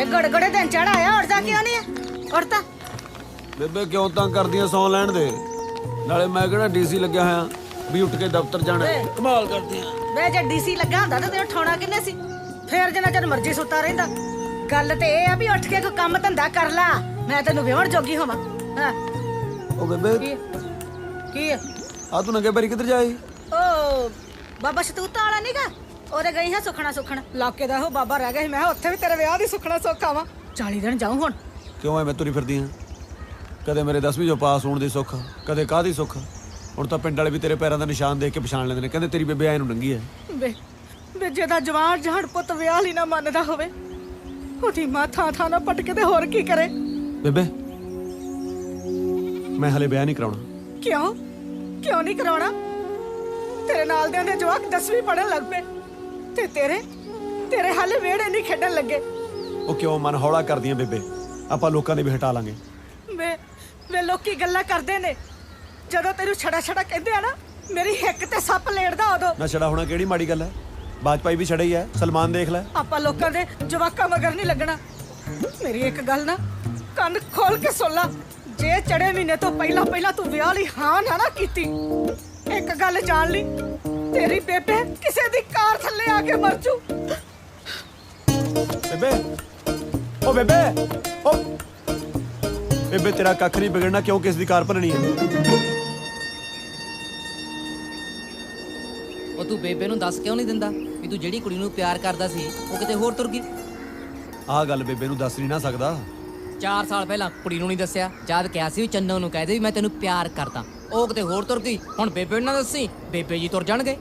गड़गड़े दिन चढ़ाया उठदा क्यों नहीं है? उठता बेबे क्यों तंग करदियां सौ लैण दे नाले मैं किहड़ा डीसी लग्या होया भी उठ के दफ्तर जाना कमाल करदियां वे जे डीसी लगा हुंदा ते उठाउणा किन्ने सी फिर जिन्ना चਿਰ मर्जी सुता रहिंदा गल ते ए आ भी उठ के कोई काम धंधा कर ला मैं तैनू विहण जोगी होवां हां ओ बेबे की आ तू नंगे पैरी किधर जाई ओ बाबा शतूता वाला नीगा ओरे गई है सुखना सुखन लाके दा हो बाबा रह गया मैं उत्थे भी तेरे विआह दी सुखना सुख आवां 40 दिन जाऊं हुण क्यों है मैं तुरी फिरदी हां कदे मेरे 10वीं जो पास होण दी सुख कदे काहदी सुख ਹੁਣ ਤਾਂ ਪਿੰਡ ਵਾਲੇ ਵੀ ਤੇਰੇ ਪੈਰਾਂ ਦਾ ਨਿਸ਼ਾਨ ਦੇਖ ਕੇ ਪਛਾਣ ਲੈਂਦੇ ਨੇ ਕਹਿੰਦੇ ਤੇਰੀ ਬੇਬੇ ਐ ਨੂੰ ਨੰਗੀ ਐ ਵੇ ਜਿਹਦਾ ਜਵਾਨ ਝਾੜ ਪੁੱਤ ਵਿਆਹ ਲਈ ਨਾ ਮੰਨਦਾ ਹੋਵੇ ਉਹਦੀ ਮਾਂ ਥਾਂ ਥਾਂ ਨਾ ਪਟਕੇ ਤੇ ਹੋਰ ਕੀ ਕਰੇ ਬੇਬੇ ਮੈਂ ਹਲੇ ਵਿਆਹ ਨਹੀਂ ਕਰਾਉਣਾ ਕਿਉਂ ਕਿਉਂ ਨਹੀਂ ਕਰਾਉਣਾ ਤੇਰੇ ਨਾਲ ਦੇ ਜਵਾਕ 10ਵੀਂ ਪੜਨ ਲੱਗ ਪਏ ਤੇ ਤੇਰੇ ਹਾਲੇ ਵਿਹੜੇ ਨਹੀਂ ਖੇਡਣ ਲੱਗੇ ਉਹ ਕਿਉਂ ਮਨ ਹੌਲਾ ਕਰਦੀਆਂ ਬੇਬੇ ਆਪਾਂ ਲੋਕਾਂ ਦੇ ਵੀ ਹਟਾ ਲਾਂਗੇ ਵੇ ਲੋਕੀ ਗੱਲਾਂ ਕਰਦੇ ਨੇ ਜਦੋਂ ਤੈਨੂੰ ਛੜਾ ਕਹਿੰਦੇ ਆ ਨਾ ਮੇਰੀ ਹਿੱਕ ਤੇ ਸੱਪ ਲੇੜਦਾ ਉਦੋਂ ਨਾ ਛੜਾ ਹੋਣਾ ਕਿਹੜੀ ਮਾੜੀ ਗੱਲ ਹੈ ਬਾਜਪਾਈ ਵੀ ਛੜਾ ਹੀ ਹੈ ਸਲਮਾਨ ਦੇਖ ਲੈ ਆਪਾਂ ਲੋਕਾਂ ਦੇ ਜਵਾਕਾਂ ਮਗਰ ਨਹੀਂ ਲੱਗਣਾ ਮੇਰੀ ਇੱਕ ਗੱਲ ਨਾ ਕੰਨ ਖੋਲ ਕੇ ਸੁਣ ਲੈ ਜੇ ਚੜੇ ਮਹੀਨੇ ਤੋਂ ਪਹਿਲਾਂ ਤੂੰ ਵਿਆਹ ਲਈ ਹਾਂ ਨਾ ਕੀਤੀ ਇੱਕ ਗੱਲ ਜਾਣ ਲਈ ਤੇਰੀ ਬੇਬੇ ਕਿਸੇ ਦੀ ਕਾਰ ਥੱਲੇ ਆ ਕੇ ਮਰ ਜੂ ਬੇਬੇ ਓ ਬੇਬੇ ਓ ਬੇਬੇ ਤੇਰਾ ਕੱਖ ਨਹੀਂ ਵਿਗੜਨਾ ਕਿਉਂ ਕਿਸ ਦੀ ਕਾਰ ਭੰਨਣੀ ਹੈ ਉਹ ਤੂੰ ਬੇਬੇ ਨੂੰ ਦੱਸ ਕਿਉਂ ਨਹੀਂ ਦਿੰਦਾ ਵੀ ਤੂੰ ਜਿਹੜੀ ਕੁੜੀ ਨੂੰ ਪਿਆਰ ਕਰਦਾ ਸੀ ਉਹ ਕਿਤੇ ਹੋਰ ਤੁਰ ਗਈ ਆਹ ਗੱਲ ਬੇਬੇ ਨੂੰ ਦੱਸ ਨਹੀਂ ਨਾ ਸਕਦਾ 4 ਸਾਲ ਪਹਿਲਾਂ ਕੁੜੀ ਨੂੰ ਨਹੀਂ ਦੱਸਿਆ ਜਦ ਕਿਹਾ ਸੀ ਚੰਨੋ ਨੂੰ ਕਹਿ ਦੇ ਵੀ ਮੈਂ ਤੈਨੂੰ ਪਿਆਰ ਕਰਦਾ ਉਹ ਕਿਤੇ ਹੋਰ ਤੁਰ ਗਈ ਹੁਣ ਬੇਬੇ ਨੂੰ ਨਾ ਦੱਸੀ ਬੇਬੇ ਜੀ ਤੁਰ ਜਾਣਗੇ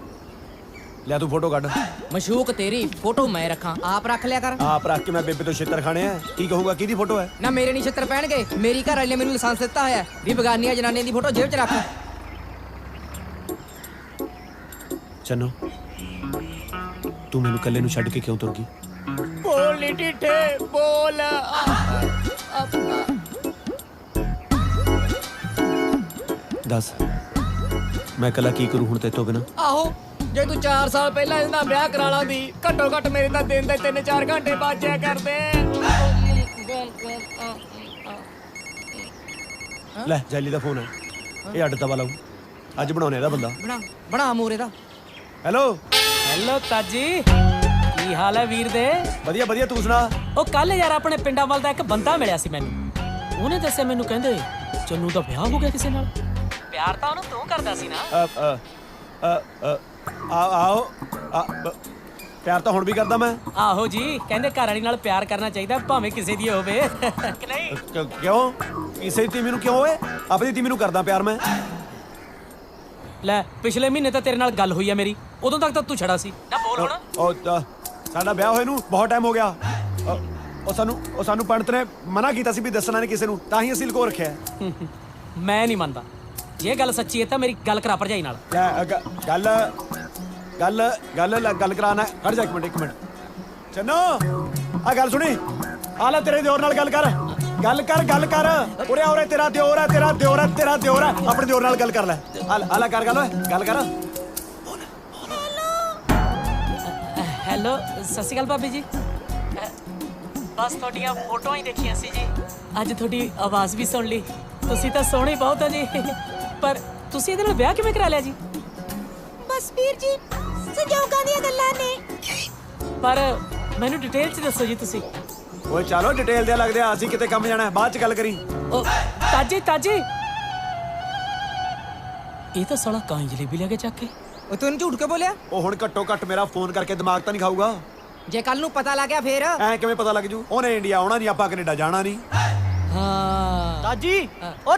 ਲੈ ਤੂੰ ਫੋਟੋ ਕੱਢ ਮਸ਼ੂਕ ਤੇਰੀ ਫੋਟੋ ਮੈਂ ਰੱਖਾਂ ਆਪ ਰੱਖ ਲਿਆ ਕਰ ਆਪ ਰੱਖ ਕੇ ਮੈਂ ਬੇਬੇ ਤੋਂ ਛਿੱਤਰ ਖਾਣੇ ਆ ਕੀ ਕਹੂੰਗਾ ਕਿਹਦੀ ਫੋਟੋ ਹੈ ਨਾ ਮੇਰੇ ਨਹੀਂ ਛਿੱਤਰ ਪੈਣਗੇ ਮੇਰੀ ਘਰ ਵਾਲੀ ਨੇ ਮੈਨੂੰ ਲਾਇਸੈਂਸ ਦਿੱਤਾ ਹੋਇਆ ਵੀ ਬਗਾਨੀਆਂ ਜਨਾਨੀਆਂ ਦੀ ਫੋਟੋ ਜੇਬ 'ਚ ਰੱਖ ਚੰਨੋ ਤੂੰ ਮੈਨੂੰ ਇਕੱਲੇ ਨੂੰ ਛੱਡ ਕੇ ਕਿਉਂ ਤੁਰ ਗਈ ਬੋਲ ਢਿੱਠੇ ਬੋਲ ਦੱਸ ਮੈਂ ਇਕੱਲਾ ਕੀ ਕਰੂੰ ਹੁਣ ਤੇਤੋਂ ਬਿਨਾਂ ਆਹੋ ਜੇ ਤੂੰ 4 ਸਾਲ ਪਹਿਲਾਂ ਇਹਦਾ ਵਿਆਹ ਕਰਾ ਲਾਂਦੀ ਘੱਟੋ ਘੱਟ ਮੇਰੇ ਤਾਂ ਦਿਨ ਦੇ 3-4 ਘੰਟੇ ਬਾਜਿਆ ਕਰਦੇ ਲੈ ਜੈਲੀ ਦਾ ਫੋਨ ਹੈ ਇਹ ਅੱਡ ਤਵਾ ਲਾਊ ਅੱਜ ਬਣਾਉਣੇ ਇਹਦਾ ਬੰਦਾ ਬਣਾ ਮੂਰੇ ਦਾ ਹੈਲੋ ਤਾਜੀ ਕੀ ਹਾਲ ਹੈ ਵੀਰ ਦੇ ਵਧੀਆ ਵਧੀਆ ਤੂੰ ਸੁਣਾ ਉਹ ਕੱਲ ਯਾਰ ਆਪਣੇ ਪਿੰਡਾਂ ਵੱਲ ਦਾ ਇੱਕ ਬੰਦਾ ਮਿਲਿਆ ਸੀ ਮੈਨੂੰ ਉਹਨੇ ਦੱਸਿਆ ਮੈਨੂੰ ਕਹਿੰਦੇ ਚੰਨੂ ਦਾ ਵਿਆਹ ਹੋ ਗਿਆ ਕਿਸੇ ਨਾਲ ਪਿਆਰ ਤਾਂ ਉਹਨੂੰ ਤੂੰ ਕਰਦਾ ਸੀ ਨਾ ਆਓ ਪਿਆਰ ਤਾਂ ਹੁਣ ਵੀ ਕਰਦਾ ਮੈਂ ਆਹੋ ਜੀ ਕਹਿੰਦੇ ਘਰ ਵਾਲੀ ਨਾਲ ਪਿਆਰ ਕਰਨਾ ਚਾਹੀਦਾ ਭਾਵੇਂ ਕਿਸੇ ਦੀ ਹੋਵੇ ਕਿ ਨਹੀਂ ਕਿਉਂ ਕਿਸੇ ਦੀ ਤੀਵੀਂ ਨੂੰ ਕਿਉਂ ਓਏ ਆਪਣੀ ਤੀਵੀਂ ਨੂੰ ਕਰਦਾ ਪਿਆਰ ਮੈਂ ਲੈ ਪਿਛਲੇ ਮਹੀਨੇ ਤਾਂ ਤੇਰੇ ਨਾਲ ਗੱਲ ਹੋਈ ਆ ਮੇਰੀ ਉਦੋਂ ਤੱਕ ਤਾਂ ਤੂੰ ਛੜਾ ਸੀ ਨਾ ਬੋਲ ਹੁਣ ਉਹ ਸਾਡਾ ਵਿਆਹ ਹੋਏ ਨੂੰ ਬਹੁਤ ਟਾਈਮ ਹੋ ਗਿਆ ਉਹ ਸਾਨੂੰ ਪੰਡਤ ਨੇ ਮਨਾ ਕੀਤਾ ਸੀ ਵੀ ਦੱਸਣਾ ਨਹੀਂ ਕਿਸੇ ਨੂੰ ਤਾਂ ਹੀ ਅਸੀਂ ਲੁਕੋ ਰੱਖਿਆ ਮੈਂ ਨਹੀਂ ਮੰਨਦਾ ਜੇ ਗੱਲ ਸੱਚੀ ਹੈ ਤਾਂ ਮੇਰੀ ਗੱਲ ਕਰਾ ਭਰਜਾਈ ਨਾਲ ਗੱਲ ਕਰਾਣਾ ਖੜ ਜਾ ਇੱਕ ਮਿੰਟ ਚੰਨੋ ਆ ਗੱਲ ਸੁਣੀ ਆ ਲੈ ਤੇਰੇ ਦਿਓਰ ਨਾਲ ਗੱਲ ਕਰ ਉਰੇ ਤੇਰਾ ਦਿਓਰ ਹੈ ਆਪਣੇ ਦਿਓਰ ਨਾਲ ਗੱਲ ਕਰ ਲੈ ਆ ਲੈ ਗੱਲ ਕਰ ਹੈਲੋ ਸਤਿ ਸ਼੍ਰੀ ਅਕਾਲ ਭਾਬੀ ਜੀ ਬਸ ਤੁਹਾਡੀਆਂ ਫੋਟੋਆਂ ਹੀ ਦੇਖੀਆਂ ਸੀ ਜੀ ਅੱਜ ਤੁਹਾਡੀ ਆਵਾਜ਼ ਵੀ ਸੁਣ ਲਈ ਤੁਸੀਂ ਤਾਂ ਸੋਹਣੇ ਬਹੁਤ ਹੋ ਜੀ ਪਰ ਤੁਸੀਂ ਇਹਦੇ ਨਾਲ ਵਿਆਹ ਕਿਵੇਂ ਕਰਾ ਲਿਆ ਜੀ ਬਸ ਵੀਰ ਜੀ ਸੰਜੋਗਾਂ ਦੀਆਂ ਗੱਲਾਂ ਨੇ ਪਰ ਮੈਨੂੰ ਡਿਟੇਲ 'ਚ ਦੱਸੋ ਜੀ ਤੁਸੀਂ ਓਏ ਚਲੋ ਡਿਟੇਲ ਦੇ ਲੱਗਦੇ ਆ ਅਸੀਂ ਕਿਤੇ ਕੰਮ ਜਾਣਾ ਬਾਅਦ 'ਚ ਗੱਲ ਕਰੀ ਉਹ ਤਾਜੀ ਇਹ ਤਾਂ ਸਾਲਾ ਕਾਂ ਜਲੇਬੀ ਲੈ ਕੇ ਚੱਕ ਕੇ ਉਹ ਤੂੰ ਝੂਠ ਕੇ ਬੋਲਿਆ ਉਹ ਹੁਣ ਘੱਟੋ ਘੱਟ ਮੇਰਾ ਫੋਨ ਕਰਕੇ ਦਿਮਾਗ ਤਾਂ ਨਹੀਂ ਖਾਊਗਾ ਜੇ ਕੱਲ ਨੂੰ ਪਤਾ ਲੱਗ ਗਿਆ ਫੇਰ ਐ ਕਿਵੇਂ ਪਤਾ ਲੱਗ ਜੂ ਉਹਨੇ ਇੰਡੀਆ ਆਉਣਾ ਨਹੀਂ ਆਪਾਂ ਕੈਨੇਡਾ ਜਾਣਾ ਨਹੀਂ ਹਾਂ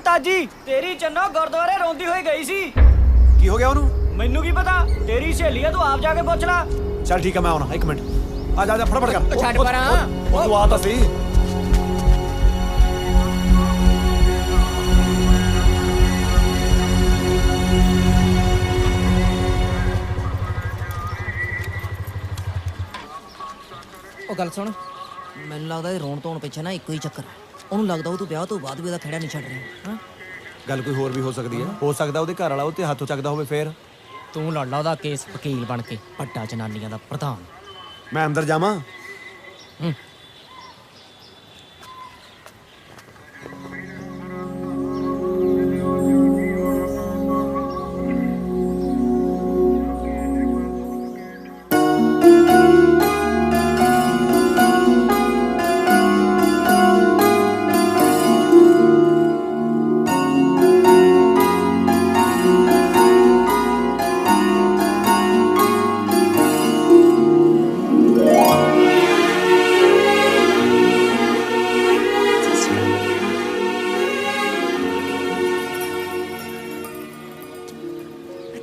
ਤਾਜੀ ਤੇਰੀ ਚੰਨੋ ਗੁਰਦੁਆਰੇ ਰੋਂਦੀ ਹੋਈ ਗਈ ਸੀ ਕੀ ਹੋ ਗਿਆ ਉਹਨੂੰ ਮੈਨੂੰ ਕੀ ਪਤਾ ਤੇਰੀ ਸਹੇਲੀ ਆ ਤੂੰ ਆਪ ਜਾ ਕੇ ਪੁੱਛ ਲੈ ਚੱਲ ਠੀਕ ਹੈ ਮੈਂ ਆਉਣਾ 1 ਮਿੰਟ ਆ ਜਾ ਫਟਾਫਟ ਕਰ ਛੱਡ ਪਰਾਂ ਉਹ ਤੂੰ ਆ ਤਾਂ ਸਹੀ ਉਹ ਗੱਲ ਸੁਣ ਮੈਨੂੰ ਲੱਗਦਾ ਇਹ ਰੋਣ ਧੋਣ ਪਿੱਛੇ ਨਾ ਇੱਕੋ ਹੀ ਚੱਕਰ ਉਹਨੂੰ ਲੱਗਦਾ ਉਹ ਤੂੰ ਵਿਆਹ ਤੋਂ ਬਾਅਦ ਵੀ ਉਹਦਾ ਖੜਾ ਨਹੀਂ ਛੱਡ ਰਿਹਾ ਗੱਲ ਕੋਈ ਹੋਰ ਵੀ ਹੋ ਸਕਦੀ ਹੈ ਹੋ ਸਕਦਾ ਉਹਦੇ ਘਰ ਵਾਲਾ ਉਹ ਤੇ ਹੱਥੋਂ ਚੱਕਦਾ ਹੋਵੇ ਫੇਰ ਤੂੰ ਲੜ ਲਾ ਉਹਦਾ ਕੇਸ ਵਕੀਲ ਬਣ ਕੇ ਵੱਡਾ ਜਨਾਨੀਆਂ ਦਾ ਪ੍ਰਧਾਨ ਮੈਂ ਅੰਦਰ ਜਾਵਾਂ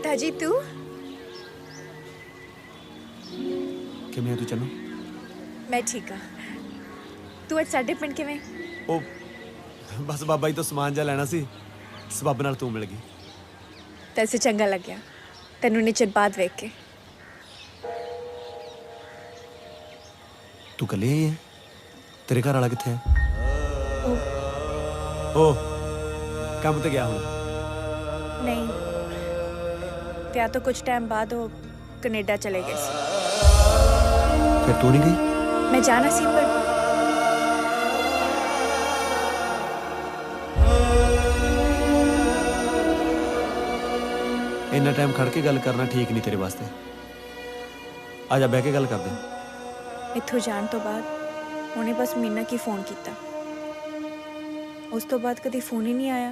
ताजी तू ਕਿਵੇਂ ਆ ਤੂੰ ਚੰਨੋ? मैं ठीक हाँ तू अज साडे पिंड किवें ਉਹ ਬਸ ਬਾਬਾ ਜੀ ਤੋਂ ਸਮਾਨ ਜਿਹਾ ਲੈਣਾ ਸੀ, ਸਬੱਬ ਨਾਲ ਤੂੰ ਮਿਲ ਗਈ। तैसे चंगा लग गया तेनू इन्ने चिर बाद वेख के। ਤੂੰ ਇਕੱਲੀ ਆਈ ਹੈ? ਤੇਰੇ ਘਰ ਵਾਲਾ ਕਿੱਥੇ ਹੈ? ਉਹ ਕੰਮ ਤੇ ਗਿਆ ਹੁਣ। नहीं ब्याह तो कुछ टाइम बाद वो कनेडा चले गए सी। ਫਿਰ ਤੂੰ ਨਹੀਂ ਗਈ? मैं जाना सी पर ਇੰਨਾ ਟਾਈਮ ਖੜ ਕੇ ਗੱਲ ਕਰਨਾ ਠੀਕ ਨਹੀਂ ਤੇਰੇ ਵਾਸਤੇ। ਆ ਜਾ ਬਹਿ ਕੇ ਗੱਲ ਕਰਦੇ। इत्थों जान तो बाद उन्हें बस मीना की फोन किया, उस तो बाद कभी फोन ही नहीं आया।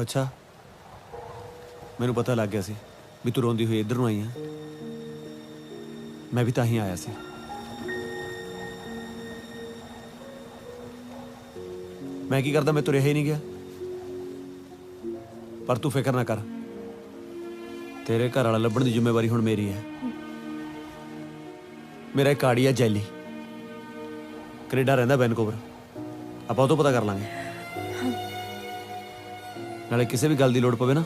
ਅੱਛਾ, ਮੈਨੂੰ ਪਤਾ ਲੱਗ ਗਿਆ ਸੀ ਵੀ ਤੂੰ ਰੋਂਦੀ ਹੋਈ ਇੱਧਰ ਨੂੰ ਆਈ ਆ। ਮੈਂ ਵੀ ਤਾਂ ਹੀ ਆਇਆ ਸੀ। ਮੈਂ ਕੀ ਕਰਦਾ, ਮੈਂ ਤੁਰਿਆ ਹੀ ਨਹੀਂ ਗਿਆ। ਪਰ ਤੂੰ ਫਿਕਰ ਨਾ ਕਰ, ਤੇਰੇ ਘਰ ਵਾਲਾ ਲੱਭਣ ਦੀ ਜ਼ਿੰਮੇਵਾਰੀ ਹੁਣ ਮੇਰੀ ਹੈ। ਮੇਰਾ ਇੱਕ ਆੜੀ ਆ ਜੈਲੀ, ਕੈਨੇਡਾ ਰਹਿੰਦਾ ਵੈਨਕੂਵਰ। ਆਪਾਂ ਉਹ ਤੋਂ ਪਤਾ ਕਰ ਲਾਂਗੇ। ਨਾਲੇ ਕਿਸੇ ਵੀ ਗੱਲ ਦੀ ਲੋੜ ਪਵੇ ਨਾ,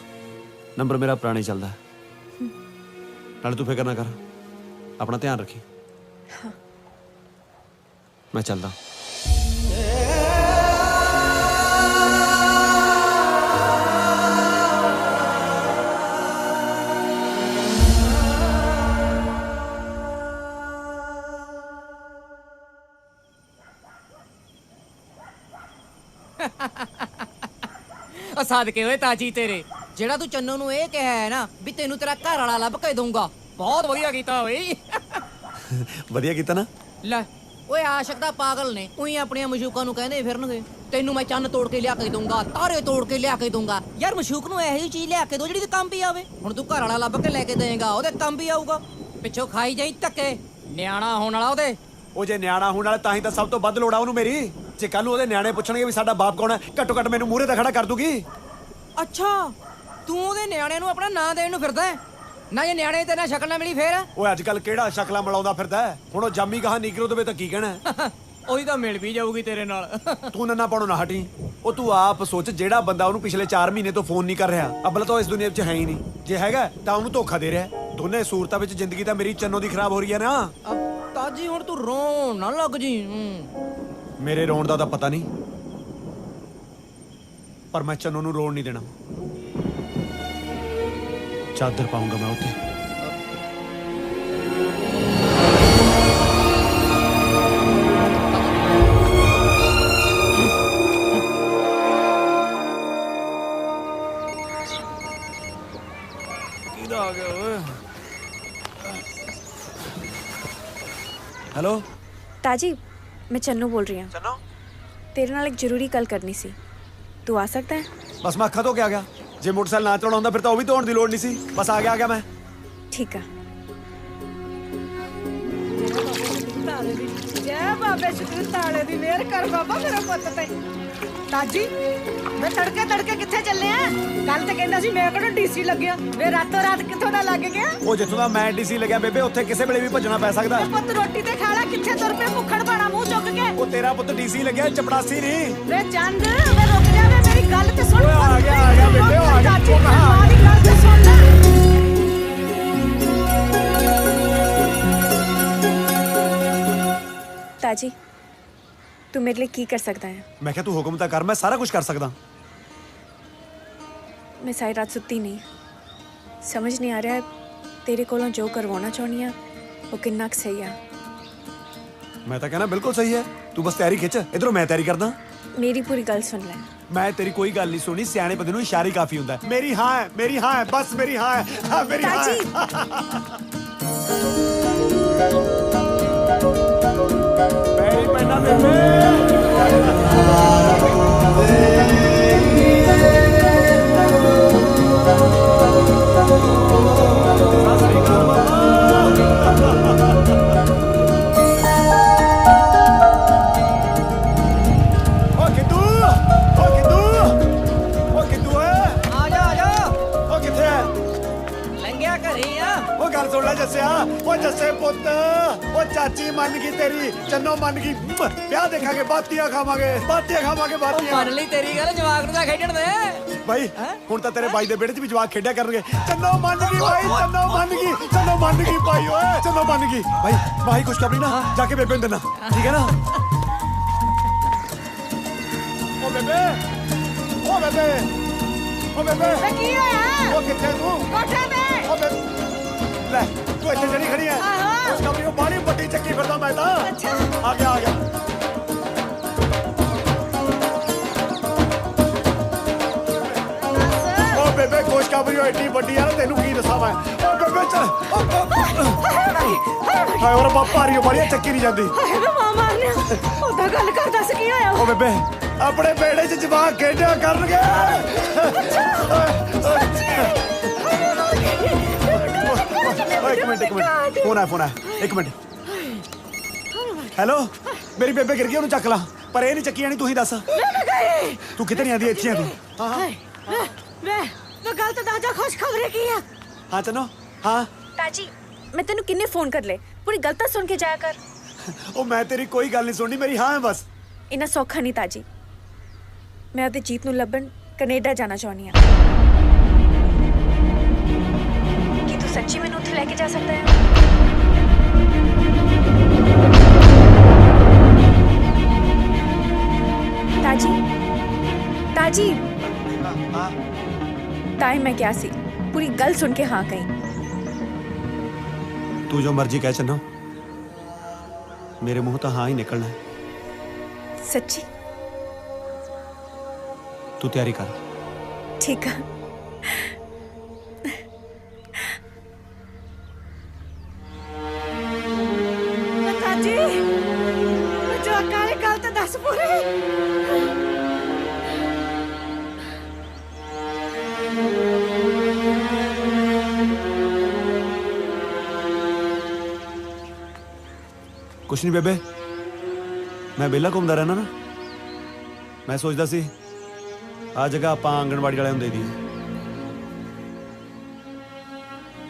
ਨੰਬਰ ਮੇਰਾ ਪੁਰਾਣਾ ਹੀ ਚੱਲਦਾ ਹੈ। ਨਾਲੇ ਤੂੰ ਫਿਕਰ ਨਾ ਕਰ, ਆਪਣਾ ਧਿਆਨ ਰੱਖੀ। ਮੈਂ ਚੱਲਦਾ। ਉਹ ਸਦਕੇ ਓਏ ਤਾਜੀ ਤੇਰੇ, ਜਿਹੜਾ ਤੂੰ ਚੰਨੋ ਨੂੰ ਇਹ ਕਿਹਾ ਹੈ ਨਾ ਵੀ ਤੈਨੂੰ ਤੇਰਾ ਘਰ ਵਾਲਾ ਲੱਭ ਕੇ ਦਊਂਗਾ, ਬਹੁਤ ਵਧੀਆ ਕੀਤਾ ਓਏ। ਵਧੀਆ ਕੀਤਾ ਨਾ। ਲੈ ਓਏ ਆਸ਼ਕ ਦਾ ਪਾਗਲ ਨੇ, ਉਹੀ ਆਪਣੀਆਂ ਮਸ਼ੂਕਾਂ ਨੂੰ ਕਹਿੰਦੇ ਫਿਰਨਗੇ ਤੈਨੂੰ ਮੈਂ ਚੰਨ ਤੋੜ ਕੇ ਲਿਆ ਕੇ ਦਊਂਗਾ, ਤਾਰੇ ਤੋੜ ਕੇ ਲਿਆ ਕੇ ਦਊਂਗਾ। ਯਾਰ ਮਸ਼ੂਕ ਨੂੰ ਇਹੋ ਜਿਹੀ ਚੀਜ਼ ਲਿਆ ਕੇ ਦੋ ਜਿਹੜੀ ਤੇ ਕੰਮ ਵੀ ਆਵੇ। ਹੁਣ ਤੂੰ ਘਰ ਵਾਲਾ ਲੱਭ ਕੇ ਲੈ ਕੇ ਦੇਏਗਾ, ਉਹਦੇ ਕੰਮ ਵੀ ਆਊਗਾ। ਪਿੱਛੋਂ ਖਾਈ ਜਾਈ ਧੱਕੇ, ਨਿਆਣਾ ਹੋਣ ਵਾਲਾ ਉਹਦੇ। ਉਹ ਜੇ ਨਿਆਣਾ ਹੋਣ ਵਾਲਾ ਤਾਂ ਹੀ ਤਾਂ ਸਭ ਤੋਂ ਵੱਧ ਲੋੜ ਆ ਉਹਨੂੰ ਮੇਰੀ। ਜੇ ਕੱਲ ਨੂੰ ਉਹਦੇ ਨਿਆਣੇ ਪੁੱਛਣਗੇ ਵੀ ਸਾਡਾ ਬਾਪ ਕੌਣ ਹੈ, ਘੱਟੋ ਘੱਟ ਮੈਨੂੰ ਮੂਹਰੇ ਤਾਂ ਖੜਾ ਕਰ ਦੂਗੀ। ਅੱਛਾ, ਤੂੰ ਉਹਦੇ ਨਿਆਣੇ ਨੂੰ ਆਪਣਾ ਨਾਂ ਦੇਣ ਨੂੰ ਫਿਰਦਾ ਹੈ? ਨਾ ਇਹ ਨਿਆਣੇ ਤੇ ਨਾ ਸ਼ਕਲ ਨਾ ਮਿਲੀ ਫੇਰ। ਓਏ ਅੱਜ ਕੱਲ ਕਿਹੜਾ ਸ਼ਕਲਾਂ ਮਿਲਾਉਂਦਾ ਫਿਰਦਾ ਹੈ? ਹੁਣ ਉਹ ਜਾਮੀ ਕਹਾ ਨਿਕਰੋ ਦੇਵੇ ਤਾਂ ਕੀ ਕਹਿਣਾ? ਉਹੀ ਤਾਂ ਮਿਲ ਵੀ ਜਾਊਗੀ ਤੇਰੇ ਨਾਲ। ਤੂੰ ਨੰਨਾ ਪਾਉਣੋਂ ਨਾ ਹਟੀ। ਉਹ ਤੂੰ ਆਪ ਸੋਚ, ਜਿਹੜਾ ਬੰਦਾ ਉਹਨੂੰ ਪਿਛਲੇ 4 ਮਹੀਨੇ ਤੋਂ ਫੋਨ ਨਹੀਂ ਕਰ ਰਿਹਾ, ਅਬਲ ਤਾਂ ਇਸ ਦੁਨੀਆ ਵਿੱਚ ਹੈ ਹੀ ਨਹੀਂ। ਜੇ ਹੈਗਾ ਤਾਂ ਉਹਨੂੰ ਧੋਖਾ ਦੇ ਰਿਹਾ। ਦੋਨੇ ਸੂਰਤਾਂ ਵਿੱਚ ਜ਼ਿੰਦਗੀ ਤਾਂ ਮੇਰੀ ਚੰਨੋ ਦੀ ਖਰਾਬ ਹੋ ਰਹੀ ਹੈ ਨਾ। ਤਾਜੀ ਹੁਣ ਤੂੰ ਰੋਣ ਨਾ ਲੱਗ ਜੀ। ਮੇਰੇ ਰੋਣ ਦਾ ਤਾਂ ਪਤਾ ਨਹੀਂ, ਪਰ ਮੈਂ ਚੰਨੋ ਨੂੰ ਰੋਣ ਨਹੀਂ ਦੇਣਾ। ਚਾਦਰ ਪਾਉਂਗਾ ਮੈਂ ਉੱਥੇ। ਕਿਹਦਾ ਆ ਗਿਆ ਓਏ? हेलो ताजी मैं चन्नू बोल रही हूँ। चन्नो, तेरे नाल एक जरूरी गल करनी सी, तू आ सकता है? बस मैं अखा धो के आ गया। जे मोटरसाइकिल ना चलाउणा ਹੁੰਦਾ ਫਿਰ ਤਾਂ ਉਹ ਵੀ ਧੋਣ ਦੀ ਲੋੜ ਨਹੀਂ ਸੀ। ਬਸ ਆ ਗਿਆ ਮੈਂ। ठीक है। ਜੈ ਬਾਬੇ ਸ਼ੁਕਰ ਤਾਲੇ ਦੀ ਮਿਹਰ ਕਰ ਬਾਬਾ ਮੇਰਾ ਪੁੱਤ ਤੇ। ਤਾਜੀ ਮੈਂ ਤੜਕੇ ਤੜਕੇ ਕਿੱਥੇ ਚੱਲੇ ਆ? ਕੱਲ ਤੇ ਕਹਿੰਦਾ ਸੀ ਮੈਂ ਕਿਹੜਾ ਡੀਸੀ ਲੱਗਿਆ, ਵੇ ਰਾਤੋਂ ਰਾਤ ਕਿੱਥੋਂ ਦਾ ਲੱਗ ਗਿਆ? ਉਹ ਜਿੱਥੋਂ ਦਾ ਮੈਂ ਡੀਸੀ ਲੱਗਿਆ ਬੇਬੇ, ਉੱਥੇ ਕਿਸੇ ਵੇਲੇ ਵੀ ਭੱਜਣਾ ਪੈ ਸਕਦਾ। ਪੁੱਤ ਰੋਟੀ ਤੇ ਖਾ ਲੈ, ਕਿੱਥੇ ਤੁਰ ਪਏ ਭੁੱਖੜ ਬਾਣਾ ਮੂੰਹ ਚੁੱਕ ਕੇ। ਉਹ ਤੇਰਾ ਪੁੱਤ ਡੀਸੀ ਲੱਗਿਆ, ਚਪੜਾਸੀ ਨਹੀਂ। ਵੇ ਚੰਦ ਵੇ ਰੁਕ ਜਾ, ਵੇ ਮੇਰੀ ਗੱਲ ਤੇ ਸੁਣ। ਓਏ ਆ ਗਿਆ ਬੇਬੇ, ਉਹ ਆ ਗਿਆ। ਚਾਚੀ ਮੇਰੀ ਗੱਲ ਤੇ ਸੁਣ ਲੈ। ताजी तू मेरे लिए की कर सकता है? ਮੈਂ ਕਿਹਾ ਤੂੰ ਹੁਕਮ ਤਾਂ ਕਰ, ਮੈਂ ਸਾਰਾ ਕੁਝ ਕਰ ਸਕਦਾ। मैं सारी रात सुत्ती नहीं, समझ नहीं आ रहा है तेरे कोलों जो करवाना चाहनी है वो कितना कुछ सही है। ਮੈਂ ਤਾਂ ਕਹਿਣਾ ਬਿਲਕੁਲ ਸਹੀ ਹੈ। ਤੂੰ ਬਸ ਤਿਆਰੀ ਖਿੱਚ, ਇਧਰੋਂ ਮੈਂ ਤਿਆਰੀ ਕਰਦਾ। मेरी पूरी गल सुन ले। ਮੈਂ ਤੇਰੀ ਕੋਈ ਗੱਲ ਨਹੀਂ ਸੁਣੀ। ਸਿਆਣੇ ਬੰਦੇ ਨੂੰ ਇਸ਼ਾਰੇ ਕਾਫੀ ਹੁੰਦਾ ਹੈ। ਮੇਰੀ ਹਾਂ ਹੈ, ਮੇਰੀ ਹਾਂ ਹੈ, ਬਸ ਮੇਰੀ ਹਾਂ ਹੈ, ਹਾਂ ਮੇਰੀ ਹਾਂ ਹੈ। ਮੇਰੀ ਪੈਣਾ ਬੇਬੇ। गल सुन ले जस्सिया ओ जस्से पुत्त ओ चाची मन गई तेरी चन्नो मन गई ब्याह देखांगे बातियां खावांगे बातियां ਮੰਨ ਲਈ ਤੇਰੀ ਗੱਲ ਜਵਾਕ ਨੂੰ ਤਾਂ ਖੇਡਣ ਦੇ भाई हुण तां तेरे बाई दे बेड़े च भी जवाक खेड्या करनगे चन्नो मन गई भाई चन्नो मन गई भाई ओए चन्नो मन गई भाई भाई कुछ खबरी ना जाके बेबे ਨੂੰ देना ठीक है ना ओ बेबे ओ बेबे ओ बेबे ਕੀ ਹੋਇਆ ओ किथे तू ਕੋਠੇ ਤੇ ओ बेबे ले तू इत्थे जड़ी खड़ी है कुछ खबरी को बाड़ी बड्डी चक्की फिरदा मैं तां अच्छा आ गया ओ बेबे कुछ खबरी हो एडी बड्डी यार तेनू की दसा मैं ओ बेबे चल हाय और बापा रियो बड़ी चक्की नहीं जाती ਹਾਏ ਵੇ ਮਾਂ ਮਾਰਨਿਆ ਉਹਦਾ ਗੱਲ ਕਰ ਦੱਸ ਕੀ ਹੋਇਆ ओ बेबे अपने बेड़े च जवाक खेड्या करनगे एक मिनट फोन है एक मिनट हेलो मेरी बेबे गिर गई ਉਹਨੂੰ ਚੱਕ ਲਾ ਪਰ ਇਹ ਨਹੀਂ ਚੱਕੀ ਆਣੀ ਤੂੰ ਹੀ ਦੱਸ ਤੂੰ ਕਿੱਥੇ ਨਹੀਂ ਆਂਦੀ ਇੱਥੇ ਆ ਤੂੰ ਵੇ ਗੱਲ ਤਾਂ ਦਾਦਾ ਖੁਸ਼ਖਬਰੀ ਕੀ ਆ ਹਾਂ ਚੰਨੋ ਹਾਂ ताजी मैं तेनू किन्ने फोन कर ले पूरी गल तां सुन के जाया कर ਉਹ ਮੈਂ ਤੇਰੀ ਕੋਈ ਗੱਲ ਨਹੀਂ ਸੁਣਨੀ ਮੇਰੀ ਹਾਂ ਹੈ ਬਸ इन्ना सौखा नहीं ताजी मैं अपने जीत नू लभन कनेडा जाना चाहनी हां कि तू सच्ची मैनू उत्थे लेके जा सकता है ताजी ताजी ताई मैं क्या सी पूरी गल सुन के हाँ कही तू जो मर्जी कह चन्नो मेरे मुंह तो हाँ ही निकलना है सच्ची तू तैयारी कर ठीक है ਦਾਦੀ ਜੋ ਕਾਲੇ ਗੱਲ ਤਾਂ ਦੱਸ ਪੂਰੀ कुछ नहीं बेबे मैं बेला घूमता रहना ना मैं सोचता सी आ जगह आप आंगनवाड़ी वाले दे दी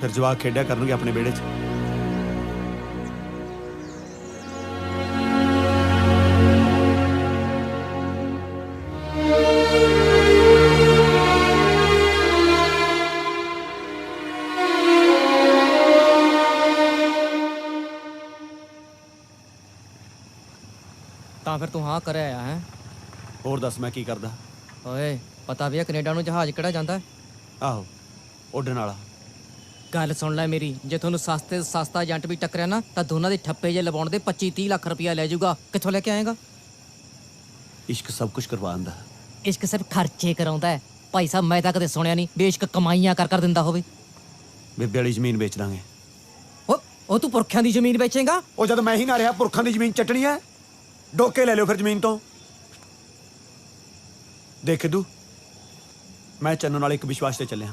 फिर जवाक खेड्या करनगे अपने बेड़े च ਤਾਂ ਫਿਰ ਤੂੰ ਹਾਂ ਕਰਿਆ ਆ ਹੈ और दस मैं की करदा ਓਏ ਪਤਾ ਵੀ ਆ ਕੈਨੇਡਾ ਨੂੰ ਜਹਾਜ਼ ਕਿਹੜਾ ਜਾਂਦਾ ਹੈ? आहो उड़न वाला ਗੱਲ ਸੁਣ ਲੈ ਮੇਰੀ ਜੇ ਤੁਹਾਨੂੰ ਸਸਤੇ ਤੋਂ ਸਸਤਾ ਏਜੰਟ ਵੀ ਟੱਕਰਿਆ ਨਾ ਤਾਂ ਦੋਨਾਂ ਦੇ ਠੱਪੇ ਜੇ ਲਵਾਉਣ ਦੇ 25-30 ਲੱਖ ਰੁਪਇਆ ਲੈ ਜਾਊਗਾ ਕਿੱਥੋਂ ਲੈ ਕੇ ਆਏਗਾ इश्क सब कुछ करवांदा ਇਸ਼ਕ ਸਿਰਫ ਖਰਚੇ ਕਰਾਉਂਦਾ ਹੈ ਭਾਈ ਸਾਹਿਬ ਮੈਂ ਤਾਂ ਕਦੇ ਸੁਣਿਆ ਨਹੀਂ ਵੀ ਇਸ਼ਕ ਕਮਾਈਆਂ ਕਰ ਦਿੰਦਾ ਹੋਵੇ बेबे वाली जमीन बेच दांगे ਉਹ ਤੂੰ ਪੁਰਖਿਆਂ ਦੀ ਜ਼ਮੀਨ ਵੇਚੇਗਾ ਉਹ ਜਦ ਮੈਂ ਹੀ ਨਾ ਰਿਹਾ ਪੁਰਖਾਂ ਦੀ ਜ਼ਮੀਨ ਚੱਟਣੀ ਹੈ ਡੋਕੇ ਲੈ ਲਿਓ ਫਿਰ ਜ਼ਮੀਨ ਤੋਂ ਦੇਖ ਦੂ ਮੈਂ ਚੰਨੋ ਨਾਲ ਇੱਕ ਵਿਸ਼ਵਾਸ ਤੇ ਚੱਲਿਆ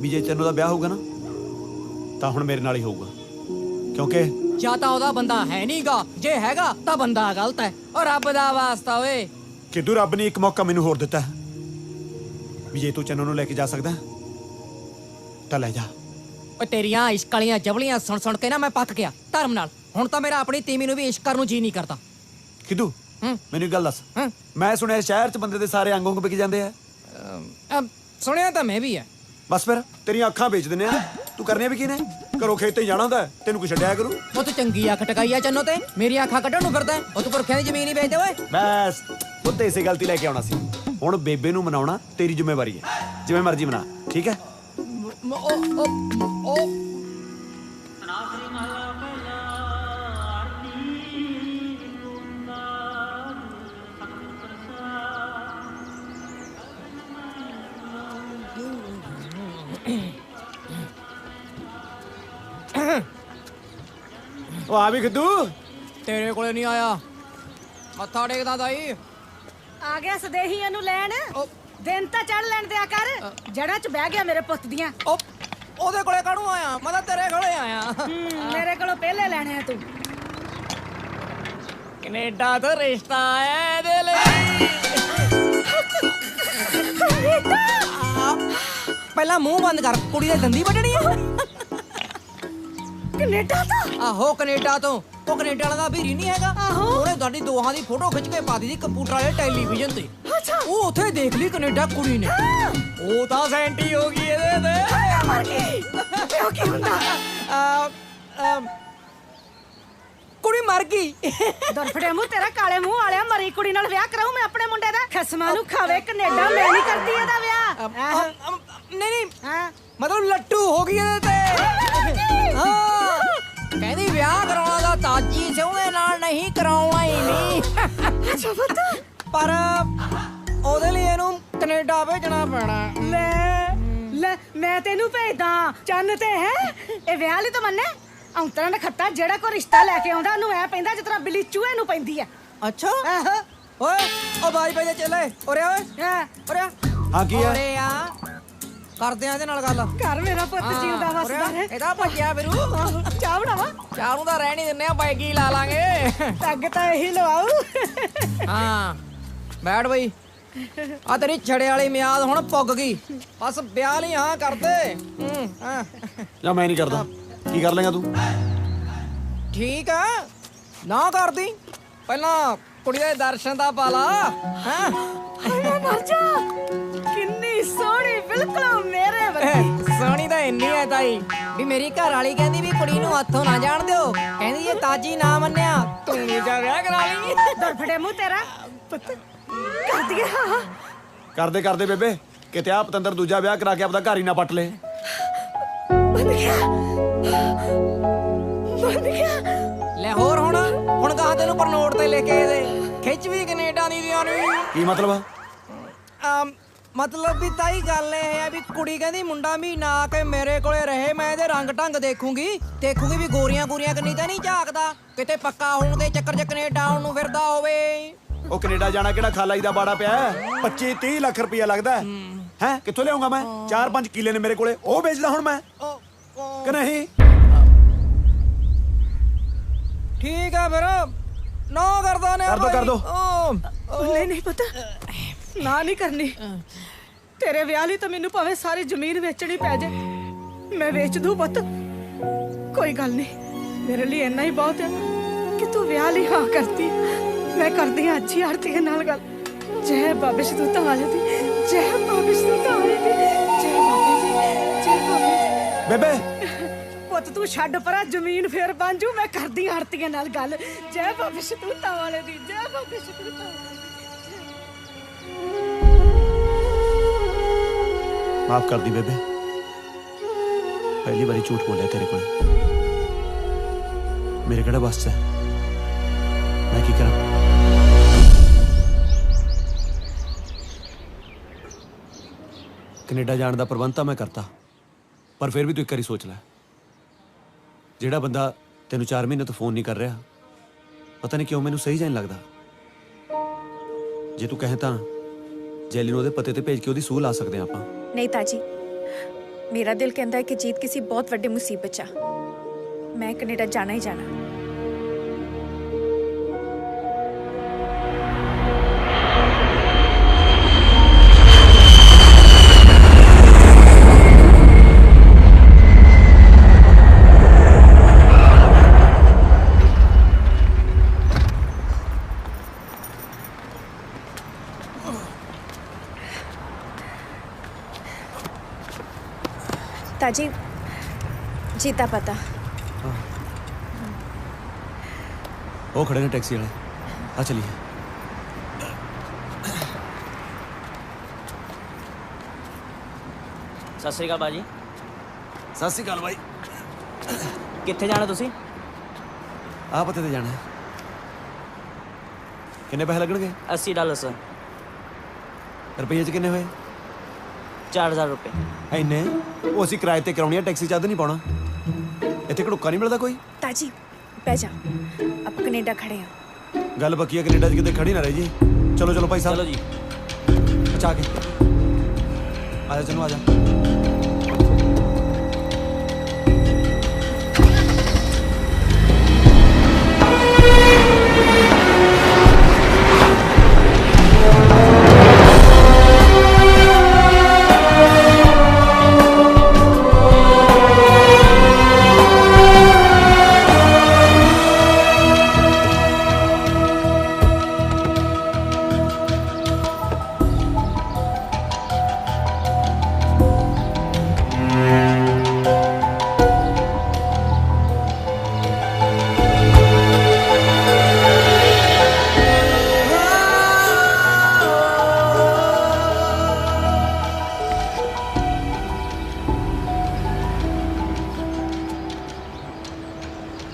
ਵੀ ਜੇ ਚੰਨੋ ਦਾ ਵਿਆਹ ਹੋਊਗਾ ਨਾ ਤਾਂ ਹੁਣ ਮੇਰੇ ਨਾਲ ਹੀ ਹੋਊਗਾ ਕਿਉਂਕਿ ਜਾਂ ਤਾਂ ਉਹਦਾ ਬੰਦਾ ਹੈ ਨਹੀਂਗਾ ਜੇ ਹੈਗਾ ਤਾਂ ਬੰਦਾ ਗਲਤ ਹੈ ਔਰ ਰੱਬ ਦਾ ਵਾਸਤਾ ਓਏ ਕਿਦੂ ਰੱਬ ਨੇ ਇੱਕ ਮੌਕਾ ਮੈਨੂੰ ਹੋਰ ਦਿੱਤਾ ਵੀ ਜੇ ਤੂੰ ਚੰਨੋ ਨੂੰ ਲੈ ਕੇ ਜਾ ਸਕਦਾ ਤਾਂ ਲੈ ਜਾ ਓਏ ਤੇਰੀਆਂ ਇਸ਼ਕ ਵਾਲੀਆਂ ਜਵਲੀਆਂ ਸੁਣ ਕੇ ਨਾ ਮੈਂ ਪੱਕ ਗਿਆ ਧਰਮ ਨਾਲ ਹੁਣ ਤਾਂ ਮੇਰਾ ਆਪਣੀ ਤੀਵੀਂ ਨੂੰ ਵੀ ਇਸ਼ਕ ਕਰਨ ਨੂੰ ਜੀ ਨਹੀਂ ਕਰਦਾ ਕਿਦੂ ਮੈਨੂੰ ਇੱਕ ਗੱਲ ਦੱਸ ਹਾਂ ਮੈਂ ਸੁਣਿਆ ਸ਼ਹਿਰ 'ਚ ਬੰਦੇ ਦੇ ਸਾਰੇ ਅੰਗ ਵਿਕ ਜਾਂਦੇ ਆ ਸੁਣਿਆ ਤਾਂ ਮੈਂ ਵੀ ਹੈ ਬਸ ਫਿਰ ਤੇਰੀਆਂ ਅੱਖਾਂ ਵੇਚ ਦਿੰਨੇ ਆ ਤੂੰ ਕਰਨੇ ਵੀ ਕੀ ਨੇ ਘਰੋਂ ਖੇਤੇ ਜਾਣਾ ਹੁੰਦਾ ਤੈਨੂੰ ਕੋਈ ਛੱਡਿਆ ਕਰੂ ਉਹ ਤੂੰ ਚੰਗੀ ਅੱਖ ਟਕਾਈ ਆ ਚੰਨੋ ਤੇ ਮੇਰੀ ਅੱਖਾਂ ਕੱਢਣ ਨੂੰ ਫਿਰਦਾ ਉਹ ਤੂੰ ਪੁਰਖਿਆਂ ਦੀ ਜ਼ਮੀਨ ਹੀ ਵੇਚਦੇ ਓਏ ਬਸ ਉੱਤੇ ਇਸੇ ਗਲਤੀ ਲੈ ਕੇ ਆਉਣਾ ਸੀ ਹੁਣ ਬੇਬੇ ਨੂੰ ਮਨਾਉਣਾ ਤੇਰੀ ਜ਼ਿੰਮੇਵਾਰੀ ਹੈ ਜਿਵੇਂ ਮਰਜ਼ੀ ਮਨਾ ਠੀਕ ਹੈ ਉਹ ਆ ਵੀ ਖਿੱਦੂ ਤੇਰੇ ਕੋਲੇ ਨਹੀਂ ਆਇਆ ਮੱਥਾ ਟੇਕਦਾ ਦਾਈ ਆ ਗਿਆ ਸਦੇਹੀ ਇਹਨੂੰ ਲੈਣ ਦਿਨ ਤਾਂ ਚੜ ਲੈਣ ਦਿਆ ਕਰ ਜੜਾਂ 'ਚ ਬਹਿ ਗਿਆ ਮੇਰੇ ਪੁੱਤ ਦੀਆਂ ਉਹਦੇ ਕੋਲੇ ਕਾਹਨੂੰ ਆਇਆ ਮੈਂ ਤਾਂ ਤੇਰੇ ਕੋਲੇ ਆਇਆ ਮੇਰੇ ਕੋਲੋਂ ਪਹਿਲੇ ਲੈਣੇ ਆ ਤੂੰ ਕੈਨੇਡਾ ਤੋਂ ਰਿਸ਼ਤਾ ਆਇਆ ਇਹਦੇ ਲਈ ਪਹਿਲਾਂ ਮੂੰਹ ਬੰਦ ਕਰ ਕੁੜੀ ਦੇ ਦੰਦੀ ਵੱਢਣੀ ਆ ਕੈਨੇਡਾ ਤੋਂ ਆਹੋ ਕੈਨੇਡਾ ਤੋਂ। ਉਹ ਕੈਨੇਡਾ ਵਾਲਾ ਦਾ ਵੀਰੀ ਨਹੀਂ ਹੈਗਾ, ਉਹਨੇ ਤੁਹਾਡੀ ਦੋਹਾਂ ਦੀ ਫੋਟੋ ਖਿੱਚ ਕੇ ਪਾ ਦਿੱਤੀ ਕੰਪਿਊਟਰ ਵਾਲੇ ਟੈਲੀਵਿਜ਼ਨ ਤੇ। ਅੱਛਾ ਉਹ ਉੱਥੇ ਦੇਖ ਲਈ ਕੈਨੇਡਾ ਕੁੜੀ ਨੇ, ਉਹ ਤਾਂ ਸੈਂਟੀ ਹੋ ਗਈ ਇਹਦੇ ਤੇ। ਮਰ ਗਈ ਪਿਓ ਕੀ ਹੁੰਦਾ ਕੁੜੀ ਮਰ ਗਈ। ਦਰਫੜੇ ਮੂੰਹ ਤੇਰਾ ਕਾਲੇ ਮੂੰਹ ਵਾਲਿਆ ਮਰੀ ਕੁੜੀ ਨਾਲ ਵਿਆਹ ਕਰਾਉ ਮੈਂ ਆਪਣੇ ਮੁੰਡੇ ਦਾ। ਖਸਮਾਂ ਨੂੰ ਖਾਵੇ ਕੈਨੇਡਾ, ਮੈਂ ਨਹੀਂ ਕਰਦੀ ਇਹਦਾ ਵਿਆਹ। ਨਹੀਂ ਨਹੀਂ ਹਾਂ ਮਤਲਬ ਲੱਟੂ ਹੋ ਗਈ ਇਹਦੇ ਤੇ। ਹਾਂ ਕਹਿੰਦੀ ਵਿਆਹ ਕਰਾਉਣਾ ਦਾ ਤਾਜੀ ਸੋਹਣੇ ਨਾਲ ਨਹੀਂ ਕਰਾਉਣਾ ਹੀ ਨਹੀਂ। ਅੱਛਾ ਪਤਾ ਪਰ ਉਹਦੇ ਲਈ ਇਹਨੂੰ ਕੈਨੇਡਾ ਭੇਜਣਾ ਪੈਣਾ। ਲੈ ਮੈਂ ਤੈਨੂੰ ਭੇਜਦਾ ਚੰਨ ਤੇ ਹੈ। ਇਹ ਵਿਆਹ ਲਈ ਤਾਂ ਮੰਨੇ ਔਂਤਰਾਂ ਦਾ ਖੱਤਾ ਜਿਹੜਾ ਕੋਈ ਰਿਸ਼ਤਾ ਲੈ ਕੇ ਆਉਂਦਾ ਉਹਨੂੰ ਐ ਪੈਂਦਾ ਜਿਸ ਤਰ੍ਹਾਂ ਬਿੱਲੀ ਚੂਹੇ ਨੂੰ ਪੈਂਦੀ ਆ। ਅੱਛਾ ਆਹੋ ਓਏ ਉਹ ਬਾਈ ਭਾਈ ਚੱਲੇ ਉਰੇ ਓਏ ਹਾਂ ਉਰੇ ਹਾਂ ਕੀ ਹੈ? ਉਰੇ ਆ ਕਰਦੇ ਆ ਇਹਦੇ ਨਾਲ ਗੱਲ। ਘਰ ਮੇਰਾ ਪੁੱਤ ਜਿਉਂਦਾ ਵਸਦਾ ਹੈ। ਇਹਦਾ ਭੱਜਿਆ ਫਿਰੂ। ਚਾਹ ਬਣਾਵਾ ਚਾਹ ਨੂੰ ਤਾਂ ਰਹਿ ਨਹੀਂ ਦਿੰਦੇ ਆ, ਬਾਈਕੀ ਲਾ ਲਾਂਗੇ। ਟੱਗ ਤਾਂ ਇਹੀ ਲਵਾਉ। ਹਾਂ ਬੈਠ ਬਈ, ਆ ਤੇਰੀ ਛੜੇ ਵਾਲੀ ਮਿਆਦ ਹੁਣ ਪੁੱਗ ਗਈ, ਬਸ ਵਿਆਹ ਲਈ ਹਾਂ ਕਰਦੇ। ਹਾਂ ਜਾਂ ਮੈਂ ਨਹੀਂ ਕਰਦਾ। ਕੀ ਕਰ ਲੇਗਾ ਤੂੰ? ਠੀਕ ਆ ਨਾ ਕਰਦੀ, ਪਹਿਲਾਂ ਕੁੜੀ ਦੇ ਦਰਸ਼ਨ ਦਾ ਪਾ ਲਾ। ਹਾਂ ਹਾਏ ਮਰ ਜਾ ਕਿੰਨੀ ਸੋਹਣੀ ਬਿਲਕੁਲ ਮੇਰੇ ਵਰਗੀ। ਸੋਹਣੀ ਤਾਂ ਇੰਨੀ ਐ ਤਾਈ ਵੀ ਮੇਰੀ ਘਰ ਵਾਲੀ ਕਹਿੰਦੀ ਵੀ ਕੁੜੀ ਨੂੰ ਹੱਥੋਂ ਨਾ ਜਾਣ ਦਿਓ, ਕਹਿੰਦੀ ਜੇ ਤਾਜੀ ਨਾ ਮੰਨਿਆ ਤੂੰ ਵੀ ਜਾ ਵਿਆਹ ਕਰਾ ਲਈ। ਦਰਫੜੇ ਮੂੰਹ ਤੇਰਾ ਪੁੱਤ ਕਰਦੀ ਹਾਂ। ਕਰਦੇ ਕਰਦੇ ਬੇਬੇ ਕਿਤੇ ਆ ਪਤੰਦਰ ਦੂਜਾ ਵਿਆਹ ਕਰਾ ਕੇ ਆਪਦਾ ਘਰ ਹੀ ਨਾ ਪੱਟ ਲੇ। ਬੰਦ ਗਿਆ ਬੰਦ ਗਿਆ। ਲੈ ਹੋਰ ਹੁਣ ਕਹਾ ਤੈਨੂੰ ਪਰ ਨੋਟ ਤੇ ਲੈ ਕੇ ਇਹਦੇ ਖਿੱਚ ਵੀ ਕੈਨੇਡਾ ਦੀ ਦੀਆਂ ਨੂੰ। ਕੀ ਮਤਲਬ ਆ? ਮਤਲਬ ਵੀ ਤਾਈ ਗੱਲ ਇਹ ਹੈ ਵੀ ਕੁੜੀ ਕਹਿੰਦੀ ਮੁੰਡਾ ਮਹੀਨਾ ਆ ਕੇ ਮੇਰੇ ਕੋਲੇ ਰਹੇ, ਮੈਂ ਇਹਦੇ ਰੰਗ ਢੰਗ ਦੇਖੂੰਗੀ ਵੀ ਗੋਰੀਆਂ ਕੰਨੀ ਤਾਂ ਨਹੀਂ ਝਾਕਦਾ, ਕਿਤੇ ਪੱਕਾ ਹੋਣ ਦੇ ਚੱਕਰ 'ਚ ਕੈਨੇਡਾ ਆਉਣ ਨੂੰ ਫਿਰਦਾ ਹੋਵੇ। ਉਹ ਕੈਨੇਡਾ ਜਾਣਾ ਕਿਹੜਾ ਖਾਲਾਈ ਦਾ ਬਾੜਾ ਪਿਆ 25-30 ਲੱਖ ਰੁਪਇਆ ਲੱਗਦਾ ਹੈ। ਕਿੱਥੋਂ ਲਿਆਉਂਗਾ ਮੈਂ? 4-5 ਕਿੱਲੇ ਨੇ ਮੇਰੇ ਕੋਲੇ, ਉਹ ਵੇਚਦਾ ਹੁਣ ਮੈਂ ਕਿ ਨਹੀਂ? ਠੀਕ ਆ ਫਿਰ ਨਾ ਕਰਦਾ ਨੇ ਕਰ ਦੋ ਨਹੀਂ ਪਤਾ ਨਾ ਨਹੀਂ ਕਰਨੀ। ਤੇਰੇ ਵਿਆਹ ਲਈ ਤਾਂ ਮੈਨੂੰ ਭਾਵੇਂ ਸਾਰੀ ਜ਼ਮੀਨ ਵੇਚਣੀ ਪੈ ਜਾਏ, ਮੈਂ ਵੇਚ ਦੂੰ ਪੁੱਤ। ਕੋਈ ਗੱਲ ਨਹੀਂ, ਮੇਰੇ ਲਈ ਇੰਨਾ ਹੀ ਬਹੁਤ ਹੈ ਕਿ ਤੂੰ ਵਿਆਹ ਲਈ ਹਾਂ ਕਰਤੀ। ਮੈਂ ਕਰਦੀ ਹਾਂ ਅੱਛੀ ਆਰਤੀ ਨਾਲ ਗੱਲ। ਜੈ ਬਾਬੇ ਸ਼ਤੂਤਾਂ ਵਾਲੇ ਦੀ, ਜੈ ਬਾਬੇ ਸ਼ਤੂਤਾਂ ਵਾਲੇ ਦੀ, ਜੈ ਬਾਬੇ ਦੀ, ਜੈ ਬਾਬੇ ਦੀ। ਬੇਬੇ ਪੁੱਤ ਤੂੰ ਛੱਡ ਪਰਾਂ ਜ਼ਮੀਨ ਫੇਰ ਬਣ ਜੂ। ਮੈਂ ਕਰਦੀ ਹਾਂ ਆਰਤੀਆਂ ਨਾਲ ਗੱਲ। ਜੈ ਬਾਬੇ ਸ਼ਤੂਤਾਂ ਵਾਲੇ ਦੀ, ਜੈ ਬਾਬੇ ਸ਼ਤੂਤਾਂ ਵਾਲੇ ਦੀ। ਮਾਫ ਕਰ ਦੀ ਬੇਬੇ, ਪਹਿਲੀ ਵਾਰੀ ਝੂਠ ਬੋਲਿਆ ਤੇਰੇ ਕੋਲ। ਮੇਰੇ ਕਿਹੜਾ ਬਸ ਚ ਹੈ, ਮੈਂ ਕੀ ਕਰਾਂ? ਕੈਨੇਡਾ ਜਾਣ ਦਾ ਪ੍ਰਬੰਧ ਤਾਂ ਮੈਂ ਕਰਤਾ, ਪਰ ਫਿਰ ਵੀ ਤੂੰ ਇੱਕ ਵਾਰੀ ਸੋਚ ਲੈ। ਜਿਹੜਾ ਬੰਦਾ ਤੈਨੂੰ 4 ਮਹੀਨੇ ਤੋਂ ਫੋਨ ਨਹੀਂ ਕਰ ਰਿਹਾ, ਪਤਾ ਨਹੀਂ ਕਿਉਂ ਮੈਨੂੰ ਸਹੀ ਜਿਹਾ ਨਹੀਂ ਲੱਗਦਾ। ਜੇ ਤੂੰ ਕਹੇ ਤਾਂ ਜੈਲੀ ਨੂੰ ਉਹਦੇ ਪਤੇ ਤੇ ਭੇਜ ਕੇ ਉਹਦੀ ਸੂਹ ਲਾ ਸਕਦੇ ਆਪਾਂ। ਨਹੀਂ ਤਾਜੀ, ਮੇਰਾ ਦਿਲ ਕਹਿੰਦਾ ਹੈ ਕਿ ਜੀਤ ਕਿਸੇ ਬਹੁਤ ਵੱਡੀ ਮੁਸੀਬਤ 'ਚ ਆ। ਮੈਂ ਕੈਨੇਡਾ ਜਾਣਾ ਹੀ ਜਾਣਾ। ताजी जीता पता वो खड़े ने टैक्सी वाले। आ चलिए। ਸਤਿ ਸ਼੍ਰੀ ਅਕਾਲ ਬਾਜੀ। सत श्री अकाल भाई। ਕਿੱਥੇ ਜਾਣਾ ਤੁਸੀਂ? आ पते ते जाना है। किन्ने पैसे लगणगे? $80 सर। रुपये च किन्ने होए? 4000 रुपये। ਇੰਨੇ ਉਹ ਅਸੀਂ ਕਿਰਾਏ ਤੇ ਕਰਾਉਣੀ ਆ, ਟੈਕਸੀ ਚੱਦ ਨਹੀਂ ਪਾਉਣਾ। ਇੱਥੇ ਘੜੁੱਕਾ ਨਹੀਂ ਮਿਲਦਾ ਕੋਈ। ताजी बह जा, अब कनेडा खड़े हैं। ਗੱਲ ਪੱਕੀ ਆ, ਕੈਨੇਡਾ 'ਚ ਕਿਤੇ ਖੜੀ ਨਾ ਰਹੀ ਜੀ। ਚਲੋ ਚਲੋ ਭਾਈ ਸਾਹਿਬ। ਚਲੋ ਜੀ। ਅੱਛਾ ਆ ਕੇ ਆ ਜਾ, ਚਲੋ ਆ ਜਾ।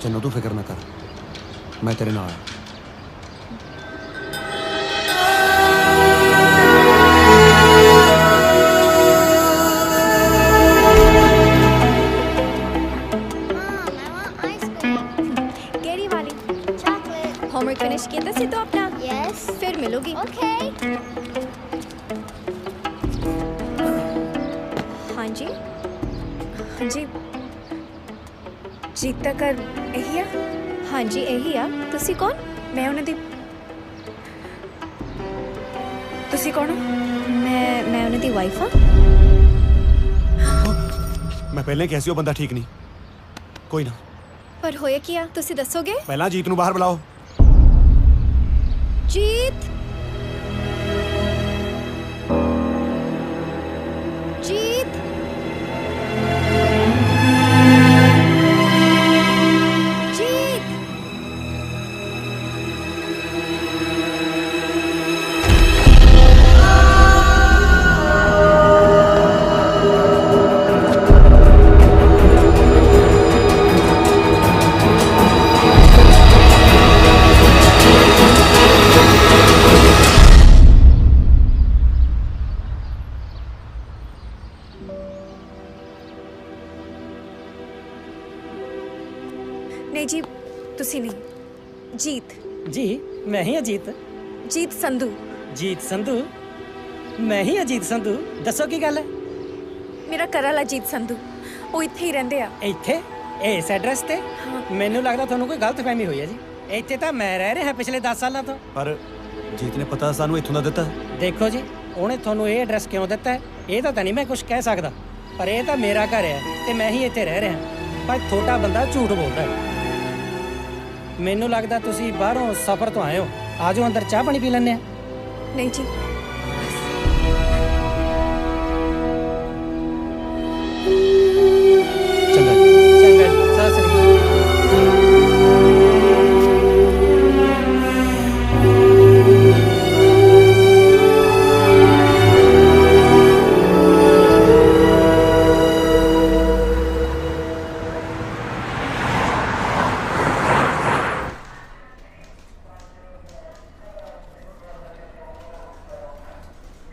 ਚੰਨੋ ਤੂੰ ਫਿਕਰ ਨਾ ਕਰ, ਮੈਂ ਤੇਰੇ ਨਾਲ ਹਾਂ। केरी वाली चॉकलेट होमवर्क फिनिश किया था तो अपना यस फिर मिलोगी ओके हाँ जी जीत ਦਾ ਘਰ ਇਹੀ ਆ? हाँ जी यही आ तुसी कौन ਮੈਂ ਉਹਨਾਂ ਦੀ ਤੁਸੀਂ ਕੌਣ ਹੋ? मैं उन्हें दी वाइफ हाँ ਮੈਂ ਪਹਿਲਾਂ ਹੀ ਕਿਹਾ ਸੀ ਉਹ ਬੰਦਾ ਠੀਕ ਨਹੀਂ। ਕੋਈ ਨਾ, पर होया किया तुसी दसोगे ਪਹਿਲਾਂ ਜੀਤ ਨੂੰ ਬਾਹਰ ਬੁਲਾਓ। जीत जीत जीत ਨਹੀਂ ਜੀ, ਤੁਸੀਂ ਨਹੀਂ। ਜੀਤ ਜੀ ਮੈਂ ਹੀ ਅਜੀਤ। ਜੀਤ ਸੰਧੂ। ਜੀਤ ਸੰਧੂ? ਮੈਂ ਹੀ ਅਜੀਤ ਸੰਧੂ। ਦੱਸੋ ਕੀ ਗੱਲ ਹੈ? ਮੇਰਾ ਘਰ ਵਾਲਾ ਜੀਤ ਸੰਧੂ, ਉਹ ਇੱਥੇ ਹੀ ਰਹਿੰਦੇ ਆ। ਇੱਥੇ ਇਸ ਐਡਰੈਸ ਤੇ? ਮੈਨੂੰ ਲੱਗਦਾ ਤੁਹਾਨੂੰ ਕੋਈ ਗਲਤਫਹਿਮੀ ਹੋਈ ਹੈ ਜੀ। ਇੱਥੇ ਤਾਂ ਮੈਂ ਰਹਿ ਰਿਹਾ ਪਿਛਲੇ 10 ਸਾਲਾਂ ਤੋਂ। ਪਰ ਜੀਤ ਨੇ ਪਤਾ ਸਾਨੂੰ ਇੱਥੋਂ ਦਾ ਦਿੱਤਾ। ਦੇਖੋ ਜੀ, ਉਹਨੇ ਤੁਹਾਨੂੰ ਇਹ ਐਡਰੈਸ ਕਿਉਂ ਦਿੱਤਾ ਹੈ ਇਹ ਤਾਂ ਨਹੀਂ ਮੈਂ ਕੁਝ ਕਹਿ ਸਕਦਾ, ਪਰ ਇਹ ਤਾਂ ਮੇਰਾ ਘਰ ਹੈ ਤੇ ਮੈਂ ਹੀ ਇੱਥੇ ਰਹਿ ਰਿਹਾ। ਪਰ ਤੁਹਾਡਾ ਬੰਦਾ ਝੂਠ ਬੋਲਦਾ ਹੈ। ਮੈਨੂੰ ਲੱਗਦਾ ਤੁਸੀਂ ਬਾਹਰੋਂ ਸਫ਼ਰ ਤੋਂ ਆਏ ਹੋ। ਆ ਜਾਓ ਅੰਦਰ, ਚਾਹ ਪਾਣੀ ਪੀ ਲੈਂਦੇ ਆ। ਨਹੀਂ ਜੀ, ਚੰਗਾ ਚੰਗਾ ਜੀ, ਸਤਿ ਸ੍ਰੀ ਅਕਾਲ।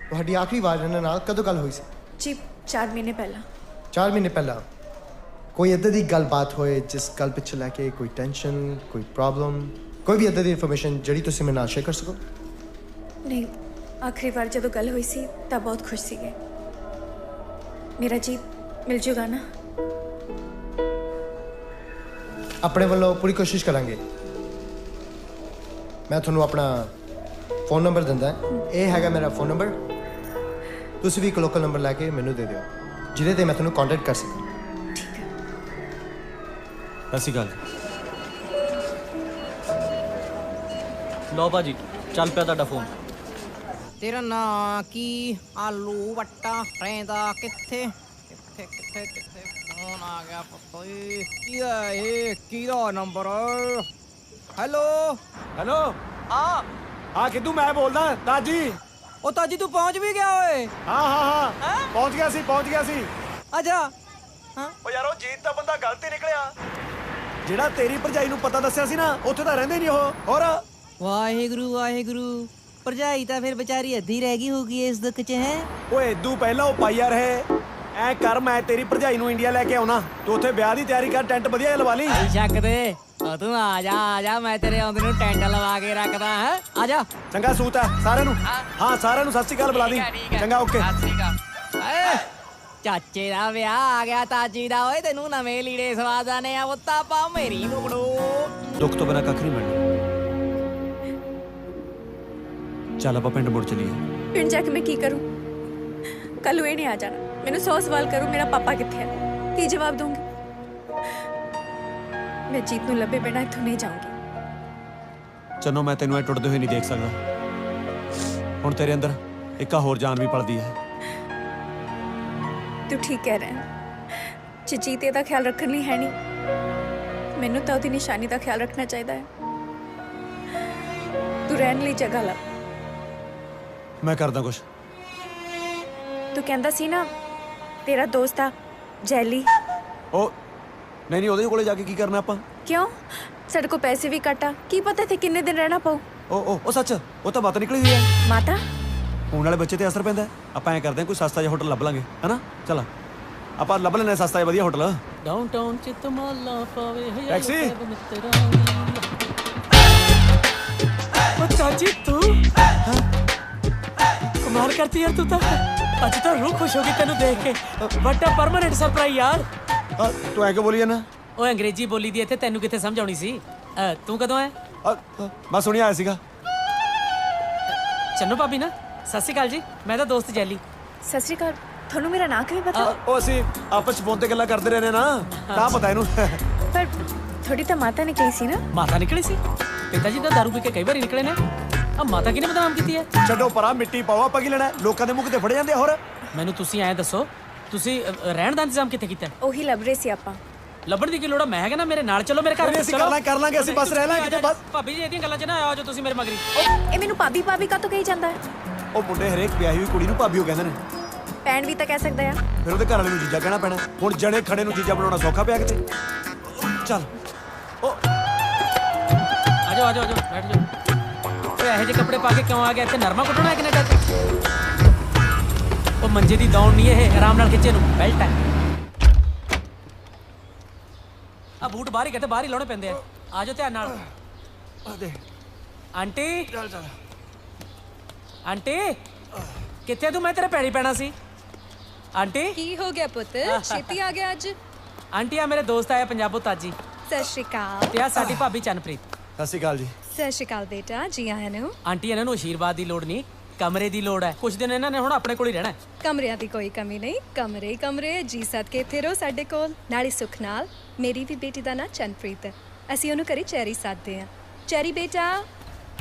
ਤੁਹਾਡੀ ਆਖਰੀ ਵਾਰ ਇਹਨਾਂ ਨਾਲ ਕਦੋਂ ਗੱਲ ਹੋਈ ਸੀ? ਜੀ 4 ਮਹੀਨੇ ਪਹਿਲਾਂ। 4 ਮਹੀਨੇ ਪਹਿਲਾਂ। ਕੋਈ ਇੱਦਾਂ ਦੀ ਗੱਲਬਾਤ ਹੋਏ ਜਿਸ ਗੱਲ ਪਿੱਛੇ ਲੈ ਕੇ ਕੋਈ ਟੈਨਸ਼ਨ, ਕੋਈ ਪ੍ਰੋਬਲਮ, ਕੋਈ ਵੀ ਇੱਦਾਂ ਦੀ ਇਨਫੋਰਮੇਸ਼ਨ ਜਿਹੜੀ ਤੁਸੀਂ ਮੇਰੇ ਨਾਲ ਸ਼ੇਅਰ ਕਰ ਸਕੋ? ਨਹੀਂ, ਆਖਰੀ ਵਾਰ ਜਦੋਂ ਗੱਲ ਹੋਈ ਸੀ ਤਾਂ ਬਹੁਤ ਖੁਸ਼ ਸੀਗੇ। ਮੇਰਾ ਜੀਤ ਮਿਲ ਜੂਗਾ ਨਾ? ਆਪਣੇ ਵੱਲੋਂ ਪੂਰੀ ਕੋਸ਼ਿਸ਼ ਕਰਾਂਗੇ। ਮੈਂ ਤੁਹਾਨੂੰ ਆਪਣਾ ਫੋਨ ਨੰਬਰ ਦਿੰਦਾ। ਇਹ ਹੈਗਾ ਮੇਰਾ ਫੋਨ ਨੰਬਰ। ਤੁਸੀਂ ਵੀ ਇੱਕ ਲੋਕਲ ਨੰਬਰ ਲੈ ਕੇ ਮੈਨੂੰ ਦੇ ਦਿਓ ਜਿਹਦੇ ਤੇ ਮੈਂ ਤੁਹਾਨੂੰ ਕੰਟੈਕਟ ਕਰ ਸਕਾਂ। ਸਤਿ ਸ਼੍ਰੀ ਅਕਾਲ। ਲਓ ਭਾਜੀ, ਚੱਲ ਪਿਆ ਤੁਹਾਡਾ ਫੋਨ। ਤੇਰਾ ਨਾਂ ਕੀ? ਆਲੂ ਵੱਟਾ ਰਹਿੰਦਾ ਕਿੱਥੇ ਕਿੱਥੇ ਕਿੱਥੇ ਕਿੱਥੇ? ਫੋਨ ਆ ਗਿਆ ਪੁੱਤ। ਕੀ ਹੈ ਇਹ? ਕਿਹਦਾ ਨੰਬਰ? ਹੈਲੋ ਹੈਲੋ, ਹਾਂ ਕਿੱਦੂ ਮੈਂ ਬੋਲਦਾ ਤਾਜੀ। ਉਹ ਤਾਜੀ ਤੂੰ ਪਹੁੰਚ ਵੀ ਗਿਆ ਓਏ? ਹਾਂ ਪਹੁੰਚ ਗਿਆ ਸੀ। ਅੱਛਾ ਹਾਂ। ਓ ਯਾਰ ਉਹ ਜੀਤ ਦਾ ਬੰਦਾ ਗਲਤ ਹੀ ਨਿਕਲਿਆ। ਜਿਹੜਾ ਤੇਰੀ ਭਰਜਾਈ ਨੂੰ ਪਤਾ ਦੱਸਿਆ ਸੀ ਨਾ, ਉੱਥੇ ਤਾਂ ਰਹਿੰਦੇ ਨਹੀਂ ਉਹ। ਹੋਰ ਵਾਹਿਗੁਰੂ ਵਾਹਿਗੁਰੂ। ਭਰਜਾਈ ਤਾਂ ਫਿਰ ਵਿਚਾਰੀ ਅੱਧੀ ਰਹਿ ਗਈ ਹੋਗੀ ਇਸ ਦੁੱਖ 'ਚ ਹੈ। ਓਏ ਇਦੂ ਪਹਿਲਾਂ ਉਹ ਪਾਈਆ ਰਹੇ। ਐ ਕਰ, ਮੈਂ ਤੇਰੀ ਭਰਜਾਈ ਨੂੰ ਇੰਡੀਆ ਲੈ ਕੇ ਆਉਣਾ, ਤੂੰ ਉੱਥੇ ਵਿਆਹ ਦੀ ਤਿਆਰੀ ਕਰ, ਟੈਂਟ ਵਧੀਆ ਲਵਾ ਲਈ। ਸ਼ੱਕ ਦੇ ਤੂੰ ਆ ਜਾ ਮੈਂ ਤੇਰੇ ਆਉਂਦੇ ਨੂੰ ਟੈਂਟ ਲਵਾ ਕੇ ਰੱਖਦਾ। ਹੈ ਆ ਜਾ। ਚੰਗਾ ਸੂਤ ਹੈ ਸਾਰਿਆਂ ਨੂੰ। ਹਾਂ ਸਾਰਿਆਂ ਨੂੰ ਸਤਿ ਸ਼੍ਰੀ ਅਕਾਲ ਬੁਲਾ ਦੀ। ਚੰਗਾ ਓਕੇ। ਚਾਚੇ ਦਾ ਵਿਆਹ ਆ ਗਿਆ ਤਾਜੀ ਦਾ। ਓਏ ਤੈਨੂੰ ਨਵੇਂ ਲੀੜੇ ਸਵਾਦਾਂ ਨੇ ਆ ਪੁੱਤਾ ਪਾ ਮੇਰੀ ਮੁਗੜੋ। ਦੁੱਖ ਤੋਂ ਬਿਨਾਂ ਕੱਖ ਨਹੀਂ ਮਿਲਣਾ। ਚੱਲ ਆਪਾਂ ਪਿੰਡ ਮੁੜ ਚਲੀਏ। ਪਿੰਡ ਜਾ ਕੇ ਮੈਂ ਕੀ ਕਰੂੰ? ਕੱਲ ਨੂੰ ਇਹ ਨਹੀਂ ਆ ਜਾਣਾ। ਮੈਨੂੰ 100 ਸਵਾਲ ਕਰੂ ਮੇਰਾ ਪਾਪਾ ਕਿੱਥੇ ਹੈ, ਕੀ ਜਵਾਬ ਦੂੰਗੀ? ਮੈਂ ਜੀਤ ਨੂੰ ਲੱਭੇ ਬਿਨਾਂ ਇੱਥੋਂ ਨਹੀਂ ਜਾਊਂਗੀ। ਚੰਨੋ, ਮੈਂ ਤੈਨੂੰ ਐ ਟੁੱਟਦੇ ਹੋਏ ਨਹੀਂ ਦੇਖ ਸਕਦਾ। ਹੁਣ ਤੇਰੇ ਅੰਦਰ ਇੱਕ ਹੋਰ ਜਾਨ ਵੀ ਪਲਦੀ ਹੈ। ਤੂੰ ਠੀਕ ਕਹਿ ਰਿਹਾ ਹੈ। ਜੇ ਜੀਤ ਇਹਦਾ ਖਿਆਲ ਰੱਖਣ ਲਈ ਹੈ ਨਹੀਂ, ਮੈਨੂੰ ਤਾਂ ਉਹਦੀ ਨਿਸ਼ਾਨੀ ਦਾ ਖਿਆਲ ਰੱਖਣਾ ਚਾਹੀਦਾ ਹੈ। ਤੂੰ ਰਹਿਣ ਲਈ ਜਗ੍ਹਾ ਲੱਭ। ਮੈਂ ਕਰਦਾ ਕੁਛ। ਤੂੰ ਕਹਿੰਦਾ ਸੀ ਨਾ ਤੇਰਾ ਦੋਸਤ ਆ ਜੈਲੀ। ਉਹ ਨਹੀਂ ਨਹੀਂ, ਉਹਦੇ ਕੋਲੇ ਜਾ ਕੇ ਕੀ ਕਰਨਾ ਆਪਾਂ? ਕਿਉਂ? ਸਾਡੇ ਕੋਲ ਪੈਸੇ ਵੀ ਘੱਟ ਆ, ਕੀ ਪਤਾ ਇੱਥੇ ਕਿੰਨੇ ਦਿਨ ਰਹਿਣਾ ਪਊ। ਉਹ ਸੱਚ, ਉਹ ਤਾਂ ਬਾਤ ਨਿਕਲੀ ਹੋਈ ਹੈ। ਮਾਤਾ ਹੋਣ ਵਾਲੇ ਬੱਚੇ ਤੇ ਅਸਰ ਪੈਂਦਾ ਹੈ। ਆਪਾਂ ਐਂ ਕਰਦੇ ਹਾਂ, ਕੋਈ ਸਸਤਾ ਜਿਹਾ ਹੋਟਲ ਲੱਭ ਲਾਂਗੇ, ਹਨਾ? ਚਲ ਆਪਾਂ ਲੱਭ ਲੈਣਾ ਸਸਤਾ ਜਿਹਾ ਵਧੀਆ ਹੋਟਲ। ਡਾਊਨਟਾਊਨ ਚ ਤਮਾਲਾ ਪਾਵੇ ਹਯਾਲ ਟੈਕਸੀ? ਸਾਹਿਬ ਮਿੱਤਰਾਂ ਦੀ। ਉਹ ਚਾਚੀ ਤੂੰ ਕਮਾਲ ਕਰਤੀ ਯਾਰ, ਤੂੰ ਤਾਂ ਅੱਜ ਤਾਂ ਰੂਹ ਖੁਸ਼ ਹੋ ਗਈ ਤੈਨੂੰ ਦੇਖ ਕੇ। ਵੱਟ ਅ ਪਰਮਾਨੈਂਟ ਸਰਪ੍ਰਾਈਜ਼ ਯਾਰ। ਤੂੰ ਐਂ ਕਿਉਂ ਬੋਲੀ ਜਾਂਦਾ? ਉਹ ਅੰਗਰੇਜ਼ੀ ਬੋਲੀ ਦੀ ਇੱਥੇ ਤੈਨੂੰ ਕਿੱਥੇ ਸਮਝ ਆਉਣੀ ਸੀ। ਤੂੰ ਕਦੋਂ ਆਇਆ? ਮੈਂ ਸੁਣਿਆ ਆਇਆ ਸੀਗਾ। ਚੰਨੂ ਭਾਬੀ ਨਾ, ਸਤਿ ਸ਼੍ਰੀ ਅਕਾਲ ਜੀ, ਮੈਂ ਤਾਂ ਦੋਸਤ ਜੈਲੀ। ਸਤਿ ਸ਼੍ਰੀ ਅਕਾਲ। ਤੁਹਾਨੂੰ ਮੇਰਾ ਨਾਂ ਕਿਵੇਂ ਪਤਾ? ਉਹ ਅਸੀਂ ਆਪਸ ਚ ਫੋਨ ਤੇ ਗੱਲਾਂ ਕਰਦੇ ਰਹਿੰਦੇ ਨਾ, ਤਾਂ ਪਤਾ ਇਹਨੂੰ। ਪਰ ਥੋੜੀ ਤਾਂ ਮਾਤਾ ਨਿਕਲੀ ਸੀ ਨਾ। ਮਾਤਾ ਨਿਕਲੀ ਸੀ? ਪਿਤਾ ਜੀ ਤਾਂ ਦਾਰੂ ਪੀ ਕੇ ਕਈ ਵਾਰੀ ਨਿਕਲੇ ਨੇ। ਆ ਮਾਤਾ ਕਿਹਨੇ ਬਦਨਾਮ ਕੀਤੀ ਹੈ? ਛੱਡੋ ਪਰਾਂ, ਮਿੱਟੀ ਪਾਓ, ਆਪਾਂ ਕੀ ਲੈਣਾ? ਲੋਕਾਂ ਦੇ ਮੂੰਹ ਤੇ ਫੜੇ ਜਾਂਦੇ ਆ। ਹੋਰ ਮੈਨੂੰ ਤੁਸੀਂ ਐਂ ਦੱਸੋ, ਤੁਸੀਂ ਰਹਿਣ ਦਾ ਇੰਤਜ਼ਾਮ ਕਿੱਥੇ ਕੀਤਾ? ਉਹੀ ਲੱਭ ਰਹੇ ਸੀ ਆਪਾਂ। ਲੱਭਣ ਦੀ ਕੀ ਲੋੜ ਆ? ਮੈਂ ਹੈਗਾ ਨਾ, ਮੇਰੇ ਨਾਲ ਚਲੋ, ਮੇਰੇ ਘਰ ਅਸੀਂ ਕਰ ਲਾਂਗੇ, ਅਸੀਂ ਬਸ ਰਹਿ ਲਾਂਗੇ ਤੇ ਬਸ। ਭਾਬੀ ਜੀ ਇਹਦੀਆਂ ਗੱਲਾਂ 'ਚ ਨਾ ਆਓ ਜੋ ਤੁਸੀਂ ਮੇਰੇ ਮਗਰੀ। ਇਹ ਮੈਨੂੰ ਭਾਬੀ ਭਾਬੀ ਕਾਹਤੋਂ ਕਹੀ ਜਾਂਦਾ ਹੈ? ਉਹ ਮੁੰਡੇ ਹਰੇਕ ਵਿਆਹੀ ਹੋਈ ਕੁੜੀ ਨੂੰ ਭਾਬੀ ਉਹ ਕਹਿੰਦੇ ਨੇ। ਭੈਣ ਵੀ ਤਾਂ ਕਹਿ ਸਕਦਾ ਆ। ਫਿਰ ਉਹਦੇ ਘਰ ਵਾਲੇ ਨੂੰ ਜੀਜਾ ਕਹਿਣਾ ਪੈਣਾ। ਹੁਣ ਜਣੇ ਖੜੇ ਨੂੰ ਜੀਜਾ ਬਣਾਉਣਾ ਸੌਖਾ ਪਿਆ ਕਿਤੇ? ਚੱਲ ਉਹ ਆਜੋ ਆਜੋ ਆਜੋ, ਬੈਠ ਜਾਓ। ਓਏ ਇਹੋ ਜਿਹੇ ਕੱਪੜੇ ਪਾ ਕੇ ਕਿਉਂ ਆ ਗਿਆ ਇੱਥੇ? ਨਰਮਾ ਕੁੱਟਣਾ ਹੈ ਕੈਨੇਡਾ 'ਚ? ਉਹ ਮੰਜੇ ਦੀ ਦੌੜ ਨਹੀਂ ਇਹ, ਆਰਾਮ ਨਾਲ ਖਿੱਚੇ ਨੂੰ, ਬੈਲਟ ਹੈ। ਆ ਬੂਟ ਬਾਹਰ ਹੀ ਕਿਤੇ ਬਾਹਰ ਹੀ ਲਾਉਣੇ ਪੈਂਦੇ ਆ। ਆਜੋ ਧਿਆਨ ਨਾਲ। ਦੇ ਆਂਟੀ, ਚੱਲ ਚੱਲ। ਆਂਟੀ ਕਿੱਥੇ ਤੂੰ? ਮੈਂ ਤੇਰੇ ਪੈਰੀ ਪੈਣਾ ਸੀ। ਆਂਟੀ ਕੀ ਹੋ ਗਿਆ ਪੁੱਤ? ਛੇਤੀ ਆ ਗਿਆ ਅੱਜ। ਆਂਟੀ ਆ ਮੇਰੇ ਦੋਸਤ ਆਇਆ ਪੰਜਾਬੋਂ, ਤਾਜੀ। ਸਤਿ ਸ਼੍ਰੀ ਅਕਾਲ। ਤੇ ਆ ਸਾਡੀ ਭਾਬੀ ਚੰਨਪ੍ਰੀਤ। ਸਤਿ ਸ਼੍ਰੀ ਅਕਾਲ ਜੀ। ਸਤਿ ਸ਼੍ਰੀ ਅਕਾਲ ਬੇਟਾ, ਜੀ ਆਇਆਂ ਨੂੰ। ਆਂਟੀ ਇਹਨਾਂ ਨੂੰ ਆਸ਼ੀਰਵਾਦ ਦੀ ਲੋੜ ਨਹੀਂ, ਕਮਰੇ ਦੀ ਲੋੜ ਹੈ। ਕੁਝ ਦਿਨ ਇਹਨਾਂ ਨੇ ਹੁਣ ਆਪਣੇ ਕੋਲ ਹੀ ਰਹਿਣਾ ਹੈ। ਕਮਰਿਆਂ ਦੀ ਕੋਈ ਕਮੀ ਨਹੀਂ, ਕਮਰੇ ਹੀ ਕਮਰੇ। ਜੀ ਸਦਕੇ ਇੱਥੇ ਰਹੋ ਸਾਡੇ ਕੋਲ। ਨਾਲੇ ਸੁੱਖ ਨਾਲ ਮੇਰੀ ਵੀ ਬੇਟੀ ਦਾ ਨਾਂ ਚੰਨਪ੍ਰੀਤ ਹੈ। ਅਸੀਂ ਉਹਨੂੰ ਘਰੇ ਚੈਰੀ ਸੱਦਦੇ ਹਾਂ। ਚੈਰੀ ਬੇਟਾ,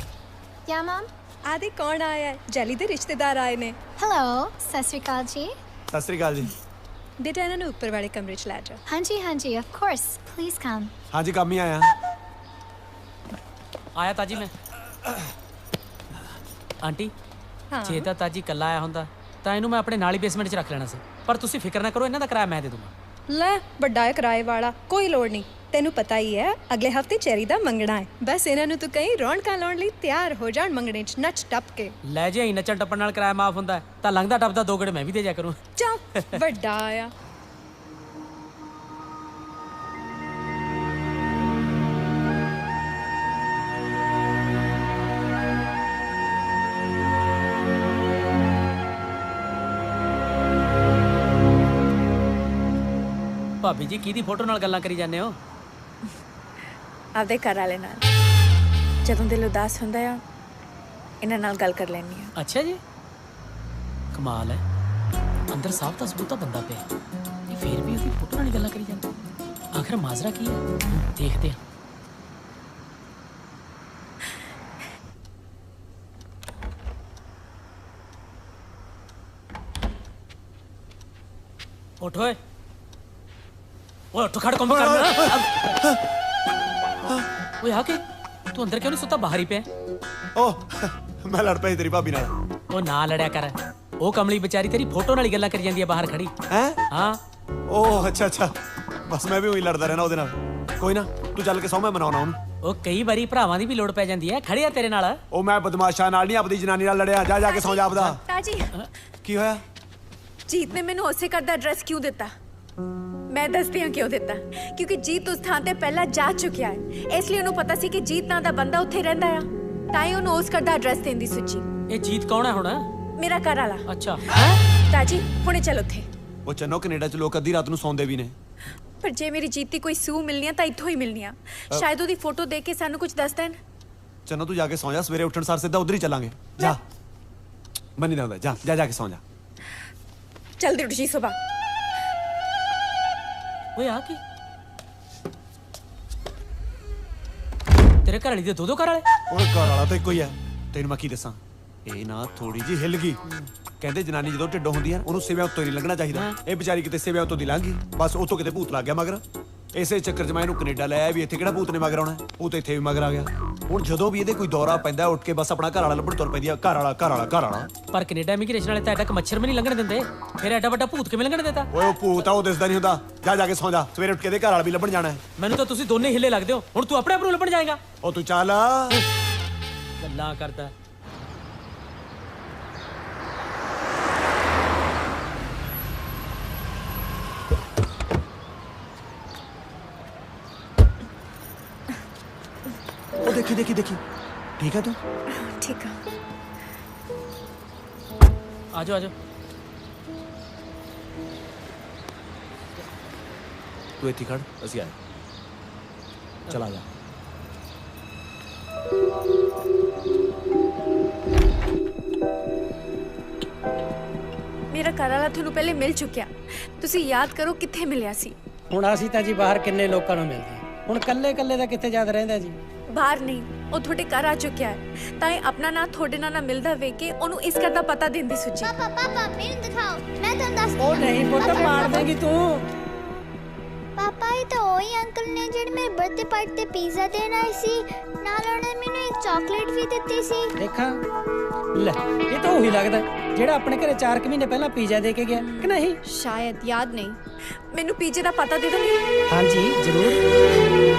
Yeah, Mom? ਆ ਦੇ ਕੌਣ ਆਇਆ ਹੈ? ਜੈਲੀ ਦੇ ਰਿਸ਼ਤੇਦਾਰ ਆਏ ਨੇ। Hello, ਸਤਿ ਸ਼੍ਰੀ ਅਕਾਲ ਜੀ। ਸਤਿ ਸ਼੍ਰੀ ਅਕਾਲ ਜੀ। ਬੇਟਾ ਇਹਨਾਂ ਨੂੰ ਉੱਪਰ ਵਾਲੇ ਕਮਰੇ 'ਚ ਲੈ ਜਾਓ। ਹਾਂਜੀ ਹਾਂਜੀ, of course. Please come. ਹਾਂਜੀ, ਕੰਮ ਹੀ ਆਇਆ। ਆਇਆ ਤਾਜੀ ਮੈਂ। ਆਂਟੀ ਹਾਂ। ਜੇ ਤਾਂ ਤਾਜੀ ਕੱਲਾ ਆਇਆ ਹੁੰਦਾ ਤਾਂ ਇਹਨੂੰ ਮੈਂ ਆਪਣੇ ਨਾਲ ਹੀ ਬੇਸਮੈਂਟ 'ਚ ਰੱਖ ਲੈਣਾ ਸੀ, ਪਰ ਤੁਸੀਂ ਫਿਕਰ ਨਾ ਕਰੋ, ਇਹਨਾਂ ਦਾ ਕਿਰਾਇਆ ਮੈਂ ਦੇ ਦੂੰਗਾ। ਲੈ, ਵੱਡਾ ਹੈ ਕਿਰਾਏ ਵਾਲਾ, ਕੋਈ ਲੋੜ ਨਹੀਂ। ਤੈਨੂੰ ਪਤਾ ਹੀ ਹੈ ਅਗਲੇ ਹਫਤੇ ਚੈਰੀ ਦਾ ਮੰਗਣਾ ਹੈ। ਬਸ ਇਹਨਾਂ ਨੂੰ ਤੂੰ ਕਹੀਂ ਰੌਣਕਾਂ ਲਾਉਣ ਲਈ ਤਿਆਰ ਹੋ ਜਾਣ ਮੰਗਣੇ 'ਚ ਨੱਚ ਟੱਪ ਕੇ। ਲੈ ਜੇ ਨੱਚਣ ਟੱਪਣ ਨਾਲ ਕਿਰਾਇਆ ਮਾਫ ਹੁੰਦਾ ਹੈ, ਤਾਂ ਲੰਘਦਾ ਟੱਪਦਾ 2 ਗੇੜੇ ਮੈਂ ਵੀ ਦੇ ਜਾ ਕਰੂੰ। ਚੱਲ ਵੱਡਾ ਆ। ਭਾਬੀ ਜੀ ਕਿਹਦੀ ਫੋਟੋ ਨਾਲ ਗੱਲਾਂ ਕਰੀ ਜਾਂਦੇ ਹੋ? ਆਪਦੇ ਘਰ ਵਾਲੇ ਨਾਲ। ਜਦੋਂ ਦਿਲ ਉਦਾਸ ਹੁੰਦਾ ਆ, ਇਹਨਾਂ ਨਾਲ ਗੱਲ ਕਰ ਲੈਣੀ ਆ। ਅੱਛਾ ਜੀ, ਕਮਾਲ ਹੈ। ਅੰਦਰ ਸਾਫ ਤਾਂ ਸਬੂਤਾ ਬੰਦਾ ਪਿਆ, ਇਹ ਫੇਰ ਵੀ ਉਹਦੀ ਫੋਟੋ ਨਾਲ ਹੀ ਗੱਲਾਂ ਕਰੀ ਜਾਂਦੇ। ਆਖਰ ਮਾਜ਼ਰਾ ਕੀ ਹੈ? ਦੇਖਦੇ ਹਾਂ। ਉੱਠ ਓਏ, ਓਏ ਉੱਠ, ਖੜ ਕੰਮ ਕਰ। ਓਏ ਆ ਕੇ ਤੂੰ ਅੰਦਰ ਕਿਉਂ ਨਹੀਂ ਸੁੱਤਾ? ਬਾਹਰ ਹੀ ਪਿਆ। ਉਹ ਮੈਂ ਲੜ ਪਈ ਤੇਰੀ ਭਾਬੀ ਨਾਲ। ਉਹ ਨਾ ਲੜਿਆ ਕਰ, ਉਹ ਕਮਲੀ ਵਿਚਾਰੀ ਤੇਰੀ ਫੋਟੋ ਨਾਲ ਹੀ ਗੱਲਾਂ ਕਰੀ ਜਾਂਦੀ ਹੈ ਬਾਹਰ ਖੜੀ। ਹੈ? ਹਾਂ। ਉਹ ਅੱਛਾ ਅੱਛਾ, ਬਸ ਮੈਂ ਵੀ ਉਹੀ ਲੜਦਾ ਰਹਿਣਾ ਉਹਦੇ ਨਾਲ। ਕੋਈ ਨਾ, ਤੂੰ ਚੱਲ ਕੇ ਸੌਂ, ਮੈਂ ਮਨਾਉਣਾ ਉਹਨੂੰ। ਉਹ ਕਈ ਵਾਰੀ ਭਰਾਵਾਂ ਦੀ ਵੀ ਲੋੜ ਪੈ ਜਾਂਦੀ ਹੈ, ਖੜੇ ਆ ਤੇਰੇ ਨਾਲ। ਉਹ ਮੈਂ ਬਦਮਾਸ਼ਾਂ ਨਾਲ ਨਹੀਂ, ਆਪਦੀ ਜਨਾਨੀ ਨਾਲ ਲੜਿਆ। ਜਾ ਜਾ ਕੇ ਸੌਂ ਜਾ ਆਪਦਾ। ਤਾਜੀ, ਕੀ ਹੋਇਆ? ਜੀਤ ਨੇ ਮੈਨੂੰ ਉਸੇ ਘਰ ਦਾ ਐਡਰੈਸ ਕਿਉਂ ਦਿੱਤਾ? ਮੈਂ ਦੱਸਦੀ ਹਾਂ ਕਿਉਂ ਦਿੱਤਾ। ਕਿਉਂਕਿ ਜੀਤ ਉਸ ਥਾਂ ਤੇ ਪਹਿਲਾਂ ਜਾ ਚੁੱਕਿਆ ਹੈ, ਇਸ ਲਈ ਉਹਨੂੰ ਪਤਾ ਸੀ ਕਿ ਜੀਤ ਨਾਂ ਦਾ ਬੰਦਾ ਉੱਥੇ ਰਹਿੰਦਾ ਆ, ਤਾਂ ਹੀ ਉਹਨੂੰ ਉਸ ਘਰ ਦਾ ਐਡਰੈਸ ਦੇਣ ਦੀ ਸੋਚੀ। ਇਹ ਜੀਤ ਕੌਣ ਹੈ ਹੁਣ? ਮੇਰਾ ਘਰ ਵਾਲਾ। ਅੱਛਾ। ਤਾਜੀ, ਹੁਣੇ ਚੱਲ ਉੱਥੇ। ਉਹ ਚੰਨੋ, ਕੈਨੇਡਾ 'ਚ ਲੋਕ ਅੱਧੀ ਰਾਤ ਨੂੰ ਸੌਂਦੇ ਵੀ ਨੇ। ਪਰ ਜੇ ਮੇਰੀ ਜੀਤ ਦੀ ਕੋਈ ਸੂਹ ਮਿਲਣੀ ਆ ਤਾਂ ਇੱਥੋਂ ਹੀ ਮਿਲਣੀ ਆ। ਸ਼ਾਇਦ ਉਹਦੀ ਫੋਟੋ ਦੇਖ ਕੇ ਸਾਨੂੰ ਕੁਝ ਦੱਸ ਦੇਣ। ਚੰਨੋ ਤੂੰ ਜਾ ਕੇ ਸੌਂ ਜਾ, ਸਵੇਰੇ ਉੱਠਣ ਸਾਰ ਸਿੱਧਾ ਉਧਰ ਹੀ ਚੱਲਾਂਗੇ। ਜਾ, ਮੰਨੀ ਦਾ ਹੁੰਦਾ। ਜਾ ਜਾ ਜਾ ਕੇ ਸੌਂ ਜਾ। ਜਲਦੀ ਉੱਠ ਜੀ ਸੁਬਾ। ਓਏ ਆ ਕੀ? ਤੇਰੇ ਘਰ ਵਾਲੀ ਦੇ ਦੋ ਘਰ ਵਾਲੇ? ਉਹ ਘਰ ਵਾਲਾ ਤਾਂ ਇੱਕੋ ਹੀ ਹੈ। ਤੈਨੂੰ ਮੈਂ ਕੀ ਦੱਸਾਂ, ਇਹ ਨਾ ਥੋੜੀ ਜੀ ਹਿੱਲ ਗਈ। ਕਹਿੰਦੇ ਜਨਾਨੀ ਜਦੋਂ ਢਿੱਡੋਂ ਹੁੰਦੀ ਹੈ ਉਹਨੂੰ ਸਿਵਿਆਂ ਉੱਤੋਂ ਨਹੀਂ ਲੰਘਣਾ ਚਾਹੀਦਾ। ਇਹ ਵਿਚਾਰੀ ਕਿਤੇ ਸਿਵਿਆਂ ਉੱਤੋਂ ਦੀ ਲੰਘ ਗਈ, ਬਸ ਉਤੋਂ ਕਿਤੇ ਭੂਤ ਲੱਗ ਗਿਆ ਮਗਰ। ਇਸੇ ਚੱਕਰ 'ਚ ਮੈਂ ਇਹਨੂੰ ਕੈਨੇਡਾ ਲੈ ਆਇਆ ਵੀ ਇੱਥੇ ਕਿਹੜਾ ਭੂਤ ਨੇ ਮਗਰ ਆਉਣਾ, ਭੂਤ ਇੱਥੇ ਵੀ ਮਗਰ ਆ ਗਿਆ। ਹੁਣ ਜਦੋਂ ਵੀ ਇਹਦੇ ਕੋਈ ਦੌਰਾ ਪੈਂਦਾ ਉੱਠ ਕੇ ਬਸ ਆਪਣਾ ਘਰ ਵਾਲਾ ਲੱਭਣ ਤੁਰ ਪੈਂਦੀ ਆ, ਘਰ ਵਾਲਾ ਘਰ ਵਾਲਾ ਘਰ ਵਾਲਾ। ਪਰ ਕੈਨੇਡਾ ਇਮੀਗ੍ਰੇਸ਼ਨ ਵਾਲੇ ਤਾਂ ਐਡਾ ਕ ਮੱਛਰ ਵੀ ਨਹੀਂ ਲੰਘਣ ਦਿੰਦੇ, ਫਿਰ ਐਡਾ ਵੱਡਾ ਭੂਤ ਕਿਵੇਂ ਲੰਘਣ ਦੇਤਾ? ਓਏ ਉਹ ਭੂਤ ਆ, ਉਹ ਦਿਸਦਾ ਨਹੀਂ ਹੁੰਦਾ। ਜਾ ਕੇ ਸੌਂ ਜਾ, ਸਵੇਰੇ ਉੱਠ ਕੇ ਇਹਦੇ ਘਰ ਵਾਲਾ ਵੀ ਲੱਭਣ ਜਾਣਾ ਹੈ। ਮੈਨੂੰ ਤਾਂ ਤੁਸੀਂ ਦੋਨੇ ਹਿੱਲੇ ਲੱਗਦੇ ਹੋ, ਹੁਣ ਤੂੰ ਆਪਣੇ ਆਪ ਨੂੰ ਲੱਭਣ ਜਾਏਗਾ? ਉਹ ਤੂੰ ਚੱਲ। ਗੱਲਾਂ ਕਰਦਾ। ਉਹ ਦੇਖੀ ਦੇਖੀ ਦੇਖੀ, ਠੀਕ ਹੈ ਤੂੰ? ਠੀਕ ਆ। ਆਜੋ ਆਜੋ। ਤੂੰ ਇੱਥੇ ਖੜ, ਅਸੀਂ ਆਏ। ਚਲ ਆ ਜਾ। ਮੇਰਾ ਘਰ ਵਾਲਾ ਤੁਹਾਨੂੰ ਪਹਿਲੇ ਮਿਲ ਚੁੱਕਿਆ, ਤੁਸੀਂ ਯਾਦ ਕਰੋ ਕਿੱਥੇ ਮਿਲਿਆ ਸੀ। ਹੁਣ ਅਸੀਂ ਤਾਂ ਜੀ ਬਾਹਰ ਕਿੰਨੇ ਲੋਕਾਂ ਨੂੰ ਮਿਲਦੇ ਹਾਂ, ਹੁਣ ਕੱਲੇ ਕੱਲੇ ਦਾ ਕਿੱਥੇ ਯਾਦ ਰਹਿੰਦਾ ਜੀ। ਬਾਹਰ ਨਹੀਂ, ਉਹ ਤੁਹਾਡੇ ਘਰ ਆ ਚੁੱਕਿਆ ਹੈ, ਤਾਂ ਇਹ ਆਪਣਾ ਨਾਂ ਤੁਹਾਡੇ ਨਾਲ ਮਿਲਦਾ ਵੇਖ ਕੇ ਉਹਨੂੰ ਇਸ ਗੱਲ ਦਾ ਪਤਾ ਦੇਣ ਦੀ ਸੋਚੀ। ਪਾਪਾ ਪਾਪਾ ਮੈਨੂੰ ਦਿਖਾਓ, ਮੈਂ ਤੁਹਾਨੂੰ ਦੱਸਦੀ ਉਹ ਨਹੀਂ ਪੁੱਤ, ਮਾਰ ਦੇਗੀ ਤੂੰ। ਪਾਪਾ ਇਹ ਤਾਂ ਉਹੀ ਅੰਕਲ ਨੇ ਜਿਹੜੇ ਮੇਰੇ ਬਰਥਡੇ ਪਾਰਟੀ ਤੇ ਪੀਜ਼ਾ ਦੇਣ ਆਏ ਸੀ, ਨਾਲ ਉਹਨਾਂ ਨੇ ਮੈਨੂੰ ਇੱਕ ਚਾਕਲੇਟ ਵੀ ਦਿੱਤੀ ਸੀ। ਦੇਖਾਂ ਲੈ, ਇਹ ਤਾਂ ਉਹੀ ਲੱਗਦਾ ਜਿਹੜਾ ਆਪਣੇ ਘਰੇ 4 ਮਹੀਨੇ ਪਹਿਲਾਂ ਪੀਜ਼ਾ ਦੇ ਕੇ ਗਿਆ ਕਿ ਨਹੀਂ? ਸ਼ਾਇਦ ਯਾਦ ਨਹੀਂ। ਮੈਨੂੰ ਪੀਜ਼ੇ ਦਾ ਪਤਾ ਦੇ ਦੋਗੇ? ਹਾਂਜੀ ਜ਼ਰੂਰ।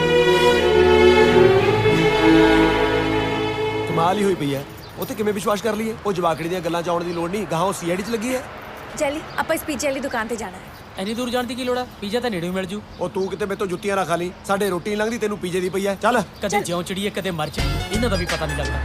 ਕਮਾਲ ਹੀ ਹੋਈ ਪਈ ਹੈ, ਉਹ ਤੇ ਕਿਵੇਂ ਵਿਸ਼ਵਾਸ ਕਰ ਲਈਏ? ਉਹ ਜਵਾਕੜੀ ਦੀਆਂ ਗੱਲਾਂ 'ਚ ਆਉਣ ਦੀ ਲੋੜ ਨਹੀਂ, ਗਾਹਾਂ ਉਹ ਸੀਆਈਡੀ 'ਚ ਲੱਗੀ ਹੈ। ਚਲੀ ਆਪਾਂ ਇਸ ਪੀਜ਼ੇ ਵਾਲੀ ਦੁਕਾਨ ਤੇ ਜਾਣਾ ਹੈ। ਇੰਨੀ ਦੂਰ ਜਾਣ ਦੀ ਕੀ ਲੋੜ ਆ? ਪੀਜ਼ਾ ਤਾਂ ਨੇੜੇ ਹੀ ਮਿਲ ਜੂ। ਉਹ ਤੂੰ ਕਿਤੇ ਮੇਰੇ ਤੋਂ ਜੁੱਤੀਆਂ ਨਾ ਖਾ ਲਈ, ਸਾਡੇ ਰੋਟੀ ਨਹੀਂ ਲੰਘਦੀ, ਤੈਨੂੰ ਪੀਜੇ ਦੀ ਪਈ ਹੈ। ਚੱਲ ਕਦੇ ਜਿਉਂ ਚੜੀਏ ਕਦੇ ਮਰ ਚੜੀਏ, ਇਹਨਾਂ ਦਾ ਵੀ ਪਤਾ ਨਹੀਂ ਲੱਗਦਾ।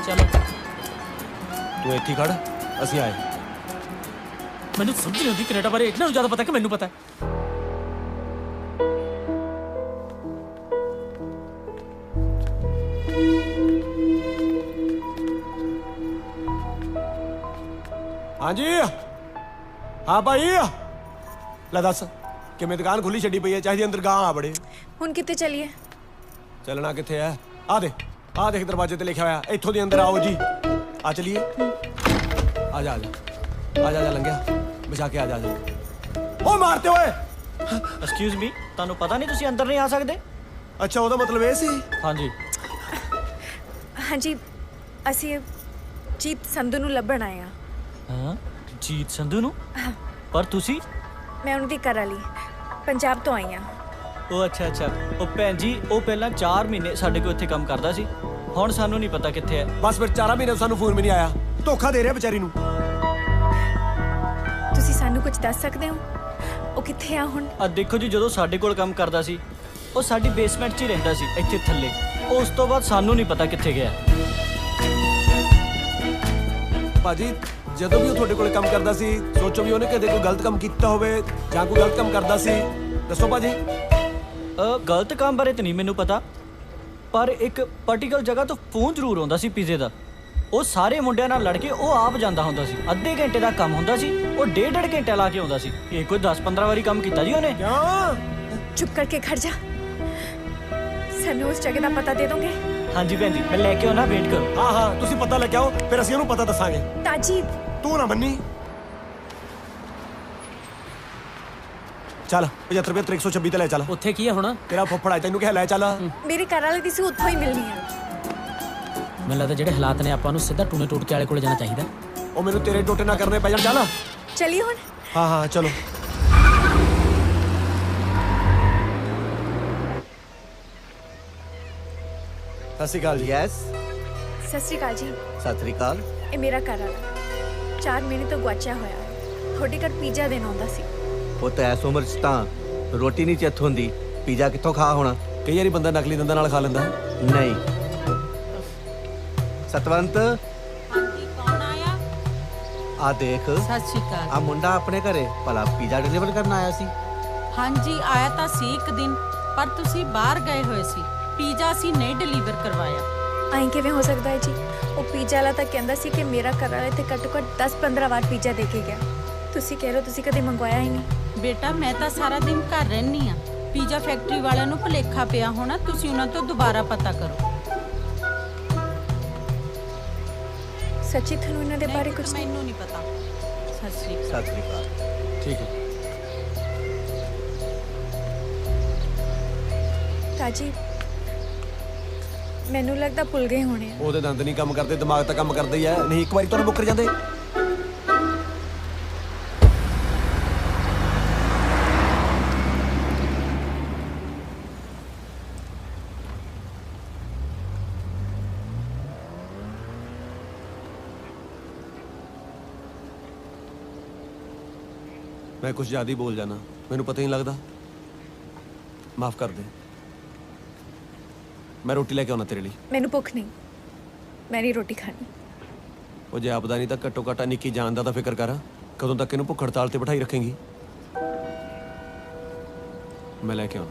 ਚਲੋ ਤੂੰ ਇੱਥੇ ਖੜ, ਅਸੀਂ ਆਏ। ਮੈਨੂੰ ਸਮਝ ਨਹੀਂ ਆਉਂਦੀ ਕੈਨੇਡਾ ਬਾਰੇ ਇਹਨਾਂ ਨੂੰ ਜ਼ਿਆਦਾ ਪਤਾ ਕਿ ਮੈਨੂੰ ਪਤਾ। ਹਾਂਜੀ ਹਾਂ ਭਾਈ, ਲੈ ਦੱਸ ਕਿਵੇਂ ਦੁਕਾਨ ਖੁੱਲੀ ਛੱਡੀ ਪਈ ਹੈ? ਚਾਹੀਦੀ ਅੰਦਰ ਗਾਂ ਆ ਬੜੇ। ਹੁਣ ਕਿੱਥੇ ਚਲੀਏ? ਚੱਲਣਾ ਕਿੱਥੇ ਹੈ? ਆ ਦੇਖ ਦਰਵਾਜ਼ੇ ਤੇ ਲਿਖਿਆ ਹੋਇਆ, ਇੱਥੋਂ ਦੀ ਅੰਦਰ ਆਓ ਜੀ। ਆ ਚਲੀਏ, ਆ ਜਾ ਆ ਜਾ ਲੰਘਿਆ ਬਚਾ ਕੇ, ਆ ਜਾ। ਉਹ ਮਾਰਤੇ ਓਏ। ਐਕਸਕਿਊਜ਼ ਮੀ, ਤੁਹਾਨੂੰ ਪਤਾ ਨਹੀਂ ਤੁਸੀਂ ਅੰਦਰ ਨਹੀਂ ਆ ਸਕਦੇ? ਅੱਛਾ, ਉਹਦਾ ਮਤਲਬ ਇਹ ਸੀ। ਹਾਂਜੀ ਹਾਂਜੀ, ਅਸੀਂ ਜੀਤ ਸੰਧੂ ਨੂੰ ਲੱਭਣ ਆਏ ਆ। ਹਾਂ, ਜੀਤ ਸੰਧੂ ਨੂੰ? ਪਰ ਤੁਸੀਂ? ਮੈਂ ਉਹਨਾਂ ਦੀ ਘਰ ਵਾਲੀ ਪੰਜਾਬ ਤੋਂ ਆਈ ਆ। ਉਹ ਅੱਛਾ ਉਹ ਭੈਣ ਜੀ, ਉਹ ਪਹਿਲਾਂ 4 ਮਹੀਨੇ ਸਾਡੇ ਕੋਲ ਇੱਥੇ ਕੰਮ ਕਰਦਾ ਸੀ, ਹੁਣ ਸਾਨੂੰ ਨਹੀਂ ਪਤਾ ਕਿੱਥੇ ਹੈ। ਬਸ ਫਿਰ 4 ਮਹੀਨੇ ਸਾਨੂੰ ਫੋਨ ਵੀ ਨਹੀਂ ਆਇਆ, ਧੋਖਾ ਦੇ ਰਿਹਾ ਵਿਚਾਰੀ ਨੂੰ। ਤੁਸੀਂ ਸਾਨੂੰ ਕੁਝ ਦੱਸ ਸਕਦੇ ਹੋ ਉਹ ਕਿੱਥੇ ਆ ਹੁਣ? ਆ ਦੇਖੋ ਜੀ, ਜਦੋਂ ਸਾਡੇ ਕੋਲ ਕੰਮ ਕਰਦਾ ਸੀ ਉਹ ਸਾਡੀ ਬੇਸਮੈਂਟ 'ਚ ਹੀ ਰਹਿੰਦਾ ਸੀ, ਇੱਥੇ ਥੱਲੇ। ਉਸ ਤੋਂ ਬਾਅਦ ਸਾਨੂੰ ਨਹੀਂ ਪਤਾ ਕਿੱਥੇ ਗਿਆ। ਭਾਜੀ ਜਦੋਂ ਵੀ ਉਹ ਤੁਹਾਡੇ ਕੋਲ ਕੰਮ ਕਰਦਾ ਸੀ, ਸੋਚੋ ਵੀ ਉਹਨੇ ਕਦੇ ਕੋਈ ਗਲਤ ਕੰਮ ਕੀਤਾ ਹੋਵੇ ਜਾਂ ਕੋਈ ਗਲਤ ਕੰਮ ਕਰਦਾ ਸੀ, ਦੱਸੋ ਭਾਜੀ। ਗਲਤ ਕੰਮ ਬਾਰੇ ਤਾਂ ਨਹੀਂ ਮੈਨੂੰ ਪਤਾ, ਪਰ ਇੱਕ ਪਾਰਟੀਕਲ ਜਗ੍ਹਾ ਤੋਂ ਫੋਨ ਜ਼ਰੂਰ ਆਉਂਦਾ ਸੀ ਪੀਜ਼ੇ ਦਾ। ਉਹ ਸਾਰੇ ਮੁੰਡਿਆਂ ਨਾਲ ਲੜ ਕੇ ਉਹ ਆਪ ਜਾਂਦਾ ਹੁੰਦਾ ਸੀ। ਅੱਧੇ ਘੰਟੇ ਦਾ ਕੰਮ ਹੁੰਦਾ ਸੀ, ਉਹ 1.5 ਘੰਟਾ ਲਾ ਕੇ ਆਉਂਦਾ ਸੀ। ਇਹ ਕੋਈ 10-15 ਵਾਰੀ ਕੰਮ ਕੀਤਾ ਜੀ ਉਹਨੇ। ਕਿਉਂ? ਚੁੱਪ ਕਰਕੇ ਖੜ ਜਾ, ਸਾਨੂੰ ਉਸ ਜਗ੍ਹਾ ਦਾ ਪਤਾ ਦੇ ਦੋਗੇ? ਹਾਂਜੀ ਭੈਣ ਜੀ, ਮੈਂ ਲੈ ਕੇ ਆਉਣਾ, ਵੇਟ ਕਰੋ। ਹਾਂ ਤੁਸੀਂ ਪਤਾ ਲੈ ਕੇ ਆਓ, ਫਿਰ ਅਸੀਂ ਉਹਨੂੰ ਪਤਾ ਦੱਸਾਂਗੇ। ਤਾਜੀ ਤੂੰ ਨਾ ਮੰਨੀ। ਚੱਲ 75 126 ਤੇ ਲੈ ਚੱਲ। ਉੱਥੇ ਕੀ ਹੈ ਹੁਣ? ਤੇਰਾ ਫੁੱਫੜ ਆ, ਤੈਨੂੰ ਕਿਹਾ ਲੈ ਚੱਲ। ਮੇਰੇ ਘਰ ਵਾਲੇ ਦੀ ਸੀ, ਉੱਥੋਂ ਹੀ ਮਿਲਣੀ ਆ। ਮੈਨੂੰ ਲੱਗਦਾ ਜਿਹੜੇ ਹਾਲਾਤ ਨੇ ਆਪਾਂ ਨੂੰ ਸਿੱਧਾ ਟੂਨੇ ਟੋਟਕੇ ਵਾਲੇ ਕੋਲੇ ਜਾਣਾ ਚਾਹੀਦਾ। ਉਹ ਮੈਨੂੰ ਤੇਰੇ ਟੋਟੇ ਨਾ ਕਰਨੇ ਪੈ ਜਾਣ। ਚੱਲ ਚਲੀ ਹੁਣ। ਹਾਂ ਚਲੋ। ਸਤਿ ਸ਼੍ਰੀ ਅਕਾਲ ਜੀ। ਯੈਸ, ਸਤਿ ਸ਼੍ਰੀ ਅਕਾਲ ਜੀ। ਸਤਿ ਸ਼੍ਰੀ ਅਕਾਲ। ਇਹ ਮੇਰਾ ਘਰ ਵਾਲਾ 4 ਮਹੀਨੇ ਤੋਂ ਗੁਆਚਿਆ ਹੋਇਆ ਹੈ। ਤੁਹਾਡੇ ਘਰ ਪੀਜ਼ਾ ਦੇਣ ਆਉਂਦਾ ਸੀ। ਉਹ ਤਾਂ ਐਸ ਉਮਰ 'ਚ ਤਾਂ ਰੋਟੀ ਨਹੀਂ ਚਿੱਤ ਹੁੰਦੀ, ਪੀਜ਼ਾ ਕਿੱਥੋਂ ਖਾ ਹੋਣਾ? ਕਈ ਵਾਰੀ ਬੰਦਾ ਨਕਲੀ ਦੰਦਾਂ ਨਾਲ ਖਾ ਲੈਂਦਾ। ਨਹੀਂ। ਸਤਵੰਤ, ਹਾਂਜੀ, ਕੌਣ ਆਇਆ? ਆ ਦੇਖ, ਸਤਿ ਸ਼੍ਰੀ ਅਕਾਲ। ਆ ਮੁੰਡਾ ਆਪਣੇ ਘਰੇ ਭਲਾ ਪੀਜ਼ਾ ਡਿਲੀਵਰ ਕਰਨ ਆਇਆ ਸੀ। ਹਾਂਜੀ, ਆਇਆ ਤਾਂ ਸੀ ਇੱਕ ਦਿਨ, ਪਰ ਤੁਸੀਂ ਬਾਹਰ ਗਏ ਹੋਏ ਸੀ। ਪੀਜ਼ਾ ਅਸੀਂ ਨਹੀਂ ਡਿਲੀਵਰ ਕਰਵਾਇਆ। ਆਈ ਕਿਵੇਂ ਹੋ ਸਕਦਾ ਹੈ ਜੀ? ਉਹ ਪੀਜ਼ਾ ਵਾਲਾ ਤਾਂ ਕਹਿੰਦਾ ਸੀ ਕਿ ਮੇਰਾ ਘਰ ਵਾਲਾ ਇੱਥੇ ਘੱਟੋ ਘੱਟ 10-15 ਵਾਰ ਪੀਜ਼ਾ ਦੇ ਕੇ ਗਿਆ। ਤੁਸੀਂ ਕਹਿ ਰਹੇ ਹੋ ਤੁਸੀਂ ਕਦੇ ਮੰਗਵਾਇਆ ਹੀ ਨਹੀਂ। ਬੇਟਾ, ਮੈਂ ਤਾਂ ਸਾਰਾ ਦਿਨ ਘਰ ਰਹਿੰਦੀ ਆ, ਪੀਜ਼ਾ ਫੈਕਟਰੀ ਵਾਲਿਆਂ ਨੂੰ ਭੁਲੇਖਾ ਪਿਆ ਹੋਣਾ, ਤੁਸੀਂ ਉਹਨਾਂ ਤੋਂ ਦੁਬਾਰਾ ਪਤਾ ਕਰੋ। ਸੱਚੀ ਤੁਹਾਨੂੰ ਇਹਨਾਂ ਦੇ ਬਾਰੇ ਕੁਝ ਮੈਨੂੰ ਨਹੀਂ ਪਤਾ। ਸਤਿ ਸ਼੍ਰੀ ਅਕਾਲ। ਸਤਿ ਸ੍ਰੀ ਅਕਾਲ। ਠੀਕ ਹੈ ਤਾਜੀ ਮੈਨੂੰ ਲੱਗਦਾ ਭੁੱਲ ਗਏ ਹੋਣੇ ਆ। ਉਹਦੇ ਦੰਦ ਨਹੀਂ ਕੰਮ ਕਰਦੇ, ਦਿਮਾਗ ਤਾਂ ਕੰਮ ਕਰਦਾ ਹੀ ਹੈ। ਨਹੀਂ ਇੱਕ ਵਾਰੀ ਤੁਹਾਨੂੰ ਮੁੱਕਰ ਜਾਂਦੇ। मैं कुछ ज़्यादा ही बोल जाना, मैनू पता ही नहीं लगता। माफ़ कर दे। मैं रोटी लेके आना तेरे लिए। ਮੈਨੂੰ ਭੁੱਖ ਨਹੀਂ, ਮੈਂ ਨਹੀਂ ਰੋਟੀ ਖਾਣੀ। ਉਹ ਜੇ ਆਪਦਾ ਨਹੀਂ ਤਾਂ ਘੱਟੋ ਘੱਟ ਨਿੱਕੀ ਜਾਨ ਦਾ ਤਾਂ ਫਿਕਰ ਕਰ। ਕਦੋਂ ਤੱਕ ਇਹਨੂੰ ਭੁੱਖ ਹੜਤਾਲ ਤੇ ਬਿਠਾਈ ਰੱਖੇਂਗੀ? ਮੈਂ ਲੈ ਕੇ ਆਉਂ।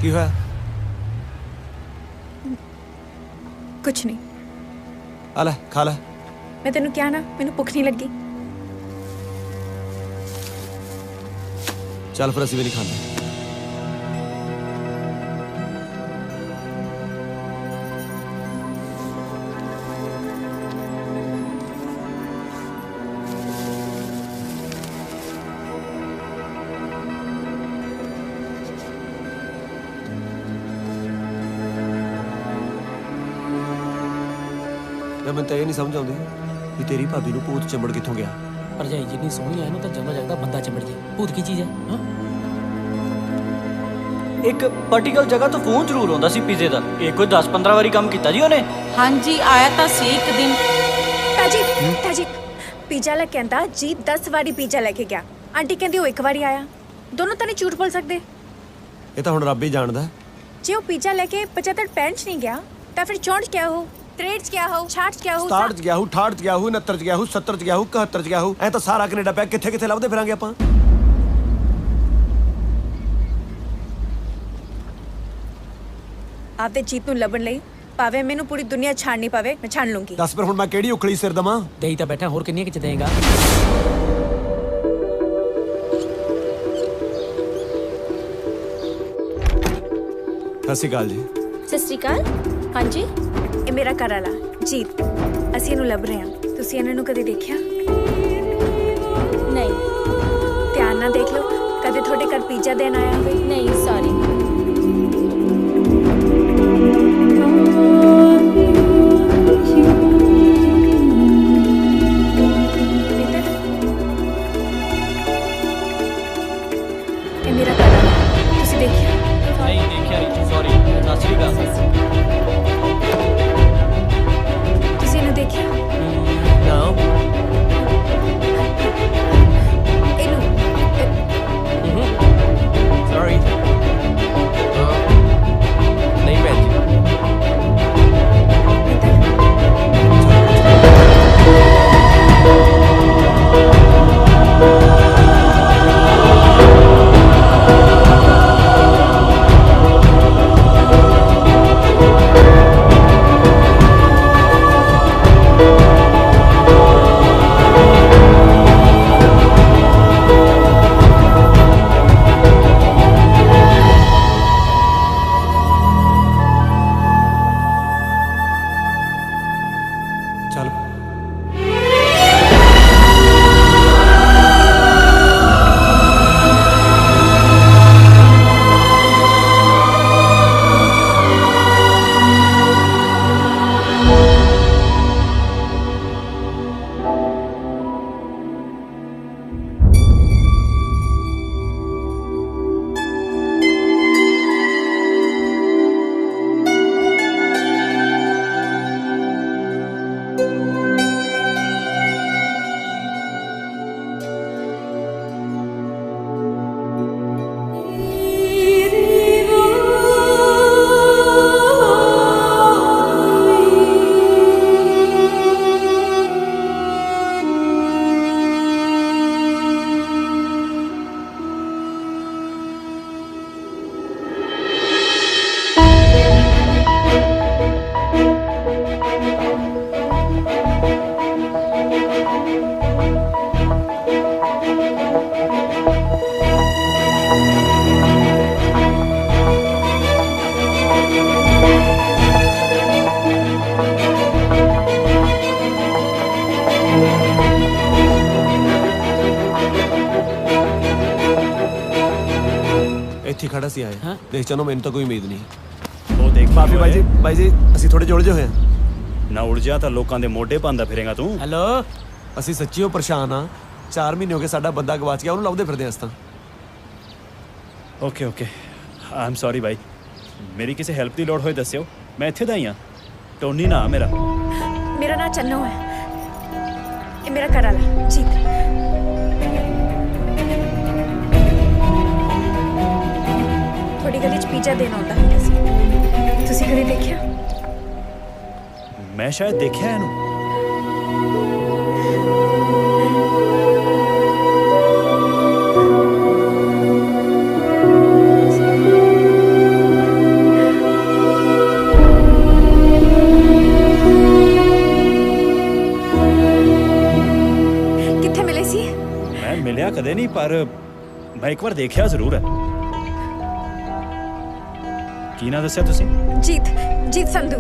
ਕੀ ਹੋਇਆ? ਕੁਛ ਨਹੀਂ। ਆ ਲੈ ਖਾ ਲੈ। ਮੈਂ ਤੈਨੂੰ ਕਿਹਾ ਨਾ ਮੈਨੂੰ ਭੁੱਖ ਨਹੀਂ ਲੱਗੀ। ਚੱਲ ਫਿਰ ਅਸੀਂ ਵੀ ਨਹੀਂ ਖਾਂਦੇ। मैं तो ये नहीं समझ आती भी तेरी भाभी ਨੂੰ ਭੂਤ ਚੰਬੜ ਕਿੱਥੋਂ ਗਿਆ। ਭਰਜਾਈ ਜਿੰਨੀ ਸੋਹਣੀ ਹੈ ਇਹਨੂੰ ਤਾਂ ਜਮਾ ਜਗਦਾ ਬੰਦਾ ਚੰਬੜ ਜੇ। ਭੂਤ ਕੀ ਚੀਜ਼ ਹੈ? ਹਾਂ ਇੱਕ ਪਾਰਟੀਕਲ ਜਗ੍ਹਾ ਤੋਂ ਫੋਨ ਜ਼ਰੂਰ ਆਉਂਦਾ ਸੀ ਪੀਜ਼ੇ ਦਾ। ਇਹ ਕੋਈ 10-15 ਵਾਰੀ ਕੰਮ ਕੀਤਾ ਜੀ ਉਹਨੇ। ਹਾਂਜੀ ਆਇਆ ਤਾਂ ਸੀ ਇੱਕ ਦਿਨ। ਤਾਜੀ ਪੀਜ਼ਾ ਲੈ ਕੇ ਆਂਦਾ ਜੀ 10 ਵਾਰੀ ਪੀਜ਼ਾ ਲੈ ਕੇ ਗਿਆ। ਆਂਟੀ ਕਹਿੰਦੀ ਉਹ ਇੱਕ ਵਾਰੀ ਆਇਆ। ਦੋਨੋਂ ਤਾਂ ਨਹੀਂ ਝੂਠ ਬੋਲ ਸਕਦੇ। ਇਹ ਤਾਂ ਹੁਣ ਰੱਬ ਹੀ ਜਾਣਦਾ। ਜੇ ਉਹ ਪੀਜ਼ਾ ਲੈ ਕੇ 75 65 ਚ ਨਹੀਂ ਗਿਆ ਤਾਂ ਫਿਰ 64 ਚ ਗਿਆ ਹੋ, 63 ਚ ਗਿਆ ਹੋ, 66 ਚ ਗਿਆ ਹੋ, 67 ਚ ਗਿਆ ਹੋ, 68 ਚ ਗਿਆ ਹੋ, 69 ਚ ਗਿਆ ਹੋ, 70 ਚ ਗਿਆ ਹੋ, 71 ਚ ਗਿਆ ਹੋ। ਐ ਤਾਂ ਸਾਰਾ ਕੈਨੇਡਾ ਪਿਆ, ਕਿੱਥੇ ਕਿੱਥੇ ਲੱਭਦੇ ਫਿਰਾਂਗੇ ਆਪਾਂ। ਆਪਦੇ ਜੀਤ ਨੂੰ ਲੱਭਣ ਲਈ ਭਾਵੇਂ ਮੈਨੂੰ ਪੂਰੀ ਦੁਨੀਆ ਛਾਣਨੀ ਪਵੇ, ਮੈਂ ਛਾਣ ਲੂੰਗੀ। ਦੱਸ ਫਿਰ ਹੁਣ ਮੈਂ ਕਿਹੜੀ ਉਖਲੀ ਸਿਰ ਦਵਾਂ? ਦੇਈ ਤਾਂ ਬੈਠਾ, ਹੋਰ ਕਿੰਨੀਆਂ ਕਿਚ ਦੇਗਾ? ਸਤਿ ਸ਼੍ਰੀ ਅਕਾਲ ਜੀ। ਸਤਿ ਸ਼੍ਰੀ ਅਕਾਲ। ਹਾਂਜੀ ਇਹ ਮੇਰਾ ਘਰ ਵਾਲਾ ਜੀਤ। ਅਸੀਂ ਇਹਨੂੰ ਲੱਭ ਰਹੇ ਹਾਂ। ਤੁਸੀਂ ਇਹਨਾਂ ਨੂੰ ਕਦੇ ਦੇਖਿਆ? ਨਹੀਂ। ਧਿਆਨ ਨਾਲ ਦੇਖ ਲਓ, ਕਦੇ ਤੁਹਾਡੇ ਘਰ ਪੀਜ਼ਾ ਦੇਣ ਆਇਆ ਹੋਵੇ? ਨਹੀਂ ਸੌਰੀ। ਇਹ ਮੇਰਾ ਘਰ ਵਾਲਾ, ਤੁਸੀਂ ਦੇਖਿਆ? ਨਹੀਂ ਦੇਖਿਆ ਨਹੀਂ, ਸੌਰੀ। ਸਤਿ ਸ਼੍ਰੀ ਅਕਾਲ। ਤੁਸੀਂ ਇਹਨੂੰ ਦੇਖਿਆ? Sorry. नहीं भैन जी। ਚੱਲ ਖੜਾ ਸੀ ਆਏ ਦੇਖ ਚਲੋ ਮੈਨੂੰ ਤਾਂ ਕੋਈ ਉਮੀਦ ਨਹੀਂ ਉਹ ਦੇਖ ਮਾਫੀ ਬਾਈ ਜੀ ਅਸੀਂ ਥੋੜੇ ਜੁੜ ਹੋਏ ਹਾਂ ਨਾ ਉਲਝਿਆ ਤਾਂ ਲੋਕਾਂ ਦੇ ਮੋਢੇ ਪਾਉਂਦਾ ਫਿਰੇਗਾ ਤੂੰ ਹੈਲੋ ਅਸੀਂ ਸੱਚੀਓ ਪਰੇਸ਼ਾਨ ਆ 4 ਮਹੀਨੇ ਹੋ ਗਏ ਸਾਡਾ ਬੰਦਾ ਗਵਾਚ ਗਿਆ ਉਹਨੂੰ ਲੱਭਦੇ ਫਿਰਦੇ ਅਸਾਂ okay okay I am sorry ਬਾਈ ਮੇਰੀ ਕਿਸੇ ਹੈਲਪ ਦੀ ਲੋੜ ਹੋਏ ਦੱਸਿਓ ਮੈਂ ਇੱਥੇ ਦਾ ਹੀ ਆ ਟੋਨੀ ਨਾ ਮੇਰਾ ਨਾਂ ਚੰਨੂ ਹੈ ਇਹ ਮੇਰਾ ਘਰ ਵਾਲਾ ਜੀਤ ਥੋੜੀ ਗਲੀ ਚ ਪੀਜ਼ਾ ਦੇਣ ਆਉਂਦਾ ਹੁੰਦਾ ਸੀ ਤੁਸੀਂ ਕਦੇ ਦੇਖਿਆ ਮੈਂ ਸ਼ਾਇਦ ਦੇਖਿਆ ਇਹਨੂੰ ਕਿੱਥੇ ਮਿਲੇ ਸੀ ਮੈਂ ਮਿਲਿਆ ਕਦੇ ਨਹੀਂ ਪਰ ਮੈਂ ਇੱਕ ਵਾਰ ਦੇਖਿਆ ਜ਼ਰੂਰ ਹੈ ਕੀ ਨਾਂ ਦੱਸਿਆ ਤੁਸੀਂ ਜੀਤ ਸੰਧੂ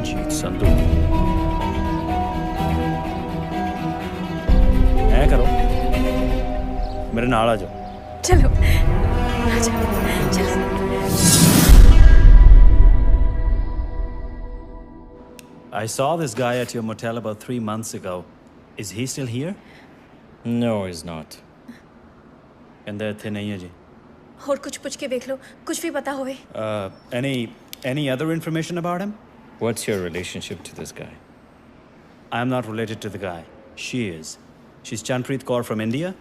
ਜੀਤ ਸੰਧੂ ਐ ਕਰੋ ਮੇਰੇ ਨਾਲ ਆ ਜਾਓ ਚਲੋ ਆ ਜਾਓ ਚਲੋ I saw this guy at your motel about 3 months ago. Is he still here? No, he's not. ਕਹਿੰਦਾ ਇੱਥੇ ਨਹੀਂ ਹੈ ਜੀ ਹੋਰ ਕੁਝ ਪੁੱਛ ਕੇ ਵੇਖ ਲਓ ਕੁਝ ਵੀ ਪਤਾ ਹੋਵੇ any other information about him? What's your relationship to this guy? I am not related to the guy. She is. She's Chanpreet Kaur from India.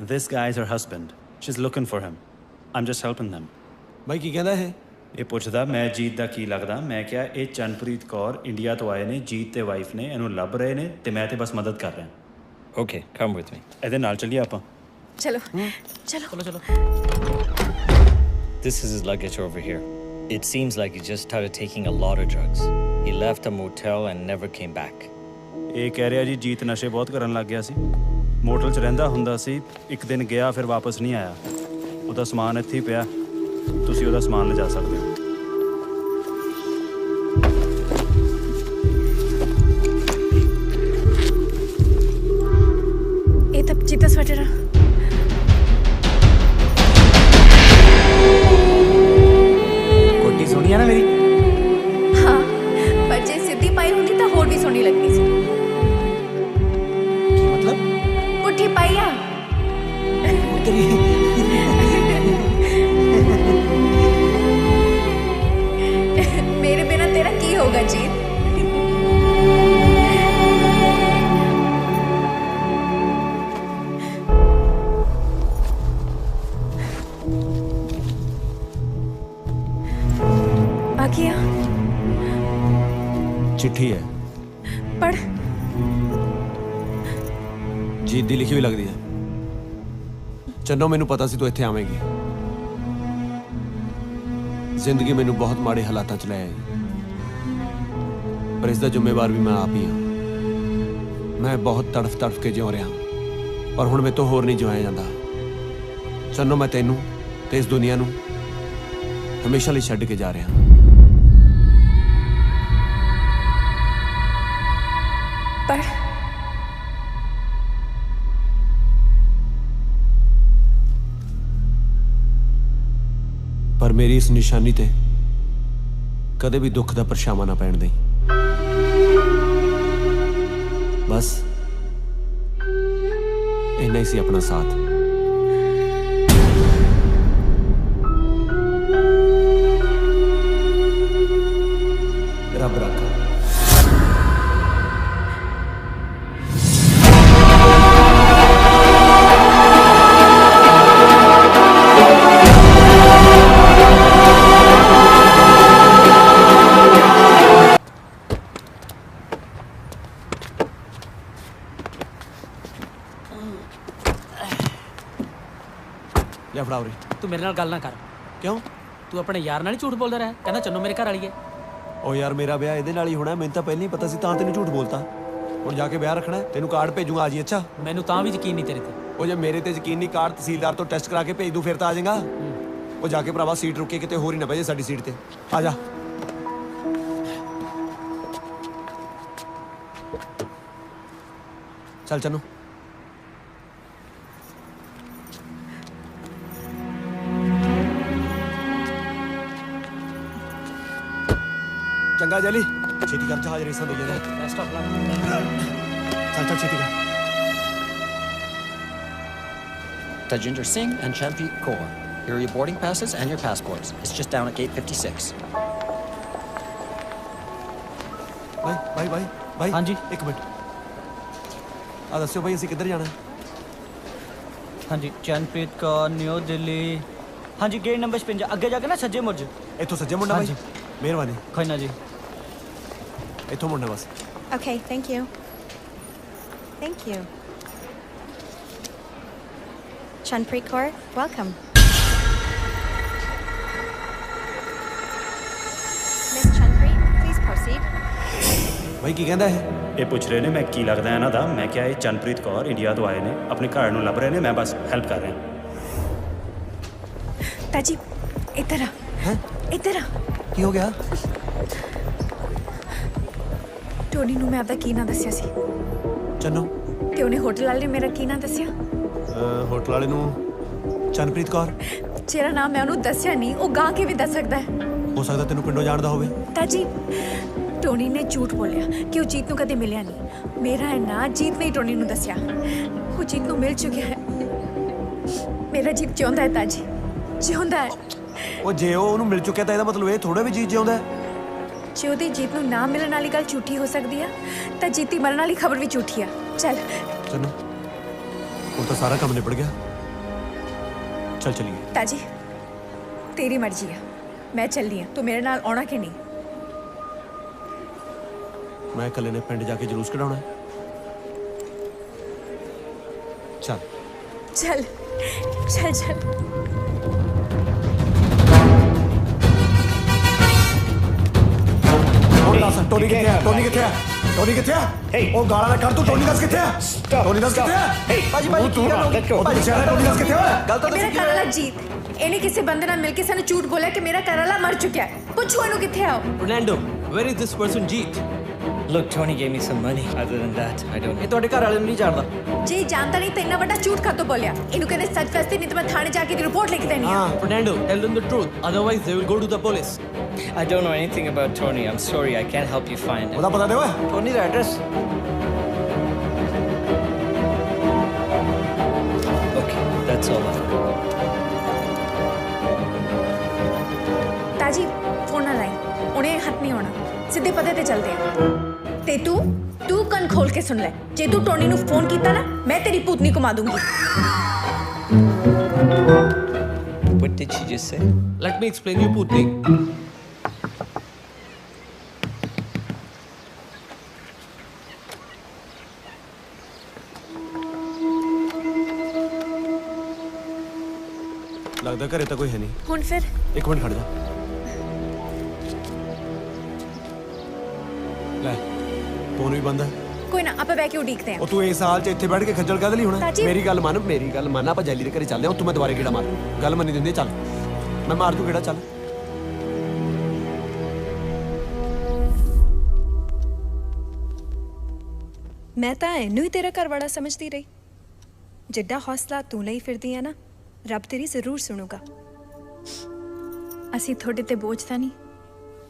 This guy is her husband. She's looking for him. I'm just helping them. ਬਾਈ ਕੀ ਕਹਿੰਦਾ ਇਹ ਪੁੱਛਦਾ ਮੈਂ ਜੀਤ ਦਾ ਕੀ ਲੱਗਦਾ ਮੈਂ ਕਿਹਾ ਇਹ Chanpreet Kaur India ਤੋਂ ਆਏ ਨੇ ਜੀਤ ਤੇ ਵਾਈਫ ਨੇ ਇਹਨੂੰ ਲੱਭ ਰਹੇ ਨੇ ਤੇ ਮੈਂ ਤੇ ਬਸ ਮਦਦ ਕਰ ਰਿਹਾ Okay, come with me. ਇਹਦੇ ਨਾਲ ਚੱਲੀਏ ਆਪਾਂ ਚਲੋ This is his luggage over here. It seems like he just started taking a lot of drugs. He left a motel and never came back. ਇਹ ਕਹਿ ਰਿਹਾ ਜੀ ਜੀਤ ਨਸ਼ੇ ਬਹੁਤ ਕਰਨ ਲੱਗ ਗਿਆ ਸੀ ਮੋਟਲ 'ਚ ਰਹਿੰਦਾ ਹੁੰਦਾ ਸੀ ਇੱਕ ਦਿਨ ਗਿਆ ਫਿਰ ਵਾਪਸ ਨਹੀਂ ਆਇਆ ਉਹਦਾ ਸਮਾਨ ਇੱਥੇ ਹੀ ਪਿਆ ਤੁਸੀਂ ਉਹਦਾ ਸਮਾਨ ਲਿਜਾ ਸਕਦੇ ਹੋ ਇਹ ਤਾਂ ਜੀਤ ਦਾ ਸਵੈਟਰ ਆ ਕੋਟੀ ਸੋਹਣੀ ਆ ਨਾ ਮੇਰੀ ਹਾਂ ਪਰ ਜੇ ਸਿੱਧੀ ਪਾਈ ਹੁੰਦੀ ਤਾਂ ਹੋਰ ਵੀ ਸੋਹਣੀ ਲੱਗਦੀ ਸੀ ਕੀ ਮਤਲਬ ਪੁੱਠੀ ਪਾਈ ਆ ਮੇਰੇ ਬਿਨਾ ਤੇਰਾ ਕੀ ਹੋਗਾ ਜੀਤ ਬਾਕੀ ਆ ਚਿੱਠੀ ਹੈ ਪੜ੍ਹ ਜੀਤ ਦੀ ਲਿਖੀ ਹੋਈ ਲੱਗਦੀ ਹੈ ਚੰਨੋ ਮੈਨੂੰ ਪਤਾ ਸੀ ਤੂੰ ਇੱਥੇ ਆਵੇਂਗੀ ਜ਼ਿੰਦਗੀ ਮੈਨੂੰ ਬਹੁਤ ਮਾੜੇ ਹਾਲਾਤਾਂ 'ਚ ਲੈ ਆਈ ਪਰ ਇਸ ਦਾ ਜ਼ਿੰਮੇਵਾਰ ਵੀ ਮੈਂ ਆਪ ਹੀ ਹਾਂ ਮੈਂ ਬਹੁਤ ਤੜਫ ਕੇ ਜਿਉ ਰਿਹਾ ਪਰ ਹੁਣ ਮੇਰੇ ਤੋਂ ਹੋਰ ਨਹੀਂ ਜਿਉਇਆ ਜਾਂਦਾ ਚੰਨੋ ਮੈਂ ਤੈਨੂੰ ਤੇ ਇਸ ਦੁਨੀਆ ਨੂੰ ਹਮੇਸ਼ਾ ਲਈ ਛੱਡ ਕੇ ਜਾ ਰਿਹਾ ਪੜ੍ਹ ਪਰ ਮੇਰੀ ਇਸ ਨਿਸ਼ਾਨੀ ਤੇ ਕਦੇ ਵੀ ਦੁੱਖ ਦਾ ਪਰਛਾਵਾਂ ਨਾ ਪੈਣ ਦੇਈਂ ਬਸ ਇੰਨਾ ਹੀ ਸੀ ਆਪਣਾ ਸਾਥ ਰੱਬ ਰੱਖਾ ਲੈ ਫੜਾ ਉਰੇ ਤੂੰ ਮੇਰੇ ਨਾਲ ਗੱਲ ਨਾ ਕਰ ਕਿਉਂ ਤੂੰ ਆਪਣੇ ਯਾਰ ਨਾਲ ਹੀ ਝੂਠ ਬੋਲਦਾ ਰਿਹਾ ਕਹਿੰਦਾ ਚੰਨੋ ਮੇਰੇ ਘਰ ਵਾਲੀ ਹੈ ਓ ਯਾਰ ਮੇਰਾ ਵਿਆਹ ਇਹਦੇ ਨਾਲ ਹੀ ਹੋਣਾ ਮੈਨੂੰ ਤਾਂ ਪਹਿਲਾਂ ਹੀ ਪਤਾ ਸੀ ਤਾਂ ਤੈਨੂੰ ਝੂਠ ਬੋਲਤਾ ਹੁਣ ਜਾ ਕੇ ਵਿਆਹ ਰੱਖਣਾ ਤੈਨੂੰ ਕਾਰਡ ਭੇਜੂਗਾ ਆ ਜੀ ਅੱਛਾ ਮੈਨੂੰ ਤਾਂ ਵੀ ਯਕੀਨ ਨਹੀਂ ਤੇਰੇ ਤੇ ਉਹ ਜੇ ਮੇਰੇ ਤੇ ਯਕੀਨ ਨਹੀਂ ਕਾਰਡ ਤਹਿਸੀਲਦਾਰ ਤੋਂ ਟੈਸਟ ਕਰਾ ਕੇ ਭੇਜ ਦੂੰ ਫਿਰ ਤਾਂ ਆ ਜਾਏਗਾ ਉਹ ਜਾ ਕੇ ਭਰਾਵਾ ਸੀਟ ਰੁੱਕੇ ਕਿਤੇ ਹੋਰ ਹੀ ਨਾ ਬਹਿ ਜੇ ਸਾਡੀ ਸੀਟ ਤੇ ਆ ਜਾ ਚੱਲ ਚੰਨੂ ਚੰਗਾ ਜੈਲੀ ਛੇਤੀ ਕਰ ਜਹਾਜ਼ ਰੇਸਾਂ ਦੇ ਜਾਂਦੇ ਬੈਸਟ ਆਫ ਲੱਕ। ਚੱਲ ਚੱਲ ਛੇਤੀ ਕਰ। Tajinder Singh and Chanpreet Kaur. Here are your boarding passes and your passports. It's just down at gate 56. ਬਾਈ ਹਾਂਜੀ ਇੱਕ ਮਿੰਟ ਆ ਦੱਸਿਓ ਬਾਈ ਅਸੀਂ ਕਿੱਧਰ ਜਾਣਾ? ਹਾਂਜੀ ਚੰਨਪ੍ਰੀਤ ਕੌਰ ਨਿਊ ਦਿੱਲੀ। ਹਾਂਜੀ ਗੇਟ ਨੰਬਰ 56 ਅੱਗੇ ਜਾ ਕੇ ਨਾ ਸੱਜੇ ਮੁੜ ਇੱਥੋਂ ਸੱਜੇ ਮੁੰਡਾ ਬਾਈ ਮਿਹਰਬਾਨੀ। ਕੋਈ ਨਾ ਜੀ ਇੱਥੋਂ ਮੁੰਡਾ ਬਸ। Okay, thank you. Thank you. Chanpreet Kaur, welcome. Miss Chanpreet, please proceed. ਬਾਈ ਕੀ ਕਹਿੰਦਾ ਇਹ? ਇਹ ਪੁੱਛ ਰਹੇ ਨੇ ਮੈਂ ਕੀ ਲੱਗਦਾ ਇਹਨਾਂ ਦਾ। ਮੈਂ ਕਿਹਾ ਇਹ ਚੰਨਪ੍ਰੀਤ ਕੌਰ ਇੰਡੀਆ ਤੋਂ ਆਏ ਨੇ, ਆਪਣੇ ਘਰ ਨੂੰ ਲੱਭ ਰਹੇ ਨੇ, ਮੈਂ ਬਸ ਹੈਲਪ ਕਰ ਰਿਹਾ। ताजी इधर आ। हैं? इधर आ। ਕੀ ਹੋ ਗਿਆ? ਟੋਨੀ ਨੂੰ ਮੈਂ ਆਪਦਾ ਕੀ ਨਾਂ ਦੱਸਿਆ ਸੀ ਚੰਨੋ ਤੇ ਉਹਨੇ ਹੋਟਲ ਵਾਲੇ ਨੇ ਮੇਰਾ ਕੀ ਨਾਂ ਦੱਸਿਆ? ਹੋਟਲ ਵਾਲੇ ਨੂੰ ਚੰਨਪ੍ਰੀਤ ਕੌਰ। ਜਿਹੜਾ ਨਾਮ ਮੈਂ ਉਹਨੂੰ ਦੱਸਿਆ ਨਹੀਂ ਉਹ ਗਾਂ ਕਿਵੇਂ ਦੱਸ ਸਕਦਾ ਹੈ? ਹੋ ਸਕਦਾ ਤੈਨੂੰ ਪਿੰਡੋਂ ਜਾਣਦਾ ਹੋਵੇ। ਤਾਜੀ ਟੋਨੀ ਨੇ ਝੂਠ ਬੋਲਿਆ ਕਿ ਉਹ ਜੀਤ ਨੂੰ ਕਦੇ ਮਿਲਿਆ ਨਹੀਂ। ਮੇਰਾ ਹੈ ਨਾ ਜੀਤ ਨੇ ਟੋਨੀ ਨੂੰ ਦੱਸਿਆ। ਉਹ ਜੀਤ ਨੂੰ ਮਿਲ ਚੁੱਕਿਆ ਹੈ। ਮੇਰਾ ਜੀਤ ਜਿਉਂਦਾ ਹੈ ਤਾਜੀ, ਜਿਉਂਦਾ ਹੈ। ਉਹ ਜੇ ਉਹ ਉਹਨੂੰ ਮਿਲ ਚੁੱਕਿਆ ਤਾਂ ਇਹਦਾ ਮਤਲਬ ਇਹ ਥੋੜਾ ਵੀ ਜੀਤ ਜਿਉਂਦਾ ਹੈ। ਜੇ ਉਹਦੀ ਜੀਤ ਨੂੰ ਨਾ ਮਿਲਣ ਵਾਲੀ ਗੱਲ ਝੂਠੀ ਹੋ ਸਕਦੀ ਆ ਤਾਂ ਜੀਤੀ ਮਰਨ ਵਾਲੀ ਖਬਰ ਵੀ ਝੂਠੀ ਆ। ਚੱਲ ਚੰਨੋ ਹੁਣ ਤਾਂ ਸਾਰਾ ਕੰਮ ਨਿਬੜ ਗਿਆ, ਚੱਲ ਚਲੀਏ। ਤਾਜੀ ਤੇਰੀ ਮਰਜ਼ੀ ਆ, ਮੈਂ ਚੱਲਦੀ ਆ। ਤੂੰ ਮੇਰੇ ਨਾਲ ਆਉਣਾ ਕਿ ਨਹੀਂ? ਮੈਂ ਇਕੱਲੇ ਨੇ ਪਿੰਡ ਜਾ ਕੇ ਜਲੂਸ ਕਢਾਉਣਾ। ਚੱਲ ਚੱਲ ਚੱਲ ਚੱਲ। ਹੁਣ ਦੱਸ ਟੋਨੀ ਕਿੱਥੇ ਆ? ਟੋਨੀ ਕਿੱਥੇ ਆ? ਟੋਨੀ ਕਿੱਥੇ ਆ? ਉਹ ਗਾਲਾਂ ਨਾ ਕੱਢ ਤੂੰ। ਟੋਨੀ ਦੱਸ ਕਿੱਥੇ ਆ? ਟੋਨੀ ਦੱਸ ਕਿੱਥੇ ਆ? ਭਾਜੀ ਭਾਜੀ ਕੀ ਗੱਲ ਹੋ ਗਈ? ਭਾਜੀ ਸ਼ਹਿਰ ਟੋਨੀ ਦੱਸ ਕਿੱਥੇ ਆ? ਗੱਲ ਤਾਂ ਮੇਰਾ ਘਰ ਵਾਲਾ ਜੀਤ, ਇਹਨੇ ਕਿਸੇ ਬੰਦੇ ਨਾਲ ਮਿਲ ਕੇ ਸਾਨੂੰ ਝੂਠ ਬੋਲਿਆ ਕਿ ਮੇਰਾ ਘਰ ਵਾਲਾ ਮਰ ਚੁੱਕਿਆ ਹੈ। ਪੁੱਛੋ ਇਹਨੂੰ ਕਿੱਥੇ ਆ? Fernando, where is this person Jeet? Look, Tony gave me some money. Other than that, I don't know. ਇਹ ਤੁਹਾਡੇ ਘਰ ਵਾਲੇ ਨੂੰ ਨਹੀਂ ਜਾਣਦਾ। ਜੇ ਜਾਣਦਾ ਨਹੀਂ ਤਾਂ ਇੰਨਾ ਵੱਡਾ ਝੂਠ ਕਾਤੋਂ ਬੋਲਿਆ? ਇਹਨੂੰ ਕਹਿੰਦੇ ਸੱਚ ਦੱਸਦੇ ਨਹੀਂ ਤਾਂ ਮੈਂ ਥਾਣੇ ਜਾ ਕੇ ਦੀ ਰਿਪੋਰਟ ਲਿਖ ਦੇਣੀ ਆ। Fernando, tell them the truth. Otherwise, they will go to the police. I don't know anything about Tony. I'm sorry. I can't help you find him. ਉਹਦਾ ਪਤਾ ਦੇ ਓਏ। Tony the address. Okay, that's all. ਤਾਜੀ phone ਨਾ ਲਾਈ, ਉਹਨੇ ਹੱਥ ਨਹੀਂ ਆਉਣਾ। ਸਿੱਧੇ ਪਤੇ ਤੇ ਚੱਲਦੇ ਆ। ਤੇ ਤੂੰ ਕੰਨ ਖੋਲ ਕੇ ਸੁਣ ਲੈ। ਜੇ ਤੂੰ ਟੋਨੀ ਨੂੰ ਫੋਨ ਕੀਤਾ ਨਾ ਮੈਂ ਤੇਰੀ ਭੂਤਨੀ ਘੁਮਾ ਦੂੰਗੀ। What did she just say? Let me explain you, Putni. ਲੱਗਦਾ ਘਰੇ ਤਾਂ ਕੋਈ ਹੈ ਨਹੀਂ। ਹੁਣ ਫਿਰ ਇੱਕ ਮਿੰਟ ਖੜ ਜਾ। ਲੈ ਫੋਨ ਵੀ ਬੰਦ ਹੈ। ਕੋਈ ਨਾ ਆਪਾਂ ਬੈ ਕੇ ਉਡੀਕਦੇ ਆ। ਉਹ ਤੂੰ ਇਸ ਹਾਲ 'ਚ ਇੱਥੇ ਬੈਠ ਕੇ ਖੱਜਲ ਕਾਹਦੇ ਲਈ ਹੋਣਾ? ਤਾਜੀ- ਮੇਰੀ ਗੱਲ ਮੰਨ ਆਪਾਂ ਜੈਲੀ ਦੇ ਘਰੇ ਚੱਲਦੇ ਆ। ਉੱਥੋਂ ਮੈਂ ਦੁਬਾਰੇ ਗੇੜਾ ਮਾਰ। ਗੱਲ ਮੰਨੀ ਦਿੰਦੇ ਚੱਲ। ਮੈਂ ਮਾਰ ਦੂ ਗੇੜਾ ਚੱਲ। ਮੈਂ ਤਾਂ ਇਹਨੂੰ ਹੀ ਤੇਰਾ ਘਰ ਵਾਲਾ ਸਮਝਦੀ ਰਹੀ। ਜਿੱਡਾ ਹੌਸਲਾ ਤੂੰ ਲਈ ਫਿਰਦੀ ਆ ਨਾ, ਰੱਬ ਤੇਰੀ ਜ਼ਰੂਰ ਸੁਣੂਗਾ। ਅਸੀਂ ਤੁਹਾਡੇ ਤੇ ਬੋਝ ਤਾਂ ਨਹੀਂ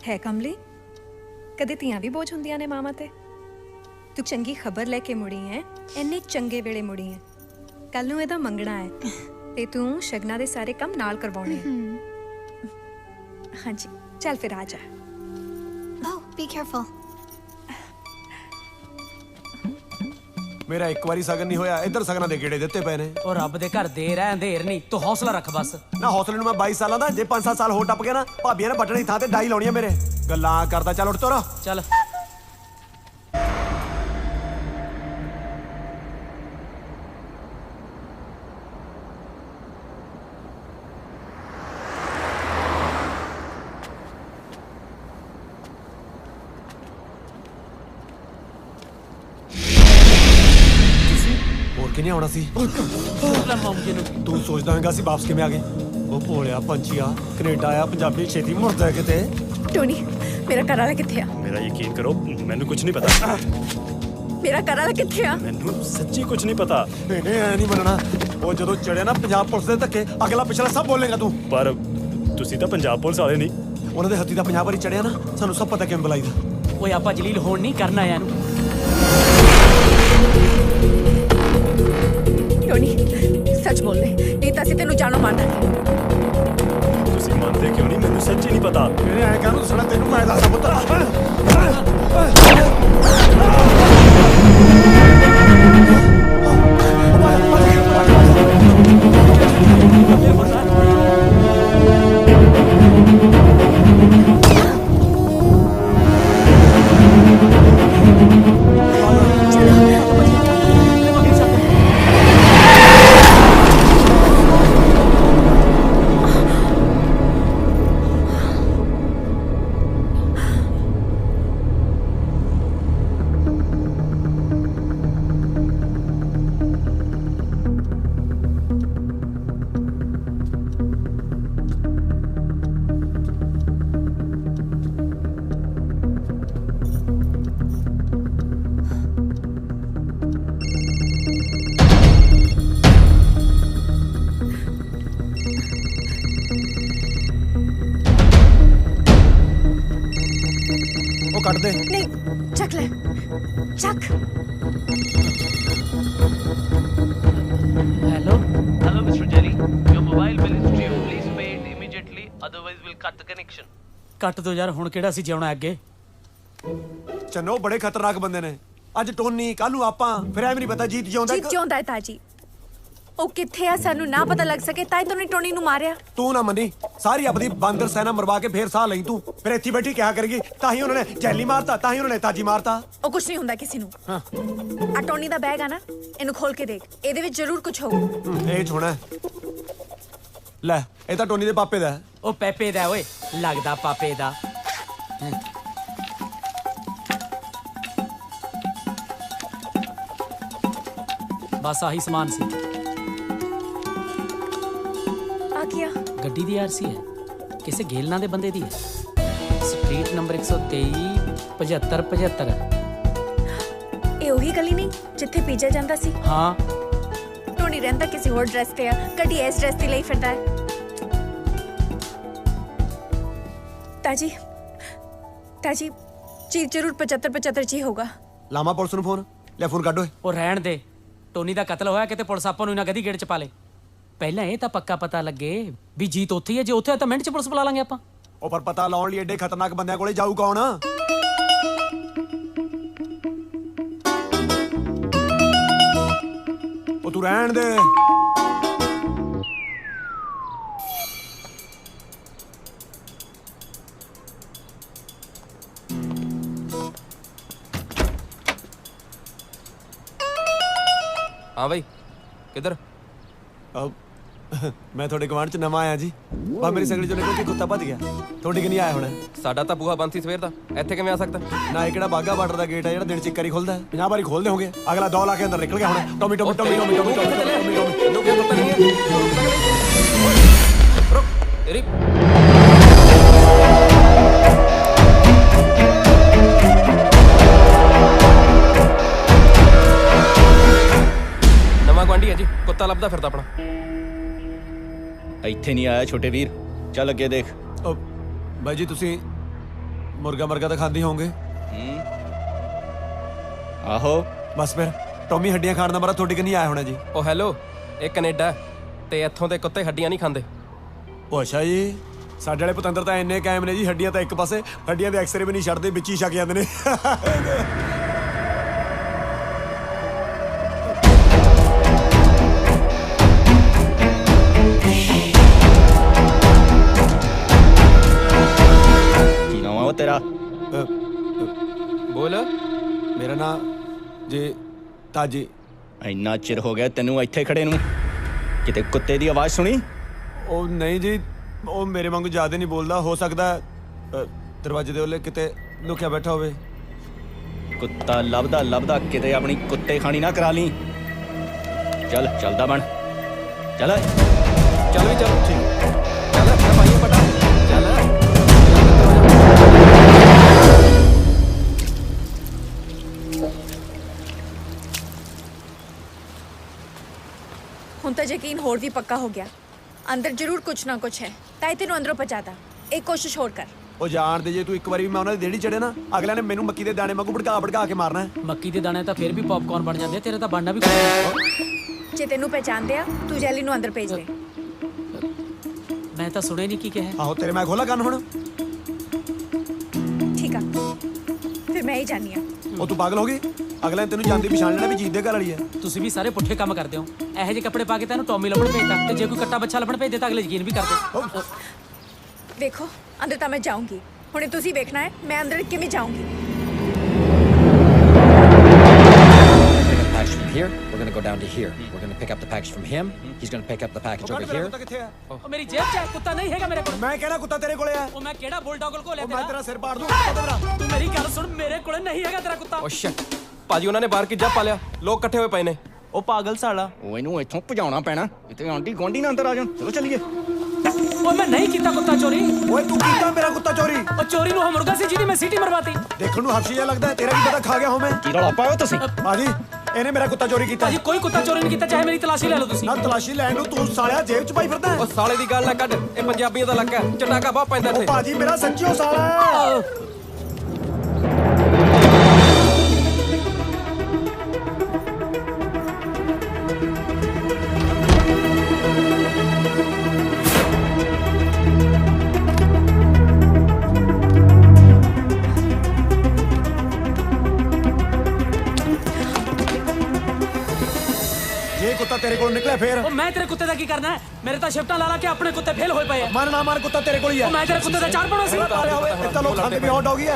ਹੈ ਕਮਲੀ? ਕਦੇ ਧੀਆਂ ਵੀ ਬੋਝ ਹੁੰਦੀਆਂ ਨੇ ਮਾਵਾਂ ਤੇ। ਤੂੰ ਚੰਗੀ ਖਬਰ ਲੈ ਕੇ ਮੁੜੀ ਐ, ਇੰਨੇ ਚੰਗੇ ਵੇਲੇ ਮੁੜੀ ਐ। ਕੱਲ ਨੂੰ ਇਹਦਾ ਮੰਗਣਾ ਹੈ ਤੇ ਤੂੰ ਸ਼ਗਨਾਂ ਦੇ ਸਾਰੇ ਕੰਮ ਨਾਲ ਕਰਵਾਉਣੇ ਆ। ਹਾਂਜੀ ਚੱਲ ਫਿਰ ਆ ਜਾ। Oh, be careful. ਮੇਰਾ ਇੱਕ ਵਾਰੀ ਸਗਨ ਨਹੀਂ ਹੋਇਆ, ਇੱਧਰ ਸਗਨਾਂ ਦੇ ਗੇੜੇ ਦਿੱਤੇ ਪਏ ਨੇ। ਉਹ ਰੱਬ ਦੇ ਘਰ ਦੇਰ ਹੈ ਅੰਧੇਰ ਨਹੀਂ, ਤੂੰ ਹੌਸਲਾ ਰੱਖ ਬਸ। ਨਾ ਹੌਸਲੇ ਨੂੰ ਮੈਂ 22 ਸਾਲਾਂ ਦਾ, ਜੇ 5-7 ਸਾਲ ਹੋਰ ਟੱਪ ਗਿਆ ਨਾ ਭਾਬੀਆਂ ਨੇ ਬਟਨ ਦੀ ਥਾਂ ਤੇ ਡਾਈ ਲਾਉਣੀ ਆ ਮੇਰੇ। ਗੱਲਾਂ ਕਰਦਾ ਚੱਲ ਉੱਠ ਤੋਰਾ ਚੱਲ। ਹੋਰ ਕਿਨੇ ਆਉਣਾ ਸੀ? ਤੂੰ ਸੋਚਦਾ ਹੈਗਾ ਸੀ ਵਾਪਸ ਕਿਵੇਂ ਆ ਗਏ? ਉਹ ਭੋਲਿਆ ਪੰਛੀਆ, ਕੈਨੇਡਾ ਆਇਆ ਪੰਜਾਬੀ ਛੇਤੀ ਮੁੜਦਾ ਕਿਤੇ। ਟੋਨੀ ਮੇਰਾ ਘਰ ਵਾਲਾ ਕਿੱਥੇ ਆ? ਮੇਰਾ ਯਕੀਨ ਕਰੋ ਮੈਨੂੰ ਕੁਝ ਨਹੀਂ ਪਤਾ। ਮੇਰਾ ਘਰ ਵਾਲਾ ਕਿੱਥੇ ਆ? ਮੈਨੂੰ ਸੱਚੀ ਕੁਝ ਨਹੀਂ ਪਤਾ। ਇਹਨੇ ਐ ਨਹੀਂ ਮੰਨਣਾ। ਉਹ ਜਦੋਂ ਚੜਿਆ ਨਾ ਪੰਜਾਬ ਪੁਲਿਸ ਦੇ ਧੱਕੇ, ਅਗਲਾ ਪਿਛਲਾ ਸਭ ਬੋਲੇਗਾ ਤੂੰ। ਪਰ ਤੁਸੀਂ ਤਾਂ ਪੰਜਾਬ ਪੁਲਿਸ ਵਾਲੇ ਨਹੀਂ। ਉਹਨਾਂ ਦੇ ਹੱਥੀ ਦਾ 50 ਵਾਰੀ ਚੜਿਆ ਨਾ, ਸਾਨੂੰ ਸਭ ਪਤਾ ਕਿਵੇਂ ਬੁਲਾਈਦਾ। ਓਏ ਆਪਾਂ ਜਲੀਲ ਹੋਣ ਨਹੀਂ ਕਰਨਾ ਆ ਇਹਨੂੰ। ਟੋਨੀ ਸੱਚ ਬੋਲ ਦੇ, ਨਹੀਂ ਤਾਂ ਅਸੀਂ ਤੈਨੂੰ ਜਾਨੋਂ ਮਾਰ ਦਾਂਗੇ। ਤੁਸੀਂ ਮੰਨਦੇ ਕਿਉਂ ਨਹੀਂ? ਮੈਨੂੰ ਸੱਚੀ ਨਹੀਂ ਪਤਾ। ਮੇਰੇ ਐਂ ਕਾਹਨੂੰ ਸੁਣਾ, ਤੈਨੂੰ ਮੈਂ ਦੱਸਾਂ ਪੁੱਤਰ। ਕੱਢ ਦੇ। ਨਹੀਂ ਚੱਕ ਲੈ, ਚੱਕ। Hello Hello, Mr. Jerry. Your mobile bill is due. Please pay it immediately, otherwise we'll cut the connection. ਕੱਟ ਦੋ ਯਾਰ, ਹੁਣ ਕਿਹੜਾ ਸੀ ਜਿਉਣਾ ਅੱਗੇ। ਚੰਨੋ ਬੜੇ ਖਤਰਨਾਕ ਬੰਦੇ ਨੇ। ਅੱਜ ਟੋਨੀ, ਕੱਲ ਨੂੰ ਆਪਾਂ, ਫਿਰ ਐਵੇਂ ਨਹੀਂ ਪਤਾ ਜੀਤ ਜਿਉਂਦਾ। ਜੀਤ ਜਿਉਂਦਾ ਹੈ ਤਾਜੀ। ਉਹ ਕਿੱਥੇ ਆ ਸਾਨੂੰ ਨਾ ਪਤਾ ਲੱਗ ਸਕੇ, ਤਾਂ ਹੀ ਤੂੰ ਟੋਨੀ ਨੂੰ ਮਾਰਿਆ। ਤੂੰ ਨਾ ਮੰਨੀ, ਸਾਰੀ ਆਪਣੀ ਬਾਂਦਰ ਸੈਨਾ ਮਰਵਾ ਕੇ ਫੇਰ ਸਾਹ ਲਈ ਤੂੰ। ਫਿਰ ਇੱਥੇ ਬੈਠੀ ਕਿਹਾ ਕਰੇਗੀ, ਤਾਂ ਹੀ ਉਹਨਾਂ ਨੇ ਜੈਲੀ ਮਾਰਤਾ, ਤਾਂ ਹੀ ਉਹਨਾਂ ਨੇ ਤਾਜੀ ਮਾਰਤਾ। ਉਹ ਕੁਛ ਨਹੀਂ ਹੁੰਦਾ ਕਿਸੇ ਨੂੰ। ਆ ਟੋਨੀ ਦਾ ਬੈਗ ਆ ਨਾ, ਇਹਨੂੰ ਖੋਲ ਕੇ ਦੇਖ, ਇਹਦੇ ਵਿੱਚ ਜ਼ਰੂਰ ਕੁਝ ਹੋਊ। ਇਹ ਛੋਣਾ ਲੈ, ਇਹ ਤਾਂ ਟੋਨੀ ਦੇ ਪਾਪੇ ਦਾ। ਉਹ ਪੈਪੇ ਦਾ ਓਏ, ਲੱਗਦਾ ਪਾਪੇ ਦਾ। ਬਸ ਆਹੀ ਸਮਾਨ ਸੀ। ਆ ਗਿਆ ਗੱਡੀ ਦੀ ਆਰਸੀ ਹੈ, ਕਿਸੇ ਗੇਲਣਾ ਦੇ ਬੰਦੇ ਦੀ ਹੈ। Street number 123 7575। ਇਹ ਉਹੀ ਗਲੀ ਨਹੀਂ ਜਿੱਥੇ ਪੀਜਾ ਜਾਂਦਾ ਸੀ? ਹਾਂ। ਟੋਨੀ ਰਹਿੰਦਾ ਕਿਸੇ ਹੋਰ ਡਰੈਸ ਤੇ ਆ, ਗੱਡੀ ਇਸ ਡਰੈਸ ਤੇ ਲਈ ਫਿਰਦਾ ਹੈ। ਤਾਜੀ ਤਾਜੀ ਚੀਜ਼ ਜ਼ਰੂਰ 7575 ਚ ਹੀ ਹੋਗਾ। ਲਾਮਾ ਪੁਲਿਸ ਨੂੰ ਫੋਨ ਲੈ, ਫੋਨ ਕੱਢ ਓਏ। ਉਹ ਰਹਿਣ ਦੇ, ਟੋਨੀ ਦਾ ਕਤਲ ਹੋਇਆ, ਕਿਤੇ ਪੁਲਿਸ ਆਪਾਂ ਨੂੰ ਇਹਨਾਂ ਗਦੀ ਗੇੜ ਚ ਪਾ ਲੇ। ਪਹਿਲਾਂ ਇਹ ਤਾਂ ਪੱਕਾ ਪਤਾ ਲੱਗੇ ਵੀ ਜੀਤ ਉੱਥੇ ਹੀ ਹੈ। ਜੇ ਉੱਥੇ ਹੈ ਤਾਂ ਮਿੰਟ ਚ ਪੁਲਿਸ ਬੁਲਾ ਲਾਂਗੇ ਆਪਾਂ। ਉਹ ਪਰ ਪਤਾ ਲਾਉਣ ਲਈ ਐਡੇ ਖਤਰਨਾਕ ਬੰਦਿਆਂ ਕੋਲੇ ਜਾਊ ਕੌਣ? ਉਹ ਤੂੰ ਰਹਿਣ ਦੇ। हाँ भाई किधर? मैं थोड़े गवांढ च नवा आया जी। बा मेरी सगड़ी चों निकल के कुत्ता भज गया। थोड़ी कि नहीं आया होना? साडा तां बूहा बंद सी सवेर दा, इत्थे किवें आ सकदा? ना ये किहड़ा बागा बार्डर दा गेट है जेड़ा दिन च एक वारी खुलदा है? 50 बारी खोलदे होंगे। अगला दौल आके अंदर निकल गया होना। Tommy Tommy Tommy Tommy Tommy Tommy तैनूं क्या पता नहीं है? रुक तेरी ਨਵਾਂ ਗੁਆਂਢੀ ਹੈ ਜੀ, ਕੁੱਤਾ ਲੱਭਦਾ ਫਿਰਦਾ ਆਪਣਾ। ਇੱਥੇ ਨਹੀਂ ਆਇਆ ਛੋਟੇ ਵੀਰ, ਚੱਲ ਅੱਗੇ ਦੇਖ। ਬਾਈ ਜੀ ਤੁਸੀਂ ਮੁਰਗਾ ਮਰਗਾ ਤਾਂ ਖਾਂਦੇ ਹੋਵੋਗੇ? ਆਹੋ। ਬਸ ਫਿਰ ਟੌਮੀ ਹੱਡੀਆਂ ਖਾਣ ਦਾ ਮਾਰਾ ਤੁਹਾਡੇ ਕਿ ਨਹੀਂ ਆਇਆ ਹੋਣਾ ਜੀ। ਉਹ ਹੈਲੋ, ਇਹ ਕੈਨੇਡਾ ਤੇ ਇੱਥੋਂ ਦੇ ਕੁੱਤੇ ਹੱਡੀਆਂ ਨਹੀਂ ਖਾਂਦੇ। ਉਹ ਅੱਛਾ ਜੀ, ਸਾਡੇ ਵਾਲੇ ਪਤੰਦਰ ਤਾਂ ਇੰਨੇ ਕਾਇਮ ਨੇ ਜੀ, ਹੱਡੀਆਂ ਤਾਂ ਇੱਕ ਪਾਸੇ, ਹੱਡੀਆਂ ਦੇ ਐਕਸਰੇ ਵੀ ਨਹੀਂ ਛੱਡਦੇ, ਵਿੱਚ ਹੀ ਛਕ ਜਾਂਦੇ ਨੇ। तेरा बोल। मेरा नाम जी ताजी। इन्ना चिर हो गया तेनू इत्थे खड़े नू, किते कुत्ते दी आवाज सुनी? ओ नहीं जी, ओ मेरे वांगू ज्यादा नहीं बोलदा। हो सकदा दरवाजे दे ओले किते लुकिया बैठा होवे। कुत्ता लभदा लभदा किते अपनी कुत्ते खानी ना करा ली। चल चलदा बन, चल चल भी चल, ठीक चल भाई पटा चल। ਹੁਣ ਤਾਂ ਯਕੀਨ ਹੋਰ ਵੀ ਪੱਕਾ ਹੋ ਗਿਆ, ਅੰਦਰ ਜ਼ਰੂਰ ਕੁਛ ਨਾ ਕੁਛ ਹੈ, ਤਾਂ ਹੀ ਤੈਨੂੰ ਅੰਦਰੋਂ ਪਹੁੰਚਾਤਾ। ਇੱਕ ਕੋਸ਼ਿਸ਼ ਹੋਰ ਕਰ। ਉਹ ਜਾਣ ਦੇ, ਜੇ ਤੂੰ ਇੱਕ ਵਾਰੀ ਵੀ ਮੈਂ ਉਹਨਾਂ ਦੀ ਦੇੜੀ ਚੜੇ ਨਾ, ਅਗਲਿਆਂ ਨੇ ਮੈਨੂੰ ਮੱਕੀ ਦੇ ਦਾਣੇ ਵਾਂਗੂ ਭੜਕਾ ਕੇ ਮਾਰਨਾ ਹੈ। ਮੱਕੀ ਦੇ ਦਾਣੇ ਤਾਂ ਫਿਰ ਵੀ ਪੌਪਕਾਰਨ ਬਣ ਜਾਂਦੇ ਆ, ਤੇਰੇ ਤਾਂ ਬਣਨਾ ਵੀ ਕੋਈ। ਜੇ ਤੈਨੂੰ ਪਹਿਚਾਨਦੇ ਆ ਤੂੰ ਜੈਲੀ ਨੂੰ ਅੰਦਰ ਭੇਜ ਦੇ। ਮੈਂ ਤਾਂ ਸੁਣਿਆ ਨਹੀਂ ਕੀ ਕਿਹਾ। ਆਹੋ ਤੇਰੇ ਮੈਂ ਖੋਲਾ ਕੰਨ ਹੁਣ। ਠੀਕ ਆ, ਫਿਰ ਮੈਂ ਹੀ ਜਾਣੀ ਆ। ਉਹ ਤੂੰ ਪਾਗਲ ਹੋ ਗਈ? ਅਗਲਿਆਂ ਨੇ ਤੈਨੂੰ ਜਾਂਦੀ ਪਛਾਣ ਲੈਣਾ ਵੀ ਜੀਤ ਦੇ ਘਰ ਵਾਲੀ ਹੈ। ਤੁਸੀਂ ਵੀ ਸਾਰੇ ਪੁੱਠੇ ਕੰਮ ਕਰਦੇ ਹੋ। ਇਹੋ ਜਿਹੇ ਕੱਪੜੇ ਪਾ ਕੇ ਤੈਨੂੰ ਟੌਮੀ ਲੱਭਣ ਭੇਜਦਾ, ਤੇ ਜੇ ਕੋਈ ਕੱਟਾ ਬੱਚਾ ਲੱਭਣ ਭੇਜਦੇ ਤਾਂ ਅਗਲੇ ਯਕੀਨ ਵੀ ਕਰਦੇ। ਵੇਖੋ ਅੰਦਰ ਤਾਂ ਮੈਂ ਜਾਊਂਗੀ, ਹੁਣੇ ਤੁਸੀਂ ਵੇਖਣਾ ਹੈ ਮੈਂ ਅੰਦਰ ਕਿਵੇਂ ਜਾਊਂਗੀ। Package from here, we're gonna go down to here. We're gonna pick up the package from him. He's gonna pick up the package over here. ਕਿੱਥੇ ਹੈ? ਉਹ ਮੇਰੀ ਜੇਬ 'ਚ ਹੈ, ਕੁੱਤਾ ਨਹੀਂ ਹੈਗਾ ਮੇਰੇ ਕੋਲ। ਮੈਂ ਕਿਹੜਾ ਕੁੱਤਾ ਤੇਰੇ ਕੋਲੇ ਆ? ਉਹ ਮੈਂ ਕਿਹੜਾ ਬੁਲਡੌਗ ਕੋਲ ਲਿਆ ਮੈਂ ਤੇਰਾ ਸਿਰ ਪਾੜ ਦੂੰ। ਤੇਰਾ ਤੂੰ ਮੇਰੀ ਗੱਲ ਸੁਣ, ਮੇਰੇ ਕੋਲ ਨਹੀਂ ਹੈਗਾ ਤੇਰਾ ਕੁੱਤਾ। ਓ ਸ਼ਿਟ ਭਾਜੀ, ਉਹਨਾਂ ਨੇ ਬਾਹਰ ਕਿੱਜਾ ਪਾ ਲਿਆ, ਲੋਕ ਇਕੱਠੇ ਹੋਏ ਪਏ ਨੇ। ਉਹ ਪਾਗਲ ਸਾਲਾ, ਉਹ ਇਹਨੂੰ ਇੱਥੋਂ ਭਜਾਉਣਾ ਪੈਣਾ, ਇੱਥੇ ਆਂਟੀ ਗੋਂਡੀ ਨਾ ਅੰਦਰ ਆ ਜਾਣ। ਚਲੋ ਚੱਲੀਏ। ਉਹ ਮੈਂ ਨਹੀਂ ਕੀਤਾ ਕੁੱਤਾ ਚੋਰੀ। ਓਏ ਤੂੰ ਕੀਤਾ ਮੇਰਾ ਕੁੱਤਾ ਚੋਰੀ? ਉਹ ਚੋਰੀ ਨੂੰ ਮੁਰਗਾ ਸੀ ਜਿਹਦੀ ਮੈਂ ਸੀਟੀ ਮਰਵਾਤੀ। ਦੇਖਣ ਨੂੰ ਹਫਸ਼ੀ ਜਿਹਾ ਲੱਗਦਾ ਹੈ, ਤੇਰਾ ਕੀ ਪਤਾ ਖਾ ਗਿਆ ਹੋਂ ਮੈਂ। ਕੀ ਰੌਲਾ ਪਾਇਓ ਤੁਸੀਂ? ਭਾਜੀ ਇਹਨੇ ਮੇਰਾ ਕੁੱਤਾ ਚੋਰੀ ਕੀਤਾ। ਭਾਜੀ ਕੋਈ ਕੁੱਤਾ ਚੋਰੀ ਨਹੀਂ ਕੀਤਾ, ਚਾਹੇ ਮੇਰੀ ਤਲਾਸ਼ੀ ਲੈ ਲਓ ਤੁਸੀਂ। ਨਾ ਤਲਾਸ਼ੀ ਲੈਣ ਨੂੰ ਤੂੰ ਸਾਲਿਆ ਜੇਬ 'ਚ ਪਾਈ ਫਿਰਦਾ। ਉਹ ਸਾਲੇ ਦੀ ਗੱਲ ਨਾ ਕੱਢ, ਇਹ ਪੰਜਾਬੀਆਂ ਦਾ ਇਲਾਕਾ ਹੈ, ਚਟਾਕਾ ਬਹੁਤ ਪੈਂਦਾ ਇੱਥੇ। ਭਾਜੀ ਮੇਰਾ ਸੱਚੀਓ ਸਾਲਾ ਹੈ। ਕੁੱਤਾ ਤੇਰੇ ਕੋਲ ਨਿਕਲਿਆ ਫੇਰ? ਉਹ ਮੈਂ ਤੇਰੇ ਕੁੱਤੇ ਦਾ ਕੀ ਕਰਨਾ ਹੈ? ਮੇਰੇ ਤਾਂ ਸ਼ਿਫਟਾਂ ਲਾ ਲਾ ਕੇ ਆਪਣੇ ਕੁੱਤੇ ਫੇਲ ਹੋਏ ਪਏ ਆ। ਮਨ ਨਾ ਮਨ ਕੁੱਤਾ ਤੇਰੇ ਕੋਲ ਹੀ ਹੈ। ਮੈਂ ਤੇਰੇ ਕੁੱਤੇ ਦਾ ਚਾਰ ਪਾਉਣਾ ਸੀ। ਇੱਥੇ ਲੋਕ ਖਾਂਦੇ ਵੀ ਹੌਟ ਡੌਗ ਹੀ ਹੈ।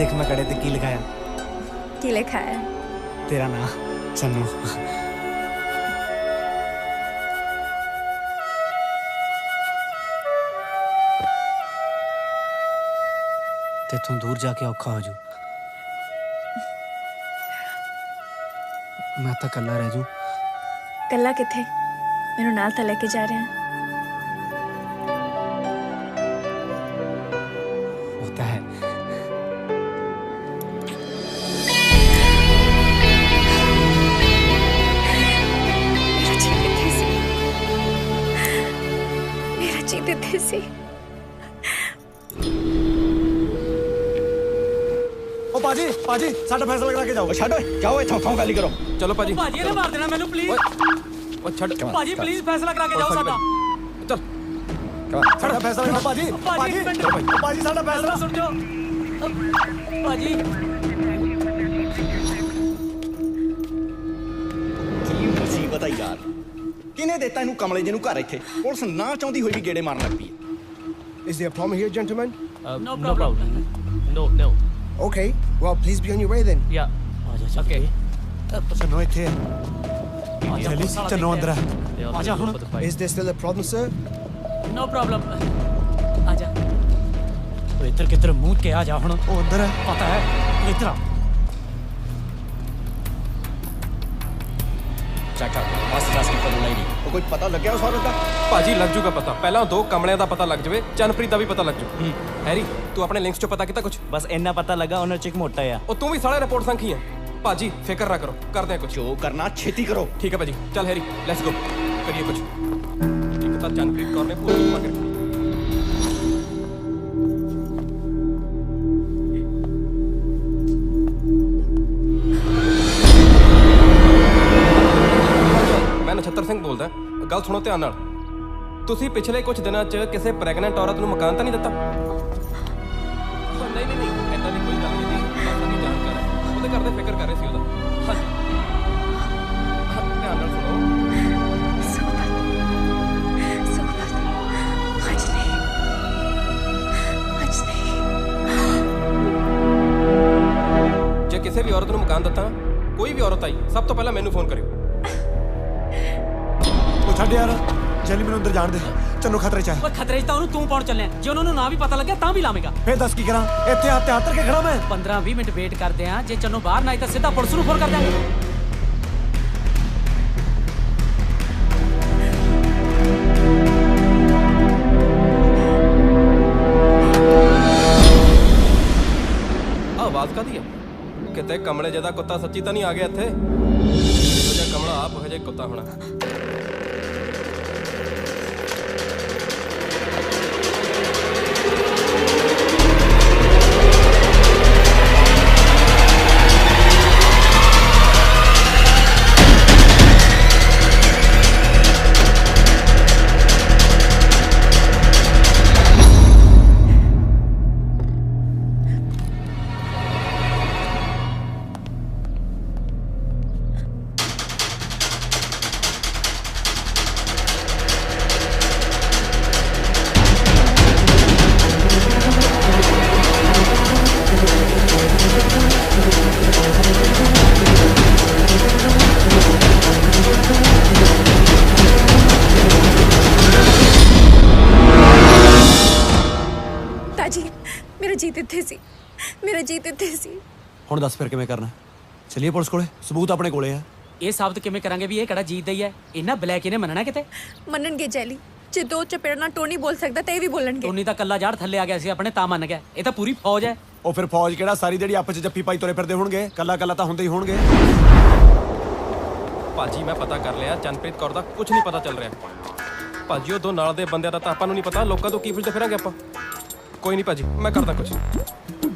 देख मैं कड़े ते की लिखाया? की लिखा है? तेरा नाम चन्नू। तेथों दूर जाके औखा हो जू, मैं तो कल्ला रह जू। कल्ला किथे? मेनू नाल तां लेके जा रहे हैं। होता है। मेरा जी किथे सी? पाजी पाजी साडा फैसला करा के जाओ। छाड़ो जाओ इथों खाओ गाली करो। चलो पाजी। पाजी ने मार देना मैनू प्लीज। ओ छड़ पाजी प्लीज फैसला करा के जाओ साडा। चल साडा फैसला करो पाजी। पाजी पाजी साडा फैसला सुन जाओ पाजी। की मुसीबत है यार, किने देता इनू कमले जी नू घर इत्थे? पुलिस ना चाहती हुई भी गेड़े मारन लग पई। Is there a problem here, gentlemen? No problem. No. Okay, well, please be on your way then. Yeah. Okay. Channo इत्थे चली चन्नो अंदर आजा हुन। Is there still a problem, sir? No problem. आजा। तो इधर किधर मुंह के आजा हुन। ओ अंदर है। पता है इधर आ। Check out. Boss is asking for the lady. ਉਹ ਕੋਈ ਪਤਾ ਲੱਗਿਆ ਉਸ ਔਰਤ ਦਾ? ਭਾਜੀ ਲੱਗ ਜੂਗਾ ਪਤਾ, ਪਹਿਲਾਂ ਦੋ ਕਮਲਿਆਂ ਦਾ ਪਤਾ ਲੱਗ ਜਵੇ, ਚੰਨਪ੍ਰੀਤ ਦਾ ਵੀ ਪਤਾ ਲੱਗ ਜੂ। ਹੈਰੀ ਤੂੰ ਆਪਣੇ ਲਿੰਕਸ ਚੋਂ ਪਤਾ ਕੀਤਾ ਕੁਝ? ਬਸ ਇੰਨਾ ਪਤਾ ਲੱਗਾ ਉਹਨਾਂ ਚ ਇੱਕ ਮੋਟਾ ਆ। ਉਹ ਤੂੰ ਵੀ ਸਾਲੇ ਰਿਪੋਰਟ ਸੰਖੀ ਆ। ਭਾਜੀ ਫਿਕਰ ਨਾ ਕਰੋ, ਕਰਦੇ ਆ ਕੁਝ। ਜੋ ਕਰਨਾ ਛੇਤੀ ਕਰੋ। ਠੀਕ ਹੈ ਭਾਜੀ, ਚੱਲ ਹੈਰੀ ਲੈਟਸ ਗੋ, ਕਰੀਏ ਕੁਝ। ਇੱਕ ਤਾਂ ਚੰਨਪ੍ਰੀਤ ਕੌਰ ਨੇ ਪੂਰੀ ਮੰਗ ਰੱਖੀ। ਮੈਂ ਨਛੱਤਰ ਸਿੰਘ ਬੋਲਦਾ। ਗੱਲ ਸੁਣੋ ਧਿਆਨ ਨਾਲ। ਤੁਸੀਂ ਪਿਛਲੇ ਕੁਝ ਦਿਨਾਂ 'ਚ ਕਿਸੇ ਪ੍ਰੈਗਨੈਂਟ ਔਰਤ ਨੂੰ ਮਕਾਨ ਤਾਂ ਨਹੀਂ ਦਿੱਤਾ? ਨਹੀਂ ਐਦਾਂ ਦੀ ਕੋਈ ਗੱਲ ਨਹੀਂ। ਘਰ ਦੇ ਫਿਕਰ ਕਰ ਰਹੇ ਸੀ ਉਹਦਾ। ਹਾਂਜੀ ਧਿਆਨ ਨਾਲ ਸੁਣੋ। ਜੇ ਕਿਸੇ ਵੀ ਔਰਤ ਨੂੰ ਮਕਾਨ ਦਿੱਤਾ ਨਾ, ਕੋਈ ਵੀ ਔਰਤ ਆਈ ਸਭ ਤੋਂ ਪਹਿਲਾਂ ਮੈਨੂੰ ਫੋਨ ਕਰਿਓ। ਉਹ ਛੱਡ ਯਾਰ, ਚੱਲੀ ਮੈਨੂੰ ਅੰਦਰ ਜਾਣ ਦੇ। ਚੰਨੂ ਖਤਰੇ 'ਚ ਹੈ। ਓਏ ਖਤਰੇ 'ਚ ਤਾਂ ਉਹਨੂੰ ਤੂੰ ਪਾਉਣ ਚੱਲਿਆ। ਜੇ ਉਹਨਾਂ ਨੂੰ ਨਾ ਵੀ ਪਤਾ ਲੱਗਿਆ ਤਾਂ ਵੀ ਲਾਵੇਂਗਾ। ਫੇਰ ਦੱਸ ਕੀ ਕਰਾਂ? ਇੱਥੇ ਹੱਥ ਤੇ ਹੱਥ ਕੇ ਖੜਾ ਮੈਂ। 15-20 ਮਿੰਟ ਵੇਟ ਕਰਦੇ ਆ। ਜੇ ਚੰਨੂ ਬਾਹਰ ਨਾ ਆਈ ਤਾਂ ਸਿੱਧਾ ਪੁਲਿਸ ਨੂੰ ਫੋਨ ਕਰ ਦਿਆਂਗੇ। ਆਵਾਜ਼ ਕਾਦੀ ਹੈ? ਕਿਤੇ ਕਮਲੇ ਜਿਹਦਾ ਕੁੱਤਾ ਸੱਚੀ ਤਾਂ ਨਹੀਂ ਆ ਗਿਆ ਇੱਥੇ? ਇਹੋ ਜਿਹਾ ਕਮਲਾ ਆਪ ਇਹੋ ਜਿਹਾ ਕੁੱਤਾ ਹੋਣਾ। ਜੀਤ ਇੱਥੇ ਸੀ। ਹੁਣ ਦੱਸ ਫਿਰ ਕਿਵੇਂ ਕਰਨਾ? ਚਲਿਏ ਪੁਲਿਸ ਕੋਲੇ, ਸਬੂਤ ਆਪਣੇ ਕੋਲੇ ਆ। ਇਹ ਸਾਬਤ ਕਿਵੇਂ ਕਰਾਂਗੇ ਵੀ ਇਹ ਕਿਹੜਾ ਜੀਤ ਦਾ ਹੀ ਹੈ? ਇਹਨਾਂ ਬਲੈਕ ਇਹਨੇ ਮੰਨਣਾ ਕਿਤੇ? ਮੰਨਣਗੇ ਜੈਲੀ। ਜੇ ਦੋ ਚਪੇੜਾਂ ਨਾਲ ਟੋਨੀ ਬੋਲ ਸਕਦਾ ਤਾਂ ਇਹ ਵੀ ਬੋਲਣਗੇ। ਟੋਨੀ ਤਾਂ ਕੱਲਾ ਜਾੜ ਥੱਲੇ ਆ ਗਿਆ ਸੀ ਆਪਣੇ, ਤਾਂ ਮੰਨ ਗਿਆ। ਇਹ ਤਾਂ ਪੂਰੀ ਫੌਜ ਹੈ। ਉਹ ਫਿਰ ਫੌਜ ਕਿਹੜਾ ਸਾਰੀ ਜਿਹੜੀ ਆਪਸ ਚ ਜੱਫੀ ਪਾਈ ਤੁਰੇ ਫਿਰਦੇ ਹੋਣਗੇ? ਕੱਲਾ ਕੱਲਾ ਤਾਂ ਹੁੰਦੇ ਹੀ ਹੋਣਗੇ। ਭਾਜੀ ਮੈਂ ਪਤਾ ਕਰ ਲਿਆ, ਚੰਨਪ੍ਰੀਤ ਕੌਰ ਦਾ ਕੁਝ ਨਹੀਂ ਪਤਾ ਚੱਲ ਰਿਹਾ। ਭਾਜੀ ਉਹ ਦੋ ਨਾਲ ਦੇ ਬੰਦਿਆਂ ਦਾ ਤਾਂ ਆਪਾਂ ਨੂੰ ਨਹੀਂ ਪਤਾ, ਲੋਕਾਂ ਤੋਂ ਕੀ ਪੁੱਛਦੇ ਫਿਰਾਂਗੇ ਆਪਾਂ। ਕੋਈ ਨਹੀਂ ਭਾਜੀ, ਮੈਂ ਕਰਦਾ ਕੁਝ।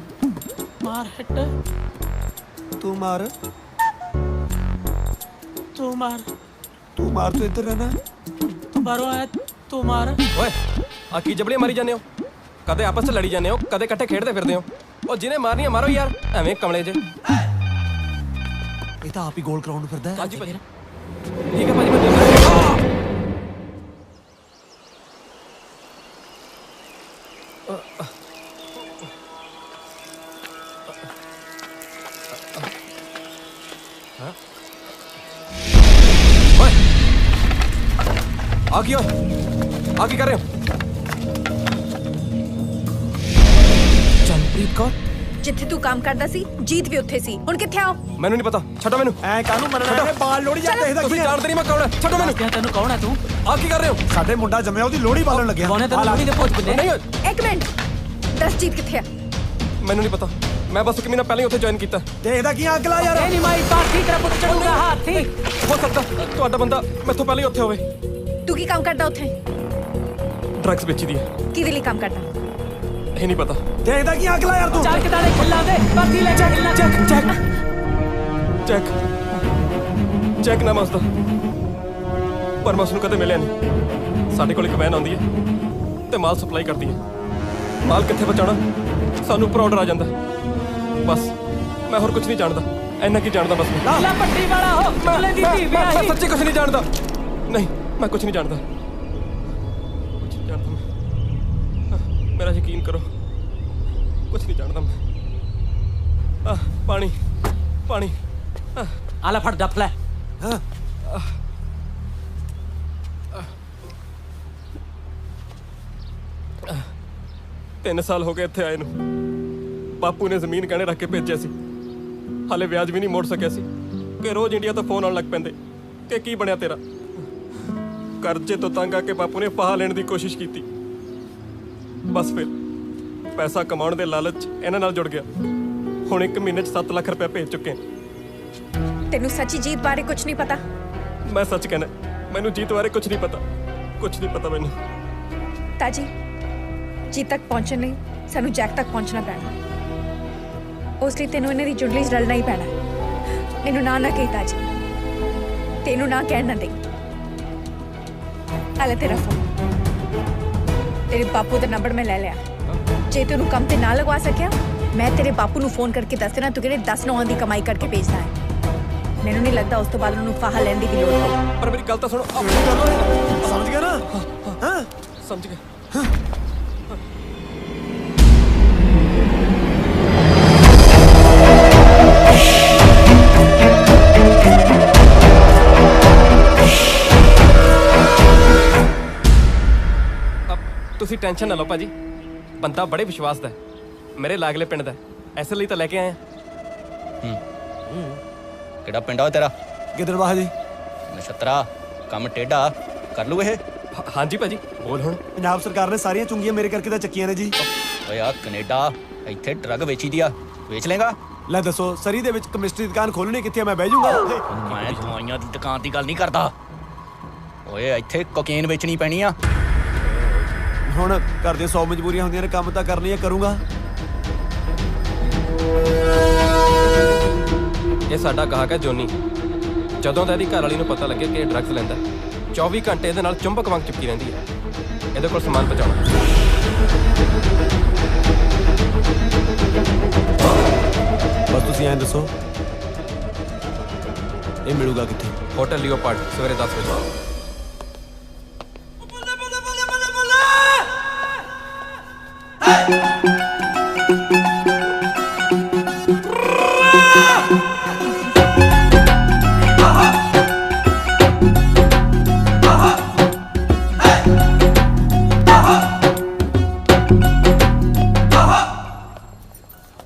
ਮਾਰ ਹਿੱਟ, ਤੂੰ ਮਾਰ, ਤੂੰ ਮਾਰ, ਤੂੰ ਮਾਰ, ਤੂੰ ਇੱਧਰ ਰਹਿਣਾ, ਤੂੰ ਬਾਹਰੋਂ ਆਇਆ, ਤੂੰ ਮਾਰ। ਓਏ ਆ ਕੀ ਜਬਲੀਆਂ ਮਾਰੀ ਜਾਂਦੇ ਹੋ? ਕਦੇ ਆਪਸ 'ਚ ਲੜੀ ਜਾਂਦੇ ਹੋ, ਕਦੇ ਇਕੱਠੇ ਖੇਡਦੇ ਫਿਰਦੇ ਹੋ। ਉਹ ਜਿਹਨੇ ਮਾਰਨੀ ਮਾਰੋ ਯਾਰ, ਐਵੇਂ ਕਮਲੇ ਜੇ। ਇਹ ਤਾਂ ਆਪ ਹੀ ਗੋਲ ਕਰਾਉਣ ਨੂੰ ਫਿਰਦਾ ਹੈ। ਹਾਂਜੀ ਭਾਜੀ, ਠੀਕ ਹੈ ਭਾਜੀ, ਮੈਂ ਦੇਖ ਰਿਹਾ। ਆ ਕੀ ਓਏ, ਆ ਕੀ ਕਰ ਰਹੇ ਹੋ? ਚੰਨਪ੍ਰੀਤ ਕੌਰ, ਜਿੱਥੇ ਤੂੰ ਕੰਮ ਕਰਦਾ ਸੀ ਜੀਤ ਵੀ ਉੱਥੇ ਸੀ, ਹੁਣ ਕਿੱਥੇ ਆਓ? ਮੈਨੂੰ ਨਹੀਂ ਪਤਾ, ਛੱਡੋ ਮੈਨੂੰ। ਐ ਕਾਹਨੂੰ ਮੰਨਣਾ ਹੈ? ਬਾਲ ਲੋੜੀ ਜਾਂਦੇ ਇਹਦਾ ਕੀ? ਤੁਸੀਂ ਜਾਣਦੇ ਨਹੀਂ ਮੈਂ ਕੌਣ ਹੈ, ਛੱਡੋ ਮੈਨੂੰ। ਤੈਨੂੰ ਕੌਣ ਹੈ ਤੂੰ? ਆ ਕੀ ਕਰ ਰਹੇ ਹੋ? ਸਾਡੇ ਮੁੰਡਾ ਜੰਮਿਆ, ਉਹਦੀ ਲੋੜੀ ਬਾਲਣ ਲੱਗਿਆ। ਕੌਣ ਹੈ ਤੈਨੂੰ ਲੋੜੀ ਦੇ ਭੋਜ ਬੰਦੇ? ਨਹੀਂ ਇੱਕ ਮਿੰਟ, ਦੱਸ ਜੀਤ ਕਿੱਥੇ ਆ? ਮੈਨੂੰ ਨਹੀਂ ਪਤਾ, ਮੈਂ ਬਸ ਇੱਕ ਮਹੀਨਾ ਪਹਿਲਾਂ ਹੀ ਉੱਥੇ ਜੁਆਇਨ ਕੀਤਾ। ਤੇ ਇਹਦਾ ਕੀ ਅੱਗ ਲਾ ਯਾਰ? ਇਹ ਨਹੀਂ ਮਾਈ ਬਾਤ ਠੀਕ ਪੁੱਤ ਚੜੂਗਾ ਹਾਥੀ। ਹੋ ਸਕਦਾ ਤੁਹਾਡਾ ਬੰਦਾ ਮੈਥੋਂ ਪਹਿਲਾਂ ਹੀ ਉੱਥੇ ਹੋਵੇ। ਤੂੰ ਕੀ ਕੰਮ ਕਰਦਾ ਉੱਥੇ? ਡਰੱਗਸ ਵੇਚਦੀ ਹੈ। ਕਿਹਦੇ ਲਈ ਕੰਮ ਕਰਦਾ? ਇਹ ਨਹੀਂ ਪਤਾ। ਤੇ ਇਹਦਾ ਕੀ ਅੱਗ ਲਾ ਯਾਰ ਤੂੰ? ਚੱਲ ਕਿਦਾਂ ਦੇ ਖਿੱਲਾ ਦੇ ਬਾਕੀ ਲੈ ਚੱਕ ਚੈੱਕ ਚੈੱਕ ਚੈੱਕ ਚੈੱਕ ਨਾ ਮਸਦਾ, ਪਰ ਮੈਂ ਉਸਨੂੰ ਕਦੇ ਮਿਲਿਆ ਨਹੀਂ। ਸਾਡੇ ਕੋਲ ਇੱਕ ਵੈਨ ਆਉਂਦੀ ਹੈ ਤੇ ਮਾਲ ਸਪਲਾਈ ਕਰਦੀ ਹੈ। ਮਾਲ ਕਿੱਥੇ ਪਹੁੰਚਾਉਣਾ ਸਾਨੂੰ ਉੱਪਰ ਆਰਡਰ ਆ ਜਾਂਦਾ। ਬਸ ਮੈਂ ਹੋਰ ਕੁਝ ਨਹੀਂ ਜਾਣਦਾ, ਇੰਨਾ ਕੀ ਜਾਣਦਾ ਬਸ ਮੈਂ। ਲਾ ਪੱਟੀ ਵਾਲਾ ਹੋ, ਮਗਲੇ ਦੀ ਧੀ ਮੈਂ ਸੱਚੀ ਕੁਝ ਨਹੀਂ ਜਾਣਦਾ। ਨਹੀਂ ਮੈਂ ਕੁਝ ਨਹੀਂ ਜਾਣਦਾ, ਕੁਝ ਨਹੀਂ ਜਾਣਦਾ ਮੈਂ। ਮੇਰਾ ਯਕੀਨ ਕਰੋ, ਕੁਝ ਨਹੀਂ ਜਾਣਦਾ ਮੈਂ। ਪਾਣੀ ਪਾਣੀ ਆ ਲੈ ਫੜ ਡੱਫ ਲੈ। 3 ਸਾਲ ਹੋ ਗਏ ਇੱਥੇ ਆਏ ਨੂੰ। ਬਾਪੂ ਨੇ ਜ਼ਮੀਨ ਗਹਿਣੇ ਰੱਖ ਕੇ ਭੇਜਿਆ ਸੀ, ਹਾਲੇ ਵਿਆਜ ਵੀ ਨਹੀਂ ਮੋੜ ਸਕਿਆ ਸੀ ਕਿ ਰੋਜ਼ ਇੰਡੀਆ ਤੋਂ ਫੋਨ ਆਉਣ ਲੱਗ ਪੈਂਦੇ ਕਿ ਕੀ ਬਣਿਆ ਤੇਰਾ। ਕਰਜ਼ੇ ਤੋਂ ਤੰਗ ਆ ਕੇ ਬਾਪੂ ਨੇ ਫਾਹਾ ਲੈਣ ਦੀ ਕੋਸ਼ਿਸ਼ ਕੀਤੀ। ਬਸ ਫਿਰ ਪੈਸਾ ਕਮਾਉਣ ਦੇ ਲਾਲਚ ਇਹਨਾਂ ਨਾਲ ਜੁੜ ਗਿਆ। ਹੁਣ 1 ਮਹੀਨੇ 'ਚ 7 ਲੱਖ ਰੁਪਏ ਭੇਜ ਚੁੱਕੇ ਹਾਂ। ਤੈਨੂੰ ਸੱਚੀ ਜੀਤ ਬਾਰੇ ਕੁਝ ਨਹੀਂ ਪਤਾ? ਮੈਂ ਸੱਚ ਕਹਿਣਾ, ਮੈਨੂੰ ਜੀਤ ਬਾਰੇ ਕੁਝ ਨਹੀਂ ਪਤਾ, ਕੁਝ ਨਹੀਂ ਪਤਾ ਮੈਨੂੰ। ਤਾਜੀ, ਜੀਤ ਤੱਕ ਪਹੁੰਚਣ ਲਈ ਸਾਨੂੰ ਜੈਕ ਤੱਕ ਪਹੁੰਚਣਾ ਪੈਣਾ। ਉਸ ਲਈ ਤੈਨੂੰ ਇਹਨਾਂ ਦੀ ਜੁੰਡਲੀ 'ਚ ਰਲਣਾ ਹੀ ਪੈਣਾ। ਮੈਨੂੰ ਨਾ ਕਹੀ ਤਾਜੀ, ਤੈਨੂੰ ਨਾ ਕਹਿਣ ਨਾ ਦੇ। ਆ ਲੈ ਤੇਰਾ ਫੋਨ, ਤੇਰੇ ਬਾਪੂ ਦਾ ਨੰਬਰ ਮੈਂ ਲੈ ਲਿਆ। ਜੇ ਤੈਨੂੰ ਕੰਮ ਤੇ ਨਾ ਲਗਵਾ ਸਕਿਆ मैं तेरे बापू ਨੂੰ ਫੋਨ ਕਰਕੇ ਦੱਸ ਦੇਣਾ ਤੂੰ ਕਿਹੜੇ 10 ਨੌਂ ਦੀ ਕਮਾਈ ਕਰਕੇ ਭੇਜਦਾ ਹੈ ਮੈਨੂੰ ਨਹੀਂ ਲੱਗਦਾ ਉਸ ਤੋਂ ਬਾਅਦ ਉਹਨੂੰ ਫਾਹਾ ਲੈਣ ਦੀ ਵੀ ਲੋੜ ਹੋਵੇ ਪਰ ਮੇਰੀ ਗੱਲ ਤਾਂ ਸੁਣੋ ਸਮਝ ਗਿਆ ਨਾ ਹਾਂ ਸਮਝ ਗਿਆ ਤੁਸੀਂ ਟੈਨਸ਼ਨ ਨਾ ਲਓ ਭਾਜੀ ਬੰਦਾ ਬੜੇ ਵਿਸ਼ਵਾਸ ਦਾ ਮੇਰੇ ਲਾਗਲੇ ਪਿੰਡ ਦਾ ਐਸੇ ਲਈ ਤਾਂ ਲੈ ਕੇ ਆਏ ਆ ਕਿਹੜਾ ਪਿੰਡ ਆ ਤੇਰਾ ਗਿੱਦੜਬਾਹਾ ਜੀ ਨਛੱਤਰਾ ਕੰਮ ਟੇਢਾ ਕਰ ਲੂ ਇਹ ਹਾਂਜੀ ਭਾਜੀ ਬੋਲ ਹੁਣ ਪੰਜਾਬ ਸਰਕਾਰ ਨੇ ਸਾਰੀਆਂ ਚੁੰਗੀਆਂ ਮੇਰੇ ਕਰਕੇ ਤਾਂ ਚੱਕੀਆਂ ਨੇ ਜੀ ਓਏ ਆ ਕੈਨੇਡਾ ਇੱਥੇ ਡਰੱਗ ਵੇਚੀ ਦੀ ਆ ਵੇਚ ਲੇਗਾ ਲੈ ਦੱਸੋ ਸਰੀ ਦੇ ਵਿੱਚ ਕੈਮਿਸਟਰੀ ਦੁਕਾਨ ਖੋਲਣੀ ਕਿੱਥੇ ਮੈਂ ਬਹਿ ਜਾਊਂਗਾ ਮੈਂ ਦਵਾਈਆਂ ਦੀ ਦੁਕਾਨ ਦੀ ਗੱਲ ਨਹੀਂ ਕਰਦਾ ਓਏ ਇੱਥੇ ਕੋਕੇਨ ਵੇਚਣੀ ਪੈਣੀ ਆ ਹੁਣ ਘਰ ਦੀਆਂ 100 ਮਜਬੂਰੀਆਂ ਹੁੰਦੀਆਂ ਨੇ ਕੰਮ ਤਾਂ ਕਰਨੀਆਂ ਕਰੂੰਗਾ ਇਹ ਸਾਡਾ ਗਾਹਕ ਹੈ ਜੋਨੀ ਜਦੋਂ ਦਾ ਇਹਦੀ ਘਰ ਵਾਲੀ ਨੂੰ ਪਤਾ ਲੱਗੇ ਕਿ ਇਹ ਡਰੱਗਸ ਲੈਂਦਾ 24 ਘੰਟੇ ਇਹਦੇ ਨਾਲ ਚੁੰਬਕ ਵਾਂਗ ਚਿਪਕੀ ਰਹਿੰਦੀ ਹੈ ਇਹਦੇ ਕੋਲ ਸਮਾਨ ਪਹੁੰਚਾਉਣਾ ਬਸ ਤੁਸੀਂ ਐਂ ਦੱਸੋ ਇਹ ਮਿਲੂਗਾ ਕਿੱਥੇ ਹੋਟਲ ਲਿਓਪਾਰਡ ਸਵੇਰੇ 10 ਵਜੇ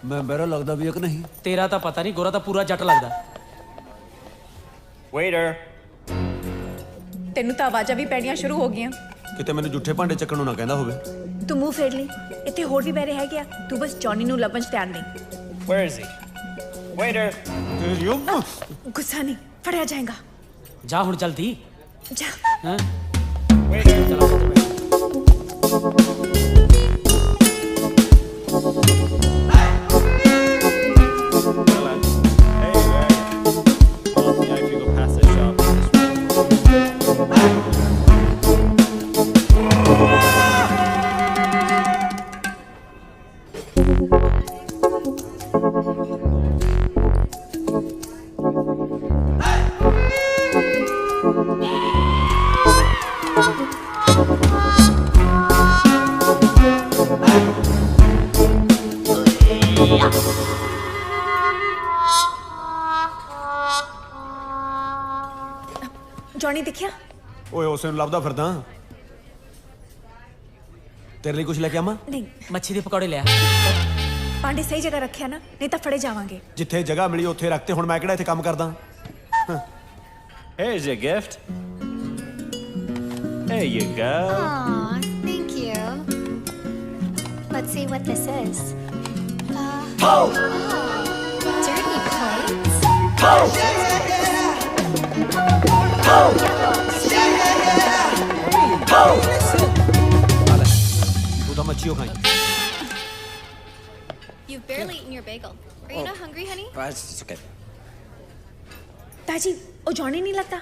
ਮੈਂ ਬਹਿਰਾ ਲੱਗਦਾ ਵੀ ਇੱਕ ਨਹੀਂ ਤੇਰਾ ਤਾਂ ਪਤਾ ਨਹੀਂ ਗੋਰਾ ਤਾਂ ਪੂਰਾ ਜੱਟ ਲੱਗਦਾ ਵੇਟਰ ਤੈਨੂੰ ਤਾਂ ਆਵਾਜ਼ਾਂ ਵੀ ਪੈਣੀਆਂ ਸ਼ੁਰੂ ਹੋ ਗਈਆਂ ਕਿਤੇ ਮੈਨੂੰ ਜੁੱਠੇ ਭਾਂਡੇ ਚੱਕਣ ਨੂੰ ਨਾ ਕਹਿੰਦਾ ਹੋਵੇ ਤੂੰ ਮੂੰਹ ਫੇਰ ਲਈ ਇੱਥੇ ਹੋਰ ਵੀ ਬੈਰੇ ਹੈਗੇ ਆ ਤੂੰ ਬਸ ਜੌਨੀ ਨੂੰ ਲੱਭਣ 'ਚ ਧਿਆਨ ਦੇ ਵੇਅਰ ਇਜ਼ ਹੀ ਵੇਟਰ ਗੁੱਸਾ ਨਹੀਂ ਫੜਿਆ ਜਾਏਗਾ ਜਾ ਹੁਣ ਜਲਦੀ ਜਾ ਹਾਂ ਜੌਨੀ ਦੇਖਿਆ ਓਏ ਉਸੇ ਨੂੰ ਲੱਭਦਾ ਫਿਰਦਾ ਤੇਰੇ ਲਈ ਕੁਝ ਲੈ ਕੇ ਆਵਾਂ ਨਹੀਂ ਮੱਛੀ ਦੇ ਪਕੌੜੇ ਲਿਆ ਪਾਂਡੇ ਸਹੀ ਜਗ੍ਹਾ ਰੱਖਿਆ ਨਾ ਨਹੀਂ ਤਾਂ ਫੜੇ ਜਾਵਾਂਗੇ ਜਿੱਥੇ ਜਗ੍ਹਾ ਮਿਲੀ ਉੱਥੇ ਰੱਖਤੇ ਹੁਣ ਮੈਂ ਕਿਹੜਾ ਇੱਥੇ ਕੰਮ ਕਰਦਾ Here's your gift. There you go. Aw, thank you. Let's see what this is. Dirty plates. ਤੂੰ ਤਾਂ ਮੱਛੀਓ ਖਾਈ You've barely eaten your bagel. Are you not hungry, honey? It's okay. ਤਾਜੀ ਉਹ ਜੌਨੀ ਨਹੀਂ ਲੱਗਦਾ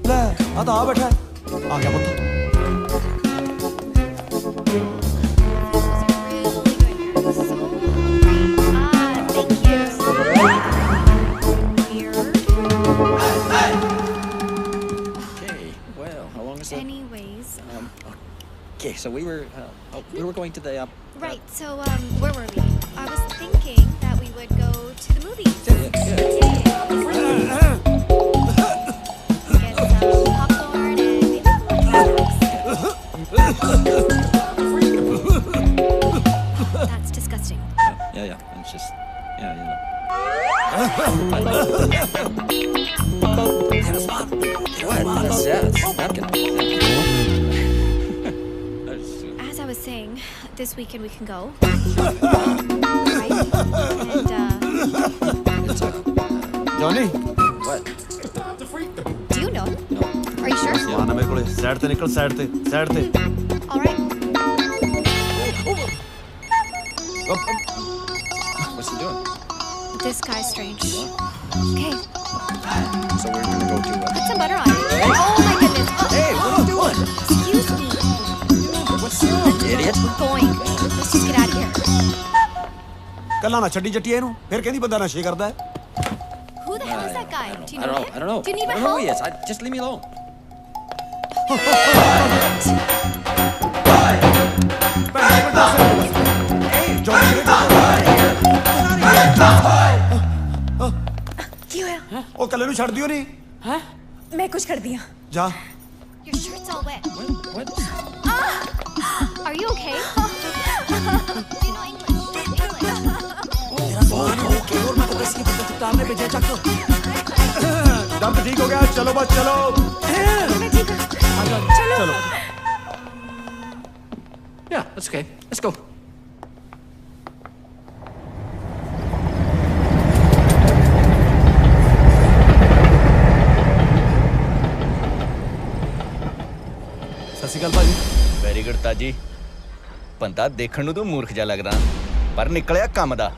ਲੈ ਆ ਤਾਂ ਆ ਬੈਠਾ ਆ ਗਿਆ ਪੁੱਤ Anyways. Okay, so we were going to the. Right, so where were we? I was thinking that we would go to the movies. Get some popcorn and maybe That's disgusting. Yeah. It's just, yeah, you know. As I was saying, this weekend we can go. Right? And, Johnny What? do you know? Are you sure? ਆਣਾ ਮੇਰੇ ਕੋਲੇ side ਤੇ ਨਿਕਲ side ਤੇ All right. What's he doing? This guy's strange. Okay, So we're gonna go to. put some butter on it. Oh my goodness. Oh, Hey, what are you doing? excuse me. What's Idiot. We're going. Let's just get out of here. ਕੱਲਾ ਨਾ ਛੱਡੀ ਜੱਟੀਏ ਇਹਨੂੰ ਫਿਰ ਕਹਿੰਦੀ ਬੰਦਾ ਨਸ਼ੇ ਕਰਦਾ ਹੈ Who the hell is that guy? Do you know him? I don't know. Do you need I my don't know who he help? is. Just leave me alone. ਕੀ ਹੋਇਆ? ਉਹ ਕੱਲੇ ਨੂੰ ਛੱਡ ਦਿਓ ਨਹੀਂ ਹੈ ਮੈਂ ਕੁਝ ਕਰਦੀ ਹਾਂ। ਜਾ Your shirt's all wet. What? Are you okay? You know दर्द ठीक हो गया चलो बस चलो चलो Yeah, that's okay. Let's go. ਸਤਿ ਸ਼੍ਰੀ ਅਕਾਲ ਭਾਜੀ ਵੈਰੀ ਗੁੱਡ ਤਾਜੀ ਬੰਦਾ ਦੇਖਣ ਨੂੰ ਤੂੰ ਮੂਰਖ ਜਿਹਾ ਲੱਗਦਾ ਪਰ ਨਿਕਲਿਆ ਕੰਮ ਦਾ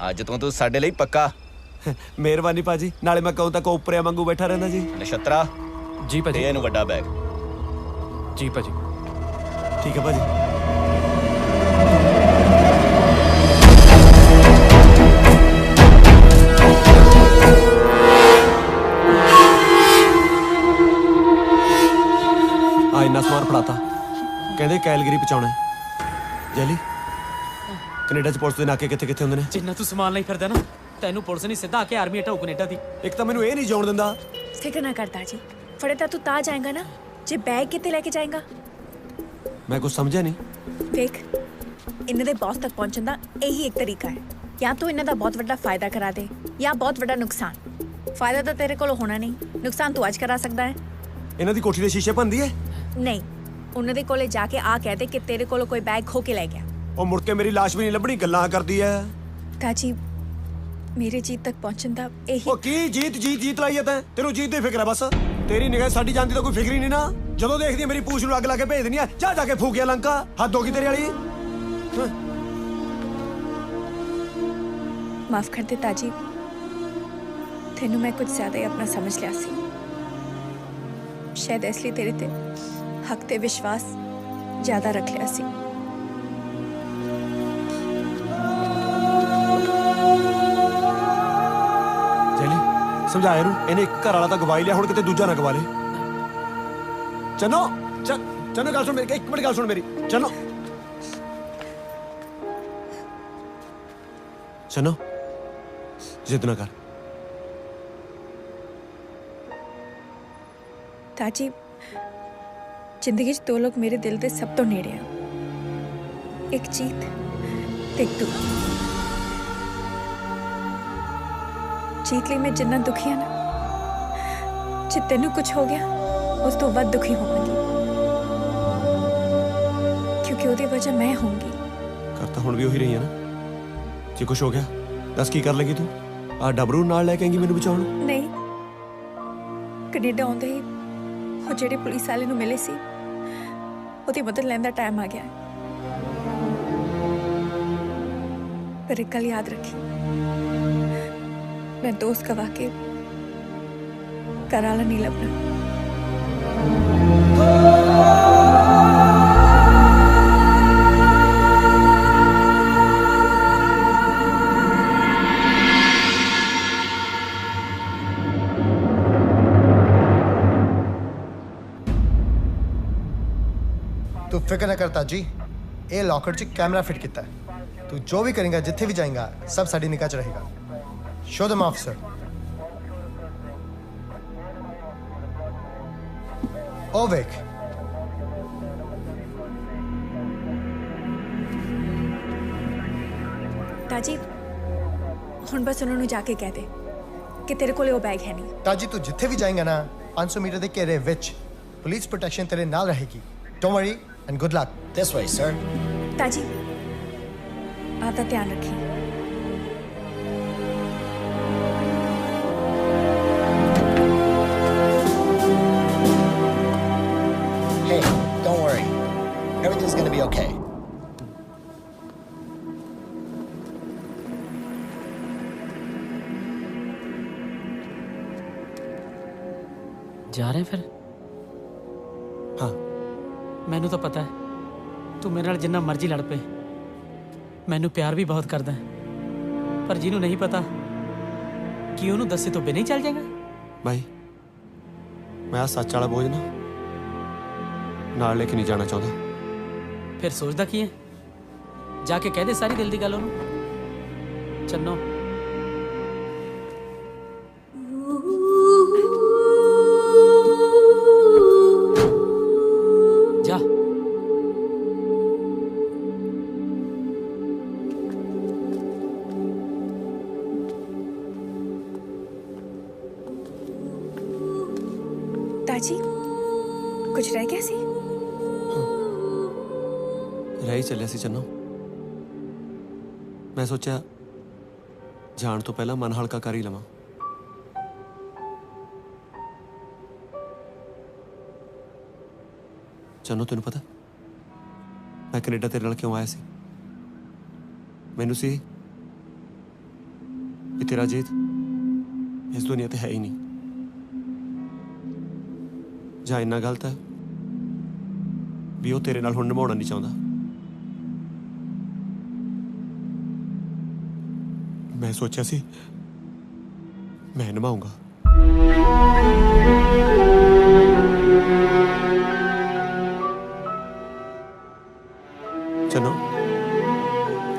ਅੱਜ ਤੋਂ ਤੂੰ ਸਾਡੇ ਲਈ ਪੱਕਾ ਮਿਹਰਬਾਨੀ ਭਾਜੀ ਨਾਲੇ ਮੈਂ ਕਹੂੰ ਤਾਂ ਕੋ ਉੱਪਰਿਆ ਵਾਂਗੂ ਬੈਠਾ ਰਹਿੰਦਾ ਜੀ ਨਛੱਤਰਾ ਜੀ ਭਾਜੀ ਇਹਨੂੰ ਵੱਡਾ ਬੈਗ ਜੀ ਭਾਜੀ ਠੀਕ ਹੈ ਭਾਜੀ ਆ ਇੰਨਾ ਸਮਾਨ ਫੜਾਤਾ ਕਹਿੰਦੇ ਕੈਲਗਰੀ ਪਹੁੰਚਾਉਣਾ ਜੈਲੀ ਕੈਨੇਡਾ ਚ ਪੁਲਿਸ ਦੇ ਨਾਕੇ ਕਿੱਥੇ ਕਿੱਥੇ ਹੁੰਦੇ ਨੇ ਜਿੰਨਾ ਤੂੰ ਸਮਾਨ ਲਈ ਫਿਰਦਾ ਨਾ ਤੈਨੂੰ ਪੁਲਿਸ ਨਹੀਂ ਸਿੱਧਾ ਆ ਕੇ ਆਰਮੀ ਹਟਾਊ ਕੈਨੇਡਾ ਦੀ ਇੱਕ ਤਾਂ ਮੈਨੂੰ ਇਹ ਨਹੀਂ ਜਾਣ ਦਿੰਦਾ ਫਿਕਰ ਨਾ ਕਰਦਾ ਜੀ ਫੜੇ ਤਾਂ ਤੂੰ ਤਾਂ ਜਾਏਗਾ ਨਾ ਜੇ ਬੈਗ ਕਿੱਥੇ ਲੈ ਕੇ ਜਾਏਗਾ ਮੈਂ ਕੁਝ ਸਮਝਿਆ ਨਹੀਂ ਦੇਖ ਇਹਨਾਂ ਦੇ ਬੌਸ ਤੱਕ ਪਹੁੰਚਣ ਦਾ ਇਹੀ ਇੱਕ ਤਰੀਕਾ ਹੈ ਜਾਂ ਤੂੰ ਇਹਨਾਂ ਦਾ ਬਹੁਤ ਵੱਡਾ ਫਾਇਦਾ ਕਰਾ ਦੇ ਜਾਂ ਬਹੁਤ ਵੱਡਾ ਨੁਕਸਾਨ ਫਾਇਦਾ ਤਾਂ ਤੇਰੇ ਕੋਲ ਹੋਣਾ ਨਹੀਂ ਨੁਕਸਾਨ ਤੂੰ ਅੱਜ ਕਰਾ ਸਕਦਾ ਹੈ ਇਹਨਾਂ ਦੀ ਕੋਠੀ ਦੇ ਸ਼ੀਸ਼ੇ ਭੰਦੀ ਏ ਨਹੀਂ ਉਹਨਾਂ ਦੇ ਕੋਲੇ ਜਾ ਕੇ ਆ ਕਹਿ ਦੇ ਕਿ ਤੇਰੇ ਕੋਲੋਂ ਕੋਈ ਬੈਗ ਖੋ ਕੇ ਲੈ ਗਿਆ ਉਹ ਮੁੜ ਕੇ ਮੇਰੀ ਲਾਸ਼ ਵੀ ਨਹੀਂ ਲੱਭਣੀ ਗੱਲਾਂ ਕਰਦੀ ਐ ਤਾਜੀ ਮੇਰੇ ਜੀਤ ਤੱਕ ਪਹੁੰਚਣ ਦਾ ਇਹੀ ਉਹ ਕੀ ਜੀਤ ਲਾਈ ਐ ਤੈਂ ਤੈਨੂੰ ਜੀਤ ਦੀ ਫਿਕਰ ਐ ਬਸ ਤੇਰੀ ਨਿਗਾਹ ਸਾਡੀ ਜਾਨ ਦੀ ਤਾਂ ਕੋਈ ਫਿਕਰ ਹੀ ਨਹੀਂ ਨਾ ਜਦੋਂ ਦੇਖਦੀ ਮੇਰੀ ਪੂਛ ਨੂੰ ਅੱਗ ਲਾ ਕੇ ਭੇਜ ਦਿੰਦੀ ਐ ਜਾ ਕੇ ਫੂਕਿਆ ਲੰਕਾ ਹੱਦ ਹੋ ਗਈ ਤੇਰੇ ਵਾਲੀ ਮਾਫ ਕਰ ਦੇ ਤਾਜੀ ਤੈਨੂੰ ਮੈਂ ਕੁਝ ਜ਼ਿਆਦਾ ਹੀ ਆਪਣਾ ਸਮਝ ਲਿਆ ਸੀ ਸ਼ਾਇਦ ਇਸ ਲਈ ਤੇਰੇ ਤੇ ਹੱਕ ਤੇ ਵਿਸ਼ਵਾਸ ਜ਼ਿਆਦਾ ਰੱਖ ਲਿਆ ਸੀ ਜੈਲੀ ਸਮਝਾ ਇਹਨੂੰ ਇਹਨੇ ਇੱਕ ਘਰ ਵਾਲਾ ਤਾਂ ਗਵਾਈ ਲਿਆ ਹੁਣ ਕਿਤੇ ਦੂਜਾ ਨਾ ਗਵਾ ਲੇ ਚੰਨੋ ਗੱਲ ਸੁਣ ਮੇਰੀ ਇੱਕ ਮਿੰਟ ਗੱਲ ਸੁਣ ਮੇਰੀ ਚੰਨੋ ਜਿੱਦ ਨਾ ਕਰ ਤਾਜੀ ਜ਼ਿੰਦਗੀ 'ਚ ਦੋ ਲੋਕ ਮੇਰੇ ਦਿਲ ਦੇ ਸਭ ਤੋਂ ਨੇੜੇ ਆ ਇੱਕ ਜੀਤ ਤੇ ਇੱਕ ਤੂੰ ਜੀਤ ਲਈ ਮੈਂ ਜਿੰਨਾ ਦੁਖੀ ਆ ਨਾ ਜੇ ਤੈਨੂੰ ਕੁਝ ਹੋ ਗਿਆ ਉਸ ਤੋਂ ਵੱਧ ਦੁਖੀ ਹੋਵਾਂਗੀ ਕਿਉਂਕਿ ਉਹਦੀ ਵਜ੍ਹਾ ਮੈਂ ਹੋਊਂਗੀ ਕਰਤਾ ਹੁਣ ਵੀ ਉਹੀ ਰਹੀ ਹੈ ਨਾ ਜੇ ਕੁਝ ਹੋ ਗਿਆ ਦੱਸ ਕੀ ਕਰ ਲੇਗੀ ਤੂੰ ਆ ਡਬਰੂ ਨਾਲ ਲੈ ਕੇ ਆਏਂਗੀ ਮੈਨੂੰ ਬਚਾਉਣ ਨਹੀਂ ਕੈਨੇਡਾ ਆਉਂਦੇ ਹੀ ਉਹ ਜਿਹੜੇ ਪੁਲਿਸ ਵਾਲੇ ਨੂੰ ਮਿਲੇ ਸੀ ਉਹਦੀ ਮਦਦ ਲੈਣ ਦਾ ਟਾਈਮ ਆ ਗਿਆ ਪਰ ਇੱਕ ਗੱਲ ਯਾਦ ਰੱਖੀ ਮੈਂ ਦੋਸਤ ਗਵਾ ਕੇ ਘਰ ਵਾਲਾ ਨਹੀਂ ਲੱਭਣਾ तू फिक्र न करता जी ये लॉकर च कैमरा फिट किया है तू जो भी करेगा जिथे भी जाएगा सब साड़ी निकाह च रहेगा शो देम ऑफिसर ओ वेख ਤਾਜੀ ਹੁਣ ਬਸ ਉਹਨਾਂ ਨੂੰ ਜਾ ਕੇ ਕਹਿ ਦੇ ਕਿ ਤੇਰੇ ਕੋਲੇ ਉਹ ਬੈਗ ਹੈ ਨਹੀਂ ताजी तू जिथे भी जाएगा ना 500 मीटर के घेरे विच पुलिस प्रोटेक्शन तेरे नाल रहेगी don't worry and good luck This way, sir. ताजी आपका ध्यान रखिए Hey, don't worry. Everything's gonna be okay. ਜਾ ਰਹੇ ਫਿਰ हाँ ਮੈਨੂੰ ਤਾਂ ਪਤਾ ਹੈ ਤੂੰ ਮੇਰੇ ਨਾਲ ਜਿੰਨਾ ਮਰਜ਼ੀ ਲੜ ਪਏ, ਮੈਨੂੰ ਪਿਆਰ ਵੀ ਬਹੁਤ ਕਰਦਾ ਹੈ, ਪਰ ਜਿਹਨੂੰ ਨਹੀਂ ਪਤਾ ਕਿ ਉਹਨੂੰ ਦੱਸੇ ਤੋਂ ਬਿਨਾਂ ਹੀ ਚੱਲ ਜਾਏਗਾ। भाई मैं सच वाला बोझ ना नाल लेके नहीं जाना चाहता। ਫਿਰ ਸੋਚਦਾ ਕੀ ਹੈ? ਜਾ ਕੇ ਕਹਿ ਦੇ ਸਾਰੀ ਦਿਲ ਦੀ ਗੱਲ ਉਹਨੂੰ। ਚੰਨੋ ਜਾ। ताजी कुछ रह गया सी? रह ही चलिया सी चन्नो। मैं सोचा जान तो पहला मन हल्का कर ही लवां। चन्नो तेन पता मैं कनेडा तेरे नाल क्यों आया सी? मैनू सी कि तेरा जीत इस दुनिया ते है ही नहीं, ਜਾਂ ਇੰਨਾ ਗਲਤ ਹੈ ਵੀ ਉਹ ਤੇਰੇ ਨਾਲ ਹੁਣ ਨਿਭਾਉਣਾ ਨਹੀਂ ਚਾਹੁੰਦਾ। ਮੈਂ ਸੋਚਿਆ ਸੀ ਮੈਂ ਨਿਭਾਊਂਗਾ। ਚਲੋ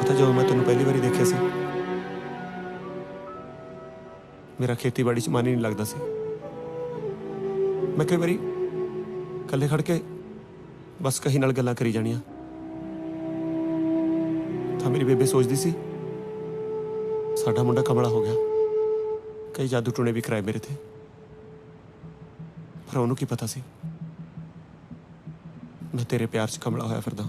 ਪਤਾ ਜਦੋਂ ਮੈਂ ਤੈਨੂੰ ਪਹਿਲੀ ਵਾਰੀ ਦੇਖਿਆ ਸੀ ਮੇਰਾ ਖੇਤੀਬਾੜੀ 'ਚ ਮਨ ਹੀ ਨਹੀਂ ਲੱਗਦਾ ਸੀ। ਮੈਂ ਕਈ ਵਾਰੀ ਕੱਲੇ ਖੜ ਕੇ ਬਸ ਕਹੀ ਨਾਲ ਗੱਲਾਂ ਕਰੀ ਜਾਣੀਆਂ ਤਾਂ ਮੇਰੀ ਬੇਬੇ ਸੋਚਦੀ ਸੀ ਸਾਡਾ ਮੁੰਡਾ ਕਮਲਾ ਹੋ ਗਿਆ। ਕਈ ਜਾਦੂ ਟੂਣੇ ਵੀ ਕਰਾਏ ਮੇਰੇ ਤੇ, ਪਰ ਉਹਨੂੰ ਕੀ ਪਤਾ ਸੀ ਮੈਂ ਤੇਰੇ ਪਿਆਰ 'ਚ ਕਮਲਾ ਹੋਇਆ ਫਿਰਦਾ।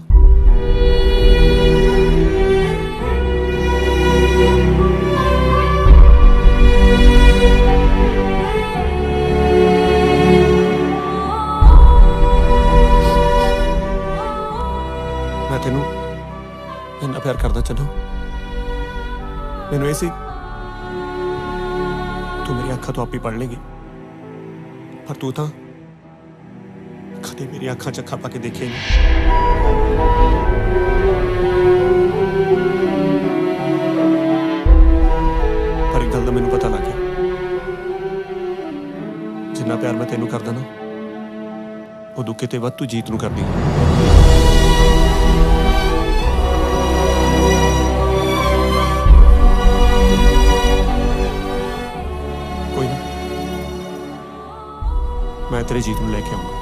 ਤੈਨੂੰ ਇੰਨਾ ਪਿਆਰ ਕਰਦਾ ਚੰਨੋ। ਮੈਨੂੰ ਇਹ ਸੀ ਤੂੰ ਮੇਰੀ ਅੱਖਾਂ ਤੋਂ ਆਪੇ ਪੜ ਲੇਗੀ, ਪਰ ਤੂੰ ਤਾਂ ਕਦੇ ਮੇਰੀ ਅੱਖਾਂ 'ਚ ਅੱਖਾਂ ਪਾ ਕੇ ਦੇਖਿਆ ਨਹੀਂ। ਪਰ ਇੱਕ ਗੱਲ ਦਾ ਮੈਨੂੰ ਪਤਾ ਲੱਗ ਗਿਆ, ਜਿੰਨਾ ਪਿਆਰ ਮੈਂ ਤੈਨੂੰ ਕਰਦਾ ਨਾ ਉਦੋਂ ਕਿਤੇ ਵੱਧ ਤੂੰ ਜੀਤ ਨੂੰ ਕਰਦੀ ਹੈ। मैं तेरे जीत में लेके आऊंगा।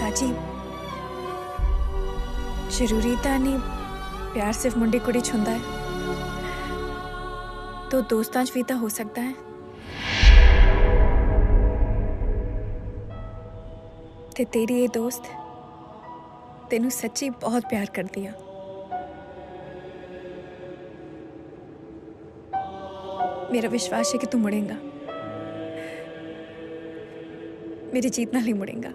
ताजी जरूरी तो नहीं प्यार सिर्फ मुंडे कुड़ी च हुंदा है, तो दोस्तां च भी तो हो सकता है। ते तेरी ये दोस्त तेनू सच्ची बहुत प्यार करती है। मेरा विश्वास है कि तू मुड़ेगा, मेरी जीत नाल ही मुड़ेगा।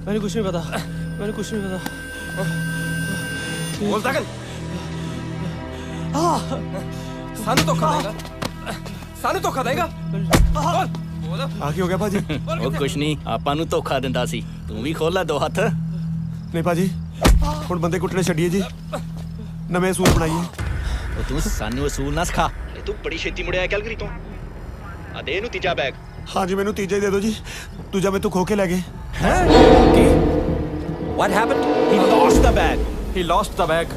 मैंने कुछ नहीं पता, मैंने कुछ नहीं पता। बोलता कर। सानू धोखा देगा, सानू धोखा देगा। आ ਕੀ ਹੋ ਗਿਆ ਭਾਜੀ? ਉਹ ਕੁਛ ਨਹੀਂ, ਆਪਾਂ ਨੂੰ ਧੋਖਾ ਦਿੰਦਾ ਸੀ। ਤੂੰ ਵੀ ਖੋਲਾ ਦੋ ਹੱਥ। ਨਹੀਂ ਭਾਜੀ ਹੁਣ ਬੰਦੇ ਕੁੱਟਣੇ ਛੱਡੀਏ ਜੀ, ਨਵੇਂ ਅਸੂਲ ਬਣਾਈਏ। ਉਹ ਤੂੰ ਸਾਨੂੰ ਅਸੂਲ ਨਾ ਸਿਖਾ। ਇਹ ਤੂੰ ਬੜੀ ਛੇਤੀ ਮੁੜਿਆ ਕੈਲਗਰੀ ਤੋਂ। ਆ ਦੇ ਇਹਨੂੰ ਤੀਜਾ ਬੈਗ। हाँ जी मैनू तीजा ही दे दो जी, दूजा मैं तो खो के ले गए। What happened? He lost the bag. He lost the bag.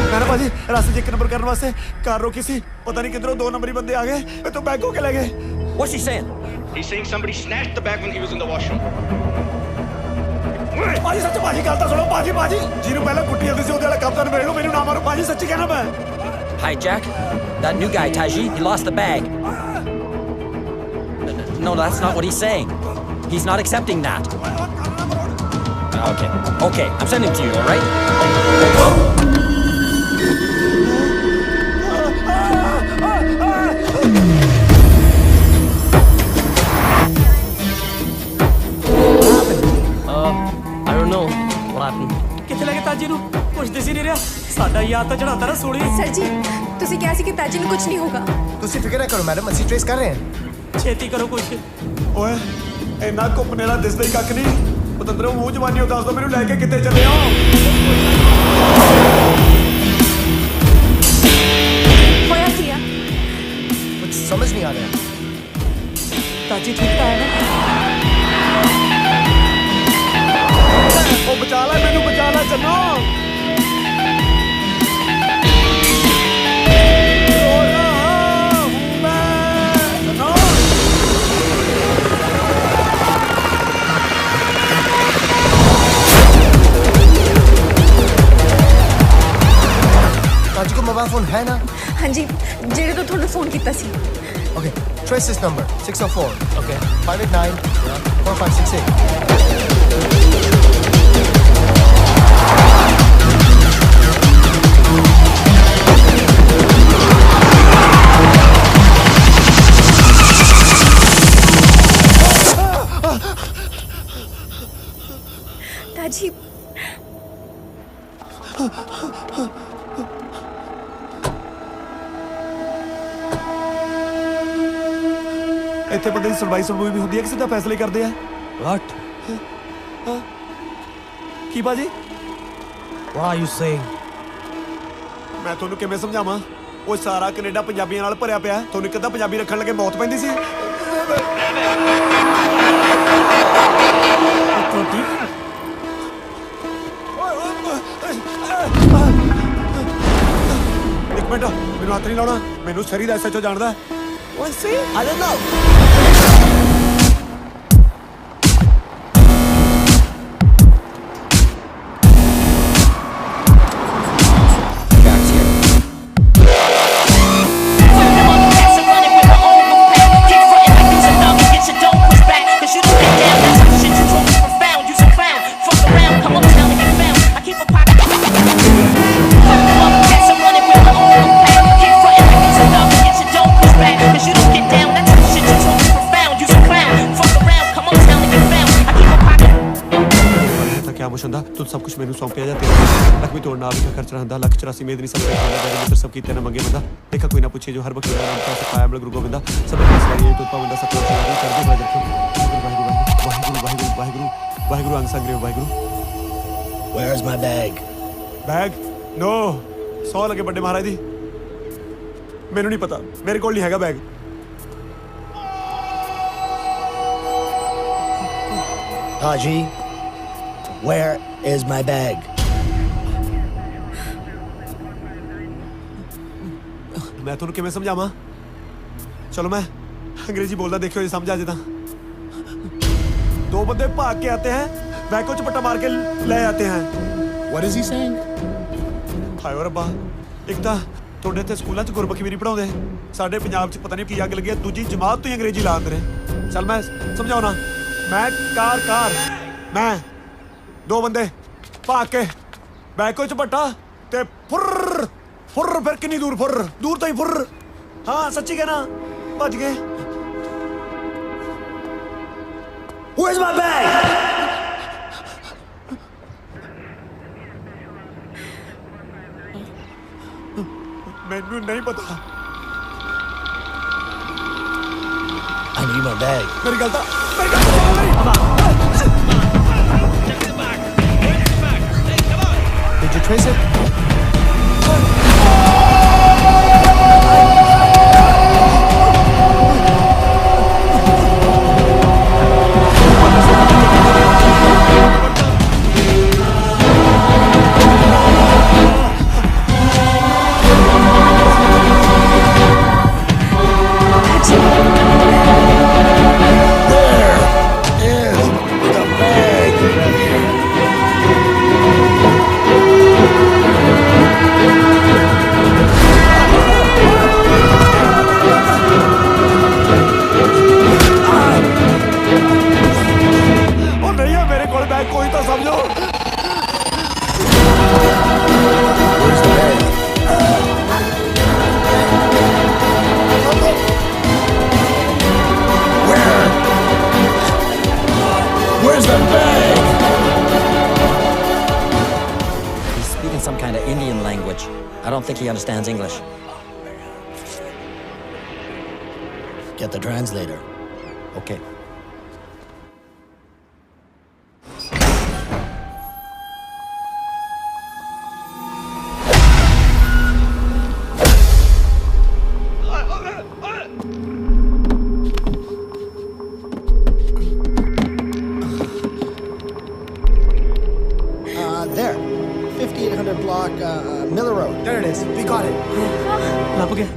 मैं ना भाजी रास्ते चेक नंबर करने वास्ते कार रोकी सी, पता नहीं किधरों 2 नंबरी बंदे आ गए, मैं तो बैग खो के ले गए। What's he saying? He's saying somebody snatched the bag when he was in the washroom. ਭਾਜੀ ਸੱਚ ਭਾਜੀ ਗੱਲ ਤਾਂ ਸੁਣੋ ਭਾਜੀ ਜਿਹਨੂੰ ਪਹਿਲਾਂ ਕੁੱਟੀ ਜਾਂਦੀ ਸੀ ਉਹਦੇ ਵਾਲਾ ਕੰਮ ਤਾਂ ਨਿਬੇੜ ਲਓ ਮੈਨੂੰ ਨਾ ਮਾਰੋ ਭਾਜੀ ਸੱਚੀ ਕਹਿਣਾ ਮੈਂ Hi, Jack. That new guy, Taji, he lost the bag. No, that's not what he's saying. He's not accepting that. Okay, I'm sending him to you, all right? I don't know what happened. ਕਿੱਥੇ ਲੈ ਕੇ ਤਾਜੀ ਨੂੰ ਕੁਝ ਦਿਸ ਹੀ ਨਹੀਂ ਰਿਹਾ ਸਾਡਾ ਯਾਦ ਤਾਂ ਚੜਾਤਾ ਨਾ ਸੋਲੀ ਸਰ ਜੀ ਤੁਸੀਂ ਕਿਹਾ ਸੀ ਕਿ ਤਾਜੀ ਨੂੰ ਕੁਝ ਨਹੀਂ ਹੋਗਾ ਤੁਸੀਂ ਫਿਕਰ ਨਾ ਕਰੋ ਮੈਡਮ ਅਸੀਂ ਟ੍ਰੇਸ ਕਰ ਰਹੇ ਹਾਂ ਛੇਤੀ ਕਰੋ ਕੁਝ ਓਏ ਇੰਨਾ ਘੁੰਮਣੇ ਦਾ ਦਿਸਦਾ ਹੀ ਕੱਖ ਨਹੀਂ ਪਤੰਦਰੋਂ ਮੂੰਹ ਜਵਾਨੀ ਉਹ ਦੱਸ ਦੋ ਮੈਨੂੰ ਲੈ ਕੇ ਕਿੱਥੇ ਚੱਲੇ ਹੋ ਹੋਇਆ ਕੀ ਆ ਕੁਝ ਸਮਝ ਨਹੀਂ ਆ ਰਿਹਾ ਤਾਜੀ ਠੀਕ ਤਾਂ ਹੈ ਨਾ ਉਹ ਬਚਾ ਲੈ ਮੈਨੂੰ ਬਚਾ ਲੈ ਚੰਨੋ ताजी को मोबाइल फोन है ना हाँ जी जेड़े तो थोड़ा फोन किया सी okay trace this number 604 okay 589 4566 ताजी ਇੱਥੇ ਬੰਦੇ ਦੀ ਸੁਣਵਾਈ ਵੀ ਹੁੰਦੀ ਹੈ ਕਿ ਸਿੱਧਾ ਫੈਸਲੇ ਕਰਦੇ ਆ What? ਕੀ ਬਾਜੀ What are you saying? ਮੈਂ ਤੁਹਾਨੂੰ ਕਿਵੇਂ ਸਮਝਾਵਾਂ ਉਹ ਸਾਰਾ ਕੈਨੇਡਾ ਪੰਜਾਬੀਆਂ ਨਾਲ ਭਰਿਆ ਪਿਆ ਤੁਹਾਨੂੰ ਕਿੱਦਾਂ ਪੰਜਾਬੀ ਰੱਖਣ ਲੱਗੇ ਮੌਤ ਪੈਂਦੀ ਸੀ ਇੱਕ ਮਿੰਟ ਮੈਨੂੰ ਹੱਥ ਨਹੀਂ ਲਾਉਣਾ ਮੈਨੂੰ ਸਰੀ ਦਾ ਐਸਐਚਓ ਜਾਣਦਾ ਓਏ ਸੀ ਆਈ ਡੋਨਟ ਨੋ ਤੂੰ ਸਭ ਕੁਝ ਮੈਨੂੰ ਸੌਂਪਿਆ ਜਾ ਤੇਰਾ ਲੱਖ ਵੀ ਤੋੜਨਾ ਵੀ ਖਰਚਣਾ ਹੁੰਦਾ ਲੱਖ 84 ਮੇਦ ਨਹੀਂ ਸਮਝ ਆਉਂਦਾ ਮੇਰੇ ਸਭ ਕੀਤੇ ਨਾ ਮੰਗੇ ਬੰਦਾ ਦੇਖਾ ਕੋਈ ਨਾ ਪੁੱਛੇ ਜੋ ਹਰ ਵਕਤ ਮੇਰਾ ਨਾਮ ਤਾਂ ਪਾਇਆ ਬਲ ਗੁਰੂ ਗੋਬਿੰਦਾ ਸਭ ਕੁਝ ਸਵਾਰੀ ਤੋਂ ਪਾਉਂਦਾ ਸਭ ਕੁਝ ਸਵਾਰੀ ਕਰਦੇ ਹੋਏ ਦੇਖੋ ਵਾਹਿਗੁਰੂ ਅੰਗ ਸੰਗਰੇ Waheguru Where's my bag? Bag no ਸੌ ਲੱਗੇ ਵੱਡੇ ਮਹਾਰਾਜ ਦੀ ਮੈਨੂੰ ਨਹੀਂ ਪਤਾ ਮੇਰੇ ਕੋਲ ਨਹੀਂ ਹੈਗਾ bag Taji, where is my bag? मैं ਤੁਹਾਨੂੰ ਕਿਵੇਂ ਸਮਝਾਵਾਂ ਚਲੋ मैं अंग्रेजी बोलता देखियो ये समझ आ जाता दो बंदे भाग के आते हैं बैग को चपट्टा मार के ले आते हैं What is he saying? हाय रब्बा एक ਤਾਂ ਤੁਹਾਡੇ ਤੇ ਸਕੂਲਾਂ 'ਚ ਗੁਰਮੁਖੀ ਵੀ ਨਹੀਂ ਪੜਾਉਂਦੇ ਸਾਡੇ ਪੰਜਾਬ 'ਚ ਪਤਾ ਨਹੀਂ ਕੀ ਅੱਗ ਲੱਗੀ ਹੈ ਦੂਜੀ ਜਮਾਤ ਤੋਂ ਹੀ ਅੰਗਰੇਜ਼ੀ ਲਾ ਦਿੰਦੇ ਨੇ ਚੱਲ ਮੈਂ ਸਮਝਾਉਣਾ ਮੈਂ ਕਾਰ ਮੈਂ ਦੋ ਬੰਦੇ ਭਾਗ ਕੇ ਬੈਗ ਕੋ ਚਪਟਾ ਤੇ ਫੁਰ ਫਿਰ ਕਿੰਨੀ ਦੂਰ ਦੂਰ ਤੋਂ ਹੀ ਫੁਰ ਹਾਂ ਸੱਚੀ ਕਹਿਣਾ ਭੱਜ ਗਏ Where's my bag? ਮੈਨੂੰ ਨਹੀਂ ਪਤਾ I need my bag. ਮੇਰੀ ਗੱਲ ਤਾਂ Did you trace it? Where's the bag? He's speaking some kind of Indian language. I don't think he understands English. Get the translator. Okay. There. 5800 block, Miller Road. There it is. We got it. ਲੱਭ ਗਿਆ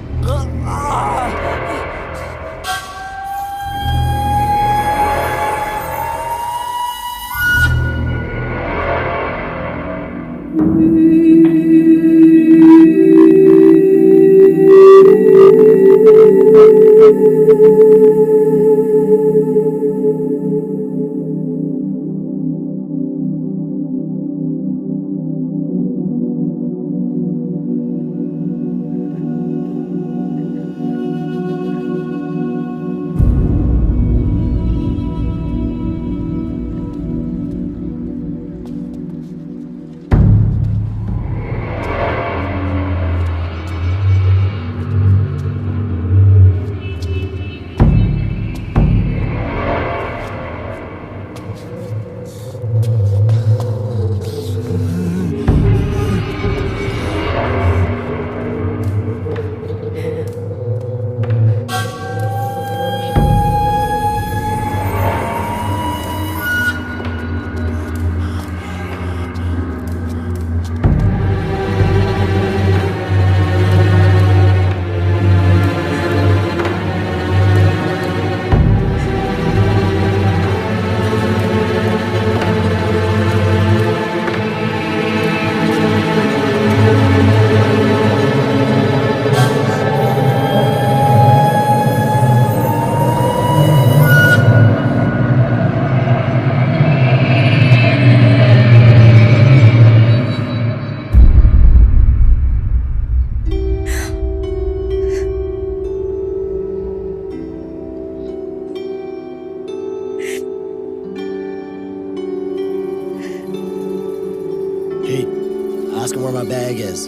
Ask him where my bag is.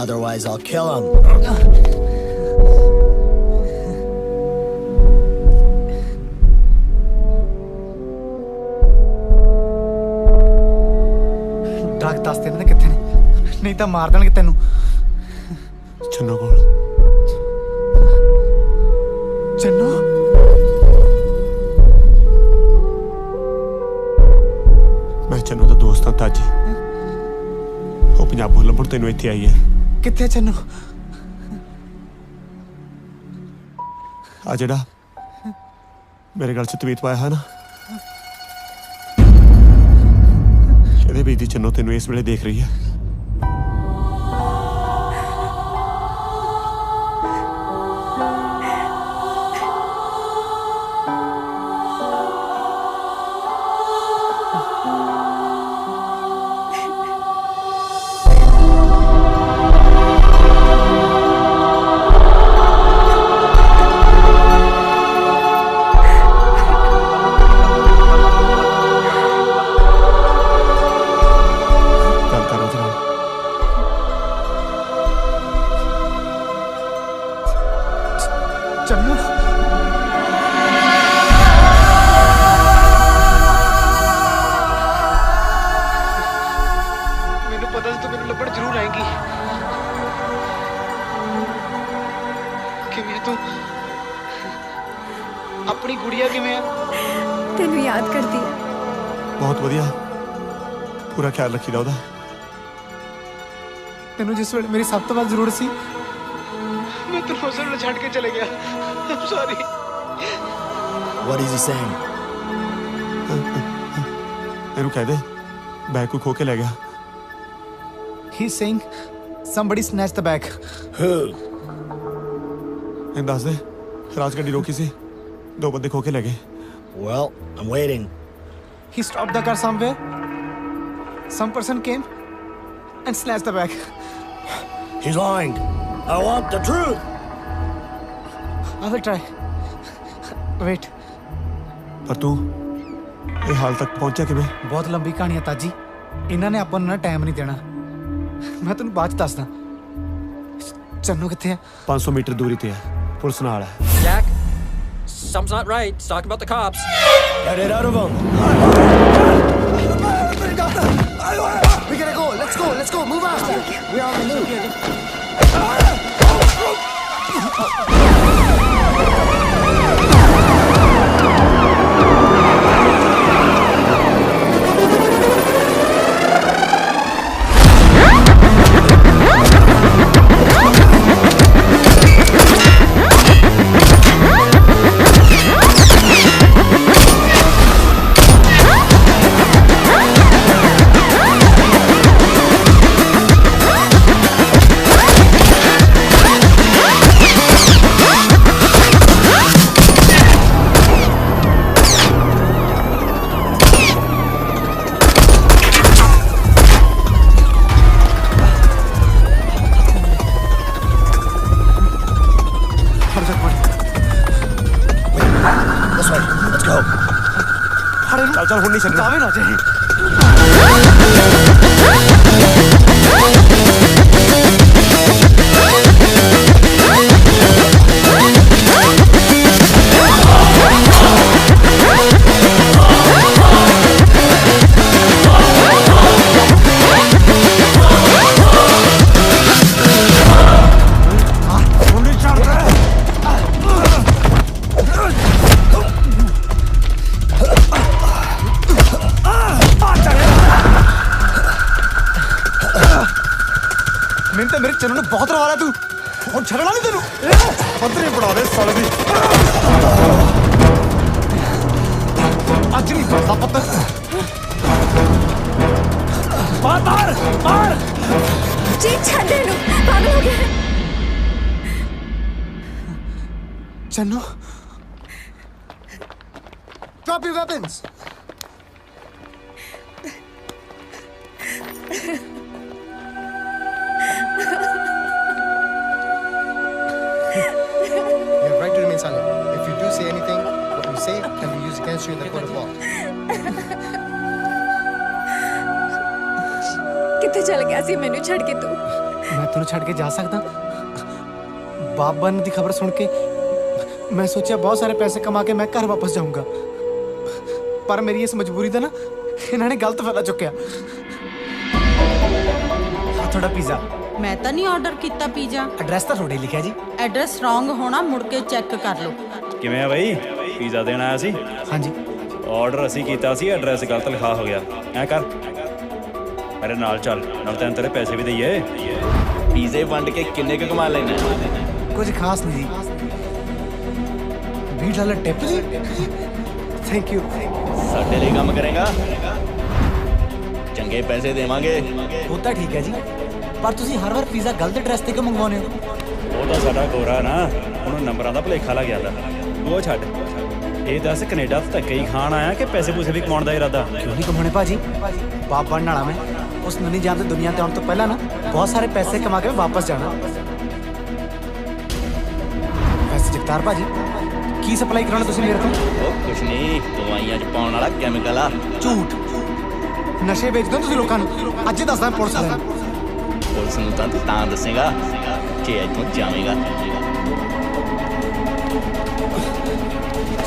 Otherwise, I'll kill him. ਡਾਕ ਦੱਸ ਦੇ ਨਾ ਕਿੱਥੇ ਨੇ, ਨਹੀਂ ਤਾਂ ਮਾਰ ਦੇਣਗੇ ਤੈਨੂੰ। ਚੰਨੋ ਕੋਲ। ਚੰਨੋ ਮੈਂ ਚੰਨੋ ਦਾ ਦੋਸਤ ਹਾਂ ਤਾਜੀ। ਉਹ ਪੰਜਾਬੋਂ ਲੱਭਣ ਤੈਨੂੰ ਇੱਥੇ ਆਈ ਹੈ। ਕਿੱਥੇ ਚੰਨੋ? ਆ ਜਿਹੜਾ ਮੇਰੇ ਗਲ 'ਚ ਤਵੀਤ ਪਾਇਆ ਹੈ ਨਾ, ਇਹਦੇ ਵਿੱਚ ਦੀ ਚੰਨੋ ਤੈਨੂੰ ਇਸ ਵੇਲੇ ਦੇਖ ਰਹੀ ਹੈ। ਚੰਨੋ ਮੈਨੂੰ ਪਤਾ ਸੀ ਤੂੰ ਮੈਨੂੰ ਲੱਭਣ ਜ਼ਰੂਰ ਆਏਂਗੀ। ਕਿਵੇਂ ਤੂੰ ਆਪਣੀ ਗੁੜੀਆ ਕਿਵੇਂ ਆ? ਤੈਨੂੰ ਯਾਦ ਕਰਦੀ ਆ। ਬਹੁਤ ਵਧੀਆ, ਪੂਰਾ ਖਿਆਲ ਰੱਖੀਦਾ ਉਹਦਾ। ਤੈਨੂੰ ਜਿਸ ਵੇਲੇ ਮੇਰੀ ਸਭ ਤੋਂ ਵੱਧ ਜ਼ਰੂਰਤ ਸੀ, ਮੈਂ ਤੈਨੂੰ ਉਸ ਵੇਲੇ ਛੱਡ ਕੇ ਚਲੇ ਗਿਆ। I'm sorry. What is he saying? ਇਹਨੂੰ ਕਹਿ ਦੇ ਬੈਗ ਕੋਈ ਖੋ ਕੇ ਲੈ ਗਿਆ। He's saying somebody snatched the bag. Who? ਇਹਨੂੰ ਦੱਸ ਦੇ ਰਾਜ ਗੱਡੀ ਰੋਕੀ ਸੀ, 2 ਬੰਦੇ ਖੋ ਕੇ ਲੈ ਗਏ। Well, I'm waiting. He stopped the car somewhere. Some person came and snatched the bag. He's lying. I want the truth. I will try. Wait. ਪਰ ਤੂੰ ਇਹ ਹਾਲ ਤੱਕ ਪਹੁੰਚਿਆ ਕਿਵੇਂ? ਬਹੁਤ ਲੰਬੀ ਕਹਾਣੀ ਹੈ ਤਾਜੀ। ਇਹਨਾਂ ਨੇ ਆਪਾਂ ਨੂੰ ਨਾ ਟਾਈਮ ਨਹੀਂ ਦੇਣਾ। ਮੈਂ ਤੈਨੂੰ ਬਾਅਦ ਚ ਦੱਸਦਾ। ਚੰਨੂ ਕਿੱਥੇ ਆ? 500 ਮੀਟਰ ਦੂਰੀ ਤੇ ਹੈ, ਪੁਲਿਸ ਨਾਲ ਹੈ। Jack, something's not right. He's talking about the cops. Get it out of him. We gotta go. Let's go. Move on. We're on the move. ਚੱਲ ਹੁਣ ਨਹੀਂ ਛੱਡਣਾ। ਜਾਵੇ ਨਾ ਜੇ ਮੇਰੇ ਚੰਨੂ ਨੂੰ ਬਹੁਤ ਰਵਾ ਲਿਆ ਤੂੰ। ਹੁਣ ਛੱਡਣਾ ਨਹੀਂ ਤੈਨੂੰ। ਪੱਧਰੇ ਬਣਾ ਦੇ ਸਾਲੇ ਦੀ। ਅੱਜ ਨਹੀਂ ਫਸਦਾ ਪੁੱਤ। ਮਾਰ ਜੀ ਛੱਡ ਇਹਨੂੰ, ਪਾਗਲ ਹੋ ਗਿਆ। Channu Drop your weapons. You have right to remain silent. If you do say anything, what you say can be used against you in the court of law. ਕਿੱਥੇ ਚਲ ਗਿਆ ਸੀ ਮੈਨੂੰ ਛੱਡ ਕੇ ਤੂੰ? ਮੈਂ ਤੈਨੂੰ ਛੱਡ ਕੇ ਜਾ ਸਕਦਾ? ਬਾਪ ਬਣਨ ਦੀ ਖਬਰ ਸੁਣ ਕੇ ਮੈਂ ਸੋਚਿਆ ਬਹੁਤ ਸਾਰੇ ਪੈਸੇ ਕਮਾ ਕੇ ਮੈਂ ਘਰ ਵਾਪਸ ਜਾਊਂਗਾ, ਪਰ ਮੇਰੀ ਇਸ ਮਜਬੂਰੀ ਦਾ ਨਾ ਇਹਨਾਂ ਨੇ ਗਲਤ ਫਾਇਦਾ ਚੁੱਕਿਆ। ਥੋੜਾ ਪੀਜ਼ਾ। ਮੈਂ ਤਾਂ ਨਹੀਂ ਆਰਡਰ ਕੀਤਾ ਪੀਜ਼ਾ। ਐਡਰੈਸ ਤਾਂ ਥੋੜੇ ਲਿਖਿਆ ਜੀ। ਐਡਰੈਸ ਰੋਂਗ ਹੋਣਾ, ਮੁੜ ਕੇ ਚੈੱਕ ਕਰ ਲਓ। ਕਿਵੇਂ ਆ ਬਾਈ, ਪੀਜ਼ਾ ਦੇਣ ਆਇਆ ਸੀ? ਹਾਂਜੀ। ਆਰਡਰ ਅਸੀਂ ਕੀਤਾ ਸੀ, ਐਡਰੈਸ ਗਲਤ ਲਿਖਾ ਹੋ ਗਿਆ। ਐ ਕਰ ਮੇਰੇ ਨਾਲ ਚੱਲ, ਨਾਲ ਤੈਨੂੰ ਤੇਰੇ ਪੈਸੇ ਵੀ ਦਈਏ। ਪੀਜ਼ੇ ਵੰਡ ਕੇ ਕਿੰਨੇ ਕੁ ਕਮਾ ਲੈਣਾ? ਕੁਝ ਖਾਸ ਨਹੀਂ ਜੀ। $20 ਟਿਪ ਜੀ। Thank you. ਸਾਡੇ ਲਈ ਕੰਮ ਕਰੇਗਾ, ਚੰਗੇ ਪੈਸੇ ਦੇਵਾਂਗੇ। ਉਹ ਤਾਂ ਠੀਕ ਹੈ ਜੀ, ਪਰ ਤੁਸੀਂ ਹਰ ਵਾਰ ਪੀਜ਼ਾ ਗਲਤ ਐਡਰੈਸ ਤੇ ਕਿਉਂ ਮੰਗਵਾਉਂਦੇ ਹੋ? ਉਹ ਤਾਂ ਸਾਡਾ ਗੋਰਾ ਨਾ, ਉਹਨੂੰ ਨੰਬਰਾਂ ਦਾ ਭੁਲੇਖਾ ਲੱਗ ਜਾਂਦਾ। ਉਹ ਛੱਡ, ਇਹ ਦੱਸ ਕੈਨੇਡਾ ਤੋਂ ਧੱਕੇ ਹੀ ਖਾਣ ਆਇਆ ਕਿ ਪੈਸੇ ਪੂਸੇ ਵੀ ਕਮਾਉਣ ਦਾ ਇਰਾਦਾ? ਕਿਉਂ ਨਹੀਂ ਕਮਾਉਣੇ ਭਾਜੀ, ਬਾਪ ਬਣਨ ਵਾਲਾ ਮੈਂ। ਉਸ ਨਵੀਂ ਜਾਨ ਤੇ ਦੁਨੀਆ ਤੇ ਆਉਣ ਤੋਂ ਪਹਿਲਾਂ ਨਾ ਬਹੁਤ ਸਾਰੇ ਪੈਸੇ ਕਮਾ ਕੇ ਵਾਪਸ ਜਾਣਾ। ਵੈਸੇ ਜਗਤਾਰ ਭਾਜੀ, ਕੀ ਸਪਲਾਈ ਕਰਾਉਣਾ ਤੁਸੀਂ ਮੇਰੇ ਤੋਂ? ਉਹ ਕੁਛ ਨਹੀਂ, ਦਵਾਈਆਂ 'ਚ ਪਾਉਣ ਵਾਲਾ ਕੈਮੀਕਲ ਆ। ਝੂਠ। ਨਸ਼ੇ ਵੇਚਦੇ ਹੋ ਤੁਸੀਂ ਲੋਕਾਂ ਨੂੰ। ਅੱਜ ਹੀ ਦੱਸਦਾ ਪੁਲਿਸ ਵਾਲਿਆਂ ਨੂੰ। ਪੁਲਿਸ ਨੂੰ ਤਾਂ ਤਾਂ ਦੱਸੇਗਾ ਜੇ ਇੱਥੋਂ ਜਾਵੇਂਗਾ।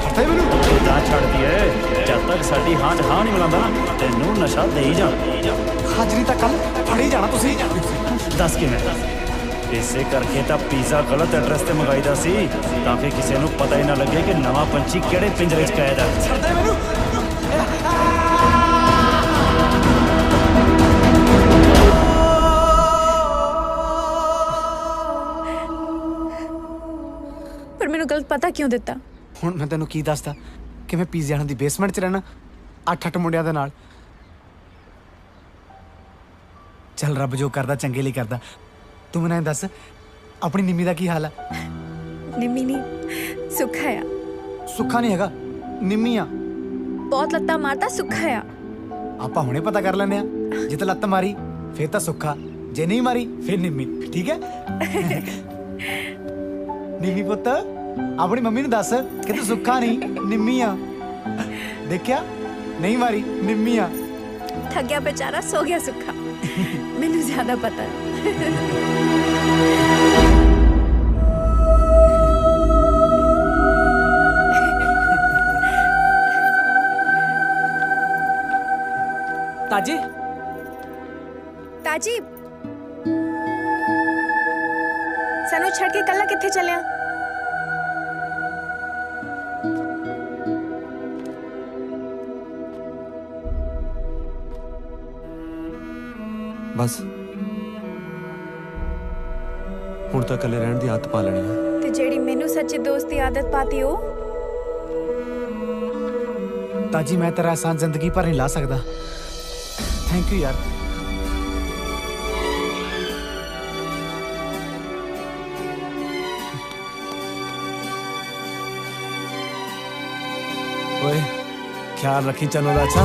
ਛੱਡਦਾ ਮੈਨੂੰ ਤਾਂ ਛੱਡਦੀ ਏ, ਜਦ ਤੱਕ ਸਾਡੀ ਹਾਂ ਨਹੀਂ ਮਿਲਾਂਦਾ ਨਾ ਤੈਨੂੰ ਨਸ਼ਾ ਦੇ ਹੀ ਜਾ। ਹਾਜ਼ਰੀ ਤਾਂ ਕੱਲ ਫੜੀ ਜਾਣਾ ਤੁਸੀਂ। ਦੱਸ ਕਿਵੇਂ? ਇਸੇ ਕਰਕੇ ਤਾਂ ਪੀਜ਼ਾ ਗਲਤ ਐਡਰੈਸ ਤੇ ਮੰਗਾਈਦਾ ਸੀ, ਤਾਂ ਕਿ ਕਿਸੇ ਨੂੰ ਪਤਾ ਹੀ ਨਾ ਲੱਗੇ ਕਿ ਨਵਾਂ ਪੰਛੀ ਕਿਹੜੇ ਪਿੰਜਰੇ 'ਚ ਕੈਦ ਆ। ਛੱਡਦਾ ਮੈਨੂੰ। ਪਰ ਮੈਨੂੰ ਗਲਤ ਪਤਾ ਕਿਉਂ ਦਿੱਤਾ? ਹੁਣ ਮੈਂ ਤੈਨੂੰ ਕੀ ਦੱਸਦਾ ਕਿ ਮੈਂ ਪੀਜ਼ਿਆਂ ਦੀ ਬੇਸਮੈਂਟ 'ਚ ਰਹਿਣਾ 8 ਮੁੰਡਿਆਂ ਦੇ ਨਾਲ। ਚੱਲ ਰੱਬ ਜੋ ਕਰਦਾ ਚੰਗੇ ਲਈ ਕਰਦਾ। ਤੂੰ ਮੈਨੂੰ ਦੱਸ, ਆਪਣੀ ਨਿੰਮੀ ਦਾ ਕੀ ਹਾਲ ਆ? ਨਿੰਮੀ ਨਹੀਂ, ਸੁੱਖਾ ਆ। ਸੁੱਖਾ ਨਹੀਂ ਹੈਗਾ, ਨਿੰਮੀ ਆ। ਬਹੁਤ ਲੱਤਾਂ ਮਾਰਦਾ ਸੁੱਖਾ ਆ। ਆਪਾਂ ਹੁਣੇ ਪਤਾ ਕਰ ਲੈਂਦੇ ਆ। ਜੇ ਤਾਂ ਲੱਤ ਮਾਰੀ ਫੇਰ ਤਾਂ ਸੁੱਖਾ, ਜੇ ਨਹੀਂ ਮਾਰੀ ਫੇਰ ਨਿੰਮੀ। ਠੀਕ ਹੈ? ਨਿੰਮੀ ਪੁੱਤ, ਆਪਣੀ ਮੰਮੀ ਨੂੰ ਦੱਸ ਕਿ ਤੂੰ ਸੁੱਖਾ ਨਹੀਂ ਨਿੰਮੀ ਆ। ਦੇਖਿਆ, नहीं मारी निम्मी आ थक गया बेचारा, सो गया सुखा। मैंने ज्यादा पता है। ताजी ताजी सानू छड़ के कल्ला किथे चलिया? बस ਹੁਣ ਤਾਂ ਇਕੱਲੇ ਰਹਿਣ ਦੀ ਆਦਤ ਪਾ ਲੈਣੀ ਹੈ। ਤੇ ਜਿਹੜੀ ਮੈਨੂੰ ਸੱਚੇ ਦੋਸਤ ਦੀ ਆਦਤ ਪਾਤੀ ਉਹ ताजी मैं तेरा एहसान जिंदगी भर नहीं ला सकता। थैंक यू यार। ओए ख्याल रखी चनो दा अच्छा।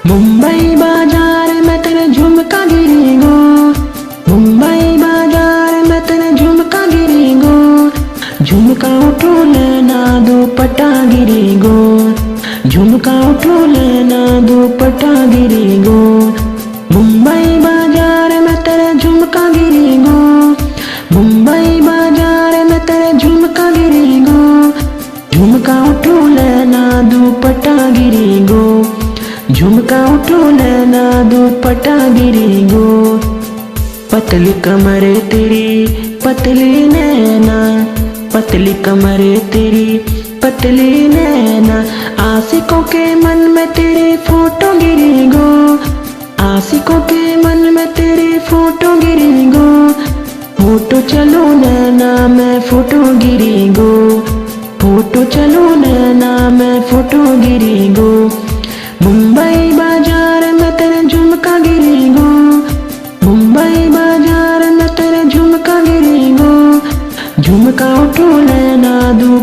मुंबई बाजार में तेरे झुमका गिरेगो, मुंबई बाजार में तेरे झुमका गिरेगो, झुमका उठो लेना दुपट्टा गिरेगो, झुमका उठो लेना दुपट्टा गिरेगो। मुंबई बाजार में तेरे झुमका गिरेगो, मुंबई बाजार में तेरे झुमका गिरेगो, झुमका उठो लेना दुपट्टा गिरेगो, झुमका उठो लेना दुपट्टा गिरेगो। पतली कमरे तेरी पतली नैना, पतली कमरे तेरी पतली नैना, आशिकों के मन में तेरी फोटो गिरेगो, आशिकों के मन में तेरी फोटो गिरेगो। फोटो चलो नैना में फोटो गिरेगो, फोटो चलो नैना में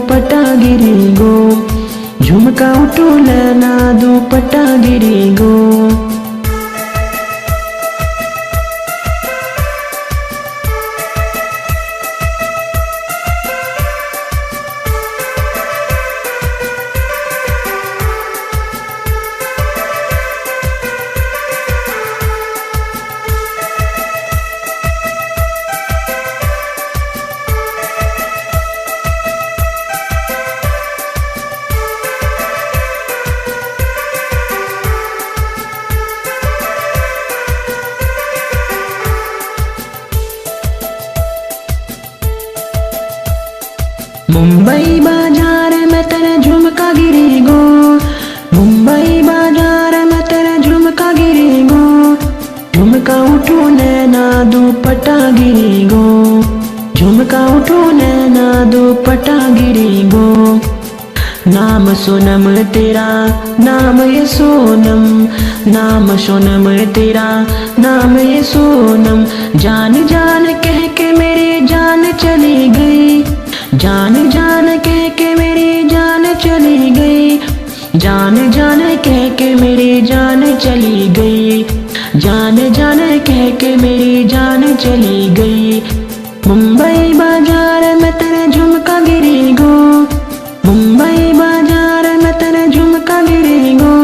दुपट्टा गिरी गो झुमका उठो लेना दुपट्टा गिरी गो मुंबई बाजार में तेरा झुमका गिरी गो मुंबई बाजार में तेरा झुमका गिरी गो झुमका उठो नैना दुपट्टा गिरी गो झुमका उठो नैना दुपट्टा गिरी गो नाम सोनम तेरा नाम ये सोनम नाम सोनम तेरा नाम ये सोनम जान जान कह के मेरी जान चली गई जान जान कह के मेरी जान चली गई जान जान कह के मेरी जान चली गई जान जान कह के मेरी जान चली गई मुंबई बाजार में तेरा झुमका गिरी गो मुंबई बाजार में तेरा झुमका गिरी गो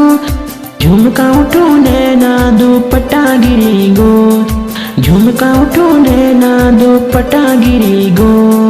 झुमका उठो नैना दुपट्टा गिरी गो झुमका उठो नैना दुपट्टा गिरी गो